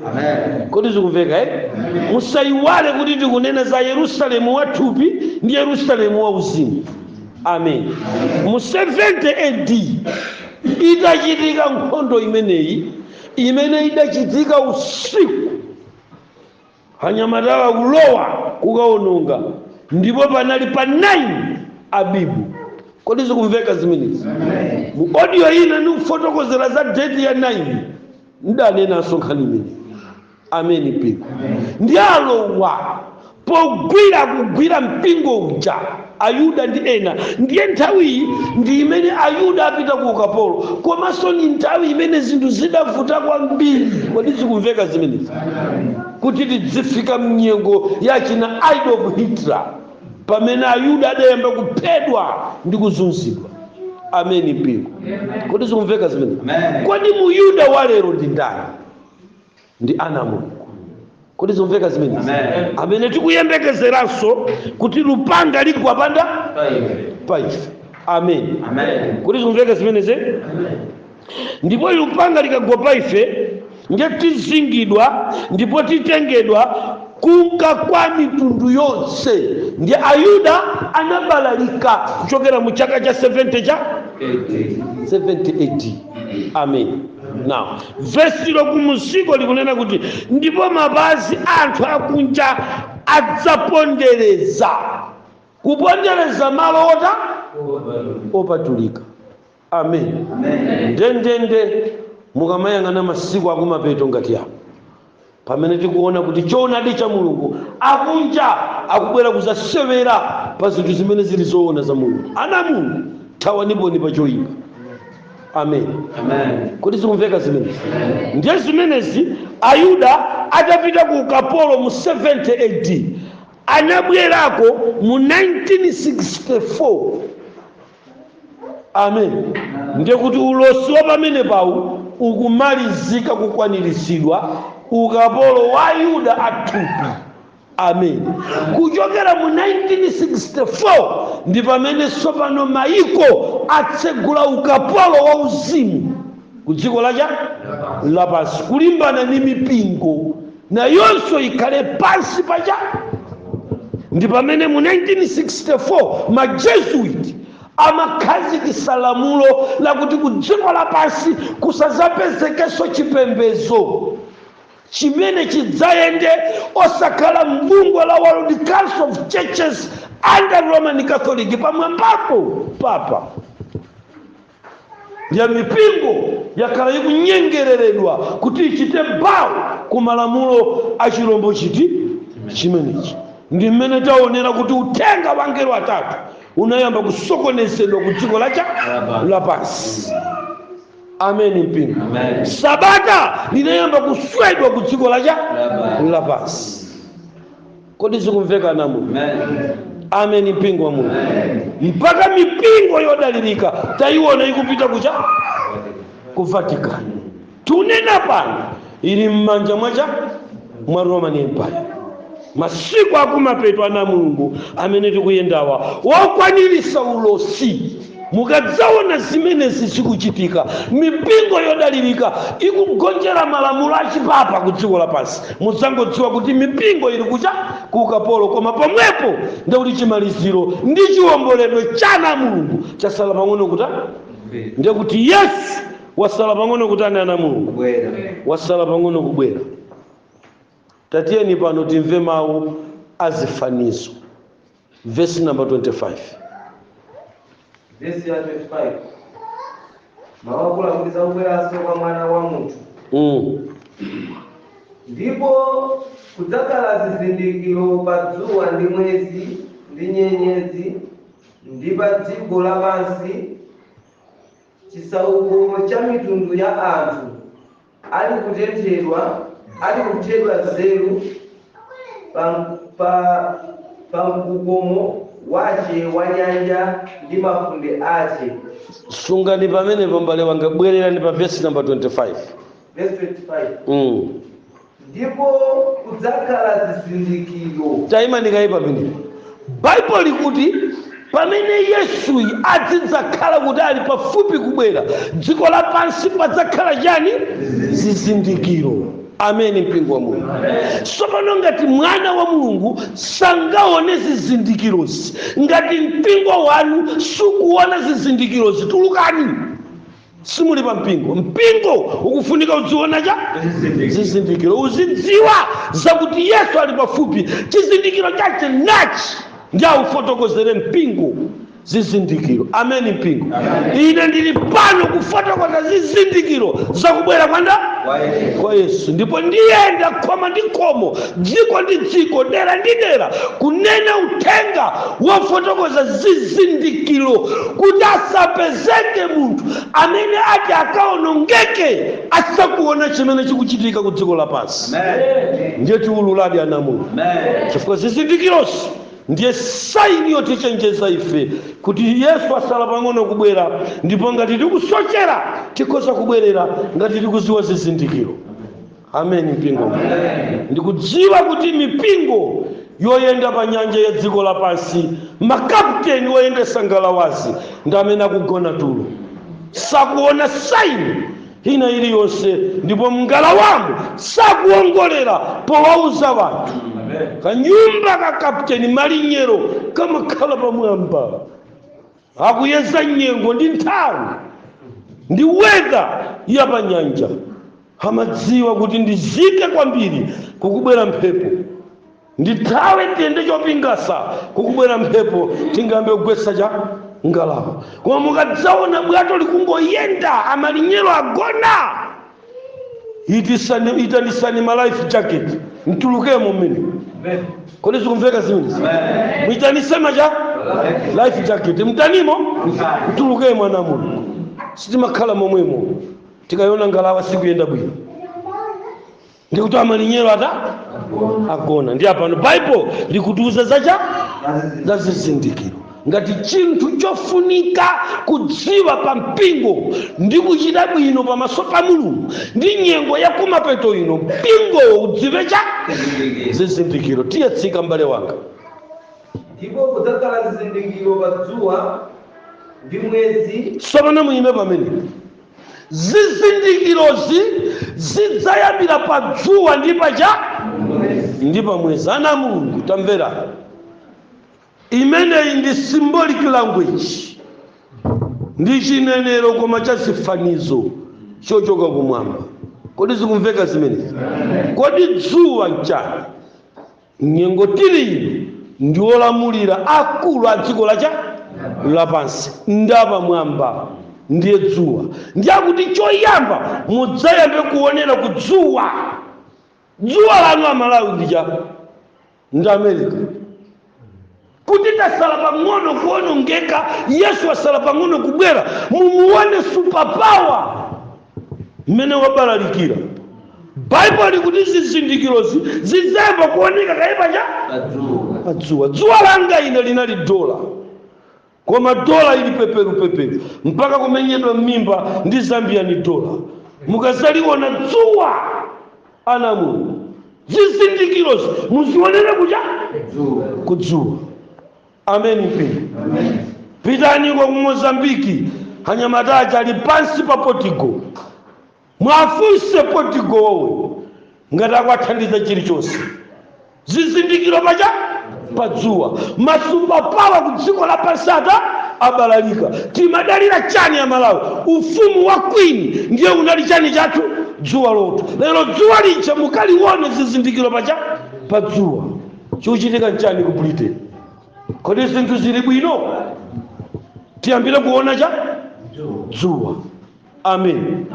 Kodi zikumveka musayiwale kuti tikunena za Yerusalemu wathupi ndi Yerusalemu wauzimu. Amen. Mu 70 AD idachitika nkhondo imeneyi imene idachitika usiku anyamatawa kulowa kukaononga ndipo panali pa 9 abibu. Kodi zikumveka zimenezi? Mu audio ina ndikufotokozera za date ya 9 ndanena asonkhani imene. Amen. Piko ndi alowa pogwira mpingo uja ayuda ndi ena. Ndiye nthawi ndi imene ayuda apita ku ukapolo, komanso ni nthawi imene zinthu zidavuta kwambiri. Kodi zikumveka zimenezi? Kuti tidzifika mnyengo yachina Adolf Hitler, pamene ayuda adayamba kuphedwa ndi kuzunzidwa. Ameni mpingo. Kodi zikumveka zimenezi? Kodi muyuda wa lero ndi ndani? Ndi ana Mulungu. Kodi zikumveka zimenezi? Amene tikuyembekezeranso kuti lupanga ligwa pa ife. Amen. Kodi zikumveka zimenezi? Ndipo lupanga likagwa pa ife, ndiye tizingidwa ndipo titengedwa kunka kwa mitundu yonse. Ndiye ayuda anabalalika kuchokera mu chaka cha 70 AD. Amen. Now, verse lokumusiko likunena kuti ndipo mapazi anthu akunja adzapondereza. Kupondereza malo opatulika. Amen. Ndendende mukamayang'ana masiku akumapeto ngati apo, pamene tikuona kuti choonadi cha Mulungu akunja akubwera kuzasewera pa zinthu zimene zili zoona za Mulungu. Ana Mulungu thawaniponi pa choyipa. Amen. Kodi zikumveka zimenezi? Ndiye zimenezi ayuda atapita ku ukapolo mu 70 AD, anabwerako mu 1964. Amen. Ndiye kuti ulosi wa pamene pawu ukumalizika kukwaniritsidwa, ukapolo wa ayuda athupi. Amen. Kuchokera mu 1964 ndi pamene tsopano mayiko atsegula ukapolo wa uzimu ku dziko lapansi, kulimbana ndi mipingo na yonso ikhale pansi pacha. Ndi pamene mu 1964 majesuit amakhazikitsa lamulo lakuti ku dziko lapansi kusazapezekenso chipembedzo chimene chidzayende osakhala mbungwe la World Council of Churches under Roman Catholic, pamwambapo papa ya mipingo yakhala ikunyengereredwa kuti ichite bawo ku malamulo a chilombo chimenechi. Ndi mmene taonera kuti uthenga wa angelo atatu unayamba kusokonezedwa ku dziko lapansi. Amen mpingo. Sabata linayamba kuswedwa ku dziko lapansi. Kodi zikumveka na Mulungu? Amen mpingo wa Mulungu. Mpaka mipingo yodalirika taiona ikupita ku Vatican. Tunena pano ili mmanja mwa Roman Empire. Masiku akumapeto ana Mulungu amene tikuyendawa wakwanirisa ulosi. Mukadzaona zimenezi zikuchitika, mipingo yodalirika ikugonjera malamulo achipapa ku dziko lapansi, mudzangodziwa kuti mipingo ili ku ukapolo. Koma pomwepo ndikuti chimaliziro ndi chiwomboledwe cha ana Mulungu chasala pang'ono kuti ndiye kuti yes wasala pang'ono kuti ana Mulungu wasala pang'ono kubwera. Tatiyeni pano timve mawu azifanizo. Verse number 25. Verse 25. Mawakula kuliza ubweraso kwa mwana wa munthu. Ndipo kudzakhala zizindikiro pa dzuwa ndi mwezi ndi nyenyezi ndi pa dziko lapansi, chisauko cha mitundu ya anthu ali kuthedwa nzeru pa mkukomo wache wa nyanja ndi mafunde ache. Sungani pamene pambale wanga, bwererani pa verse number 25. Verse 25. Ndipo kudzakhala zizindikiro. Taima ndikaipa pindi. Bible likuti pamene Yesu adzakhala kuti ali pafupi kubwera, dziko lapansi padzakhala chani? Zizindikiro. Amen mpingo wa Mulungu. Tsopano ngati mwana wa Mulungu sangaone zizindikirozi, ngati mpingo wanu sukuona zizindikirozi, tulukani. Simuli pa mpingo ukufunika uziona zizindikiro, uzidziwa zakuti Yesu ali pafupi. Chizindikiro chache nachi ndi aufotokozere mpingo zizindikiro. Ameni mpingo. Ine ndili pano kufotokoza zizindikiro za kubwera kwa Yesu. Ndipo ndiyenda koma ndi khomo, dziko ndi dziko, dera ndi dera, kunena uthenga wofotokoza zizindikiro, kuti asapezeke munthu amene ati akaonongeke asakuona chimene chikuchitika ku dziko lapansi. Ndiye tiululadi anamuno, chifukwa zizindikirosi ndiye saini yotichenjeza ife kuti Yesu asala pang'ono kubwera, ndipo ngati tikusochera tikhoza kubwerera ngati tikuziwa zizindikiro. Ameni mpingo. Ndikudziwa kuti mipingo yoyenda pa nyanja ya dziko lapansi, makapteni woyendesa ngalawazi ndi amene akugona tulo, sakuona saini ina iliyonse, ndipo mngalawamo sakuongolera powauza wanthu. Kanyumba ka kapteni malinyero kamakhala pamwamba, akuyeza nyengo ndi nthawi ndi weather ya pa nyanja. Amadziwa kuti ndizike kwambiri kukubwera mphepo, ndithawe tiyende chopingasa kukubwera mphepo, tingambe kugwetsa cha ngalawa. Koma mukadzaona bwato likungoyenda amalinyero agona, itanisani ma life jacket, mtulukemo mmene. Kodi zikumveka zimenezi? Mwitanisema cha life jacket, mtanimo mtulukemo anamuno. Sitimakhala momwemo tikayona ngalawa sikuyenda bwino, ndikuti amalinyero agona. Ndi apano Bible likutiuza za zizindikiro ngati chinthu chofunika kudziwa pa mpingo ndi kuchita bwino pamaso pa Mulungu ndi nyengo ya kumapeto ino. Mpingo udziwe cha zizindikiro. Tiyatsika mbale wanga. Ndipo kudzakhala zizindikiro pa dzuwa ndi mwezi. Sopano muyime pamene. Zizindikirozi zidzayambira pa dzuwa ndi pa mwezi. Ana Mulungu tamvera. Imeneyi ndi symbolic language, ndi chinenero koma cha sifanizo chochoka kumwamba. Kodi zikumveka zimenezi? Kodi dzuwa nchani? Nyengo tili ndi olamulira akulu a dziko lapansi ndapa mwamba ndiye dzuwa. Ndiye kuti choyamba mudzayambe kuonera ku dzuwa. Dzuwa lanu a Malawi ndi America. Kuti tasala pang'ono kuonongeka, Yesu asala pang'ono kubwera, mumuone superpower mmene wabalalikira. Bible likuti zizindikirozi zidzayamba kuoneka kaipa cha dzuwa. Dzuwa langa ine linali dola, koma dola ili peperu mpaka kumenyedwa m'mimba ndi Zambia ni dola. Mukazaliona dzuwa anamu zizindikirozi muzionere ku dzuwa. Amen mpingo. Pitani kwa Mozambiki, anyamataja ali pansi pa Portugal. Mwafunse Portugal wowe ngati akwathandiza chilichonse. Zizindikiro pa dzuwa. Masupapawa ku dziko lapansi abalalika. Timadalira chani ya Malawi? Ufumu wa Queen ndiye unali chani chathu? Dzuwa loto. Lero dzuwa licha mukalione zizindikiro pa dzuwa. Chikuchitika nchani ku Britain? Kodi zinthu zili bwino? Tiyambire kuona dzuwa. Amen.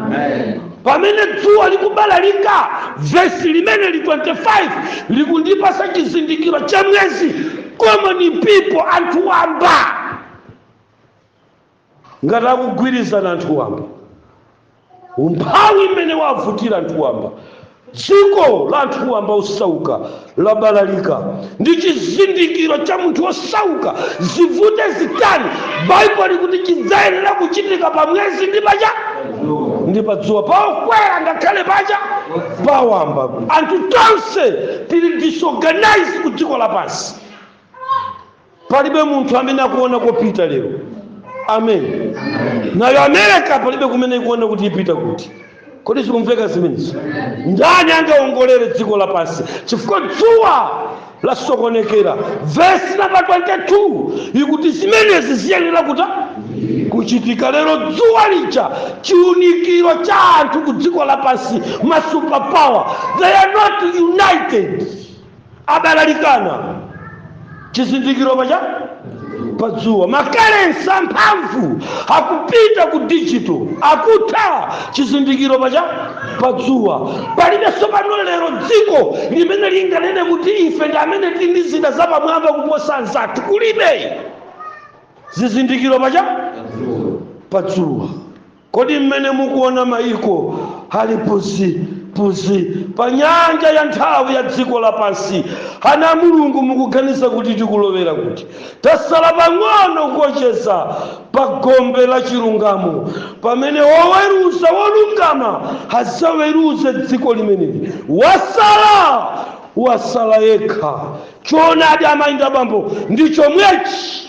Pamene dzuwa likubalalika, verse limene li 25 likundipasa chizindikiro cha mwezi. Common people, anthu wamba. Ngati akugwirizana anthu wamba, umphawi imene wavutira anthu wamba, dziko la anthu wamba osauka labalalika ndi chizindikiro cha munthu osauka. Zivute zitani Bible likuti chidzayenera kuchitika pa mwezi ndi pa dzuwa. Paokwera ngakhale pawamba. Anthu tonse tili disorganized ku dziko lapansi. Palibe munthu amene akuona kopita lero. Amen. Nayo America palibe kumene ikuona kuti ipita kuti. Kodi zikumveka zimenezi? Ndani angaongolere dziko lapansi? Chifukwa dzuwa lasokonekera. Verse number 22 ikuti zimenezi ziyenera kuchitika. Lero dzuwa licha chiunikiro cha anthu ku dziko lapansi, masuperpower, they are not united. Abalalikana. Chizindikiro padzuwa. Makarensi amphamvu akupita ku digital, akutha chizindikiro padzuwa. Palibenso pano lero dziko limene linganene kuti ife ndi amene tili ndi zida zapamwamba kuposa anzathu. Kulibe zizindikiro padzuwa. Kodi mmene mukuona maiko ali pusi pa nyanja ya nthawi ya dziko lapansi, ana Mulungu mukuganiza kuti tikulowera kuti? Tasala pang'ono kuocheza pa gombe la chilungamo, pamene woweruza wolungama adzaweruze dziko limeneli. Wasala yekha. Choonadi amayi abambo ndi chomwechi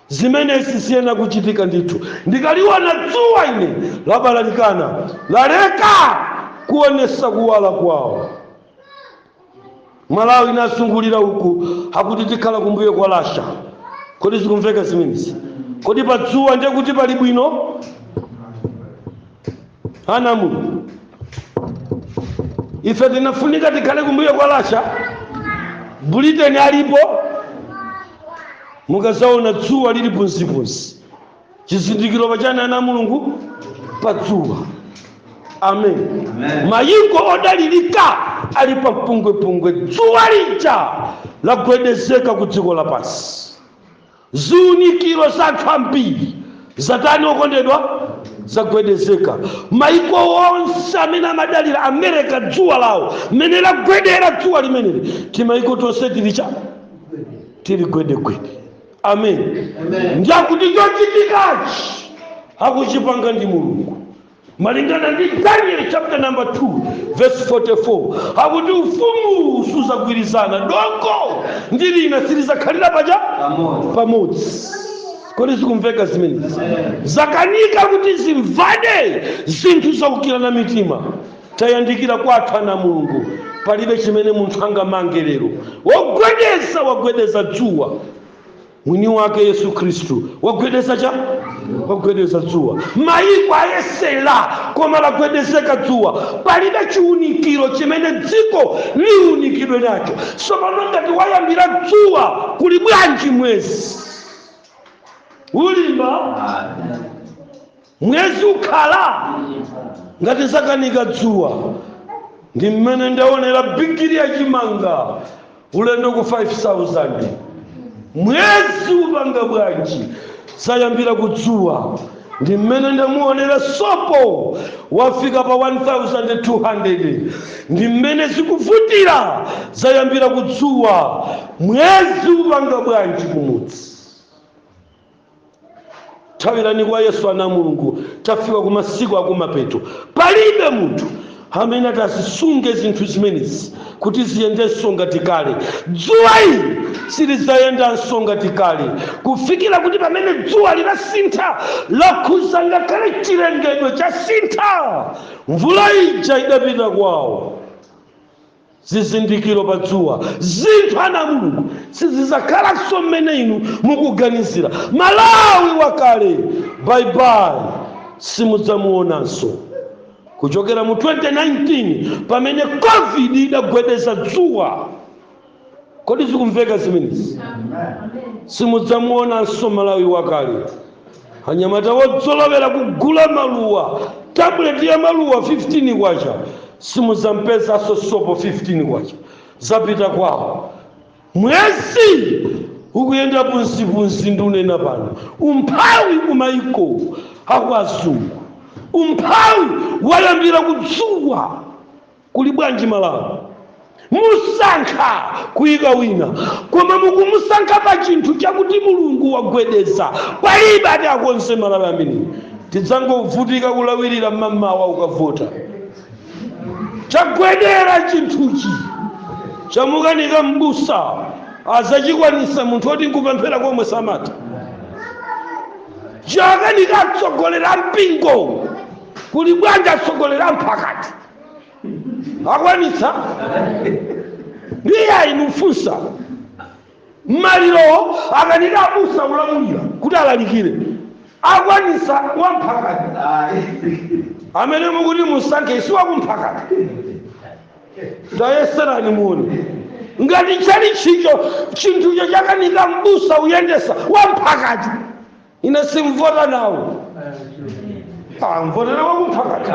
zimenezi zisiyena kuchitika ndithu. Ndikaliona dzuwa ine labalalikana, laleka kuonesa kuwala kwawo. Malawi nasungulira uku akuti tikhala kumbuyo kwa lasha. Kodi zikumveka zimenezi? Kodi padzuwa ndiye kuti pali bwino? Ana Mulungu, ife tinafunika tikhale kumbuyo kwa lasha. Bulletin alipo, mukazaona dzuwa lili punsipunsi. Chizindikiro pachana ana Mulungu padzuwa. Amen. Mayiko odalirika ali pa pungwe. Dzuwa lija lagwedezeka ku dziko lapansi. Ziunikiro zathu ambiri zatani okondedwa zagwedezeka. Mayiko onse amene amadalira America dzuwa lawo mmene lagwedera dzuwa limeneli, timayiko tonse tili gwedegwede. Amen. Ndiyakuti chochitikachi akuchipanga ndi Mulungu. Malingana ndi Daniel chapter number 2 verse 44, akuti ufumu suzagwirizana, dongo ndi lina silizakhalira pamodzi. Kodi zikumveka zimenezi? Zakanika kuti zimvane zinthu zakukirana mitima. Tayandikira kwathu ana Mulungu, palibe chimene munthu angamange lero. Wagwedeza dzuwa. Mwini wake Yesu Kristu wagwedeza dzuwa. Mayiko ayesera koma lagwedezeka dzuwa. Palibe chiunikiro chimene dziko liunikidwe nacho. Sopano ngati wayambira dzuwa, kuli bwanji mwezi? Ulimba mwezi ukhala ngati zakanika dzuwa. Ndi mmene ndaonera bigiri ya chimanga ulendo ku 5,000. Mwezi upanga bwanji sayambira kudzuwa. Ndi mmene ndamuonera sopo wafika pa 1,200. Ndi mmene zikuvutira zayambira kudzuwa. Mwezi upanga bwanji kumudzi. Thawirani kwa Yesu ana Mulungu, tafika ku masiku akumapeto. Palibe munthu amene atazisunge zinthu zimenezi kuti ziyendenso ngati kale. Dzuwa ili silidzayendanso ngati kale, kufikira kuti pamene dzuwa linasintha lakhuza ngakhale chilengedwe chasintha, mvula ija idapita kwawo. Zizindikiro pa dzuwa, zinthu ana Mulungu sizizakhalanso mmene inu mukuganizira. Malawi wakale bye simudzamuonanso. Kuchokera mu 2019 pamene COVID idagwedeza dzuwa. Kodi zikumveka zimenezi? Simudzamuonanso Malawi wakale. Anyamata wodzolowera kugula maluwa, tablet ya maluwa 15 kwacha, simudzampezanso sopo 15 kwacha, zapita kwawo. Mwezi ukuyenda punsi ndunena pano. Umphawi kumayiko akwazungu. Umphawi wayambira kudzuwa. Kuli bwanji Malawi? Musankha kuyika wina, koma mukumusankha pa chinthu chakuti Mulungu wagwedeza. Palibe ati akonse Malawi amene tidzangovutika kulawirira mmamawa ukavota. Chagwedera chinthuchi chamukanika mbusa azachikwanisa munthu oti nkupemphera komwe samata. Chakanika atsogolera mpingo, kuli bwanji atsogolera mphakati akwanitsa? Ndiye inufunsa maliro akanika abusa ulamulira kuti alalikire, akwanitsa wamphakati amene mukuti musankhe si wakumphakati. Tayeserani muone ngati chali chicho chinthucho chakanika mbusa uyendesa wamphakati ine simvota nawo mvota nawo kumphakati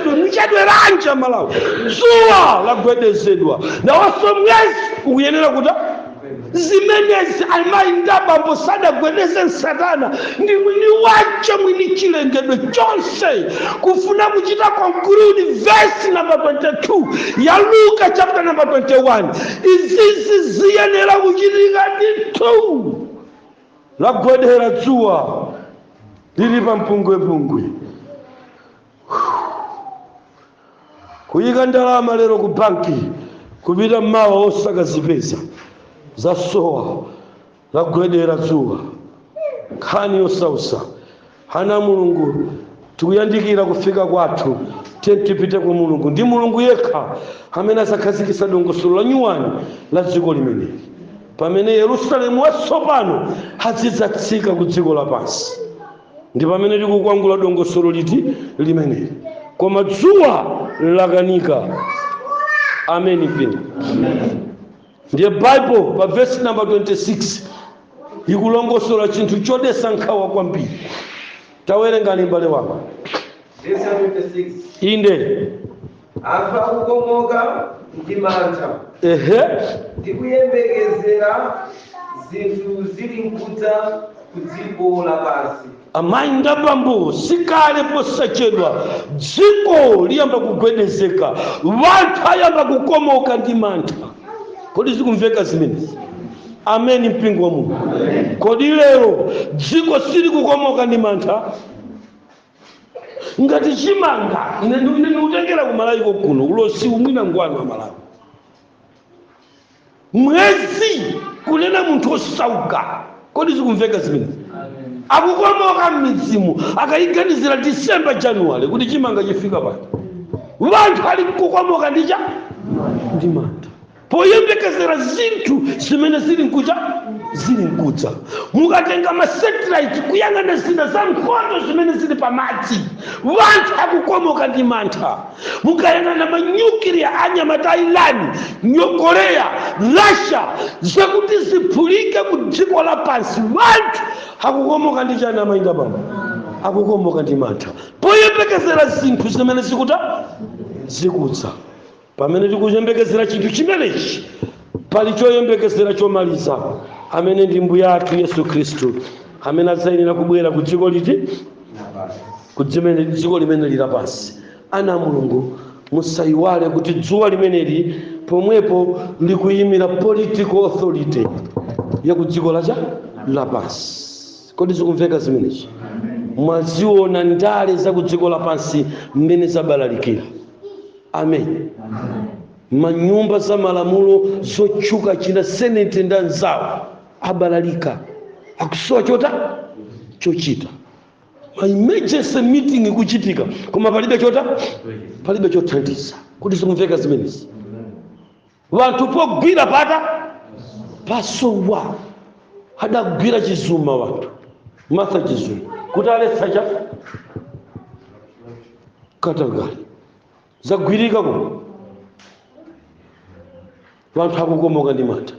muchedweranja Malawi dzuwa lagwedezedwa nawonso mwezi ukuyenera kuti zimenezi amayi ndabambo sadagwedeze Satana ndi mwini wacho mwini chilengedwe chonse kufuna kuchita conclude verse number 22 ya Luka chapter number 21 izizi ziyenera kuchitika ndithu lagwedera dzuwa lili pa mpungwepungwe kuyika ndalama lero ku banki kupita mmawa osakazipeza zasowa lagwedera dzuwa nkhani yosausa hana mulungu tikuyandikira kufika kwathu tipite kwa mulungu ndi mulungu yekha amene asakhazikitsa dongosolo la nyuwani la dziko limeneli pamene Yerusalemu watsopano azidzatsika ku dziko lapansi ndi pamene tikukwangula dongosolo liti limeneli koma dzuwa lakanika. Amen. Mipingo. Ndiye Bible pa verse number 26 ikulongosola chinthu chodesa nkhawa kwambiri. Tawerenga mbale wanga. Verse 26. Inde Anthu akukomoka ndi mantha. Ndikuyembekezera zinthu zili nkudza ku dziko lapansi. amayi ndabambo sikale posachedwa dziko liyamba kugwedezeka wanthu ayamba kukomoka ndi mantha. Kodi zikumveka zimenezi? Amen. Mpingo wa Mulungu. Kodi lero dziko sili kukomoka ndi mantha? Ngati chimanga ndikutengera ku Malawi kuno ulosi umwina ngwano wa Malawi mwezi kunena munthu osauka. Kodi zikumveka zimenezi? Akukomoka m'midzimu akayiganizira December January kuti chimanga chifika pano wanthu ali kukomoka ndi mantha poyembekezera zinthu zimene zili nkudza. Mukatenga ma satellite kuyang'ana zina za nkhondo zimene zili pamadzi wanthu akukomoka ndi mantha. Mukayang'ana ma nuclear anyamata Iran, Korea, Russia zakuti ziphulike ku dziko lapansi wanthu akukomoka ndi chani amayinda baba? Akukomoka ndi mantha poyembekezera zinthu zimene zikudza. Pamene tikuyembekezera chinthu chimenechi pali choyembekezera chomaliza amene ndi mbuye athu Yesu Khristu amene adzayenera kubwera ku dziko liti ku dziko limene lili lapansi. Ana Mulungu musayiwale kuti dzuwa limeneli pomwepo likuyimira political authority ya ku dziko lapansi. Kodi zikumveka zimenechi? Mwaziona ndale za ku dziko lapansi mmene zabalalikira. Amen. Manyumba za malamulo zotchuka china senate ndi anzawo abalalika akusowa chochita. Ma emergency meeting ikuchitika koma palibe chothandiza. Kuti zikumveka zimenezi? Wanthu pogwira pasowa adagwira Chizuma wanthu Martha Chizuma kuti aletsa Katangale zagwirika kuno wanthu akukomoka ndi mantha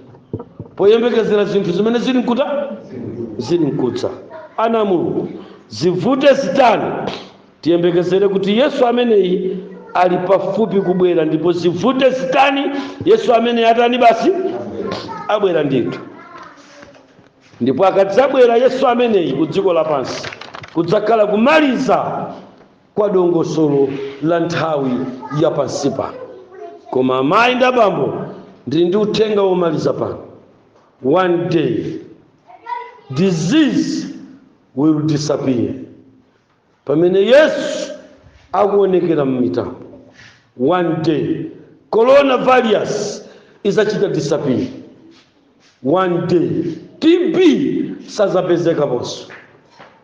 poyembekezera zinthu zimene zili nkudza. Ana Mulungu zivute zitani tiyembekezere kuti Yesu ameneyi ali pafupi kubwera, ndipo zivute zitani Yesu ameneyi atani basi abwera ndithu. Ndipo akadzabwera Yesu ameneyi ku dziko lapansi kudzakhala kumaliza kwa dongosolo la nthawi ya pansi pano. Koma amayi ndi abambo ndili ndi uthenga womaliza pano. One day disease will disappear. Pamene Yesu akuonekera m'mitambo, one day coronavirus izachita disappear. One day TB sazapezeka ponso.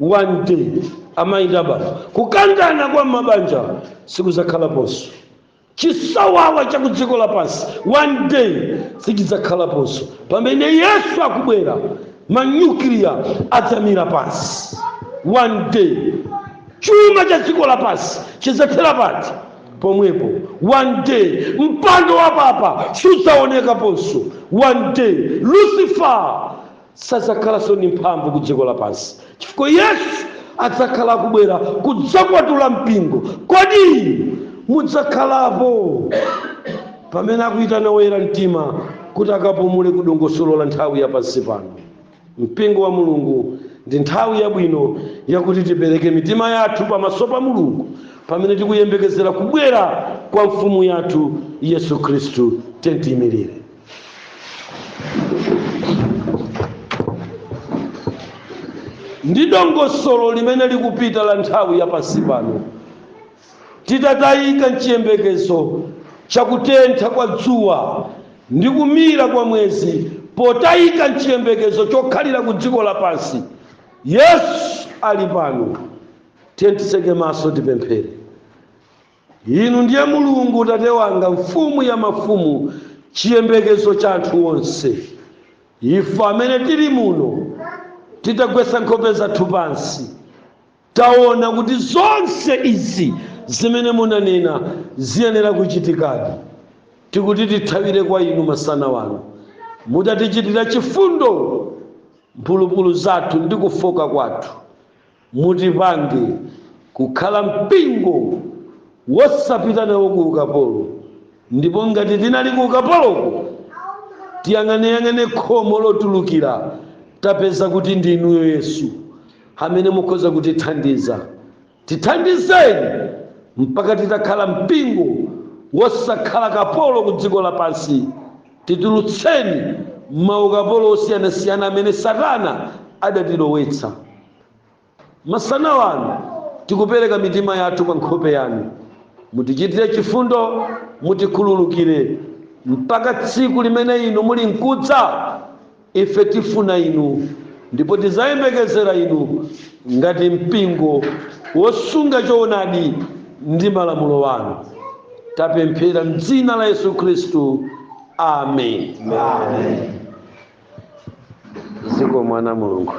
One day amayi ndi abambo kukangana kwa mabanja sikuzakhala ponso. Chisawawa cha kudziko lapansi one day sichidzakhala ponso. Pamene Yesu akubwera manyuklia adzamira pansi. One day chuma cha dziko lapansi chidzathera pati pomwepo. One day mpando wa papa sudzaoneka ponso. One day Lucifer sadzakhalanso ni mphamvu ku dziko lapansi, chifukwa Yesu adzakhala kubwera kudzakwatula mpingo. Kodi mudzakhalapo pamene akuyitana oyera mtima kuti akapumule ku dongosolo la nthawi yapansi pano? Mpingo wa Mulungu ndi nthawi yabwino yakuti tipereke mitima yathu pamaso pa Mulungu pamene tikuyembekezera kubwera kwa mfumu yathu Yesu Khristu. Tentiyimirire. Ndi dongosolo limene likupita la nthawi yapansi pano, titatayika mchiyembekezo chakutentha kwa dzuwa ndi kumira kwa mwezi, potayika mchiyembekezo chokhalira ku dziko lapansi, Yesu ali pano. Tiyeni maso tipemphere. Inu ndiye Mulungu Tate wanga, mfumu ya mafumu, chiyembekezo cha anthu onse. Ife amene tili muno titagwetsa nkhope zathu pansi, taona kuti zonse izi zimene munanena ziyenera kuchitikadi. Tikuti tithawire kwa inu masana wanu. Mutatichitira chifundo mphulupulu zathu ndi kufoka kwathu. Mutipange kukhala mpingo wosapita nawo ku ukapolo, ndipo ngati tinali ku ukapoloko tiyang'aneyang'ane khomo lotulukira, tapeza kuti ndi inuyo Yesu amene mukhoza kutithandiza. Tithandizeni mpaka titakhala mpingo wosakhala kapolo ku dziko lapansi. Titulutseni maukapolo osiyanasiyana amene Satana adatilowetsa. Masana wanu tikupereka mitima yathu pa nkhope yanu. Mutichitire chifundo, mutikhululukire mpaka tsiku limene inu muli nkudza. Ife tifuna inu ndipo tizayembekezera inu ngati mpingo wosunga choonadi ndi malamulo wanu. Tapemphera m'dzina la Yesu Khristu. Amen. Ziko mwana Mulungu.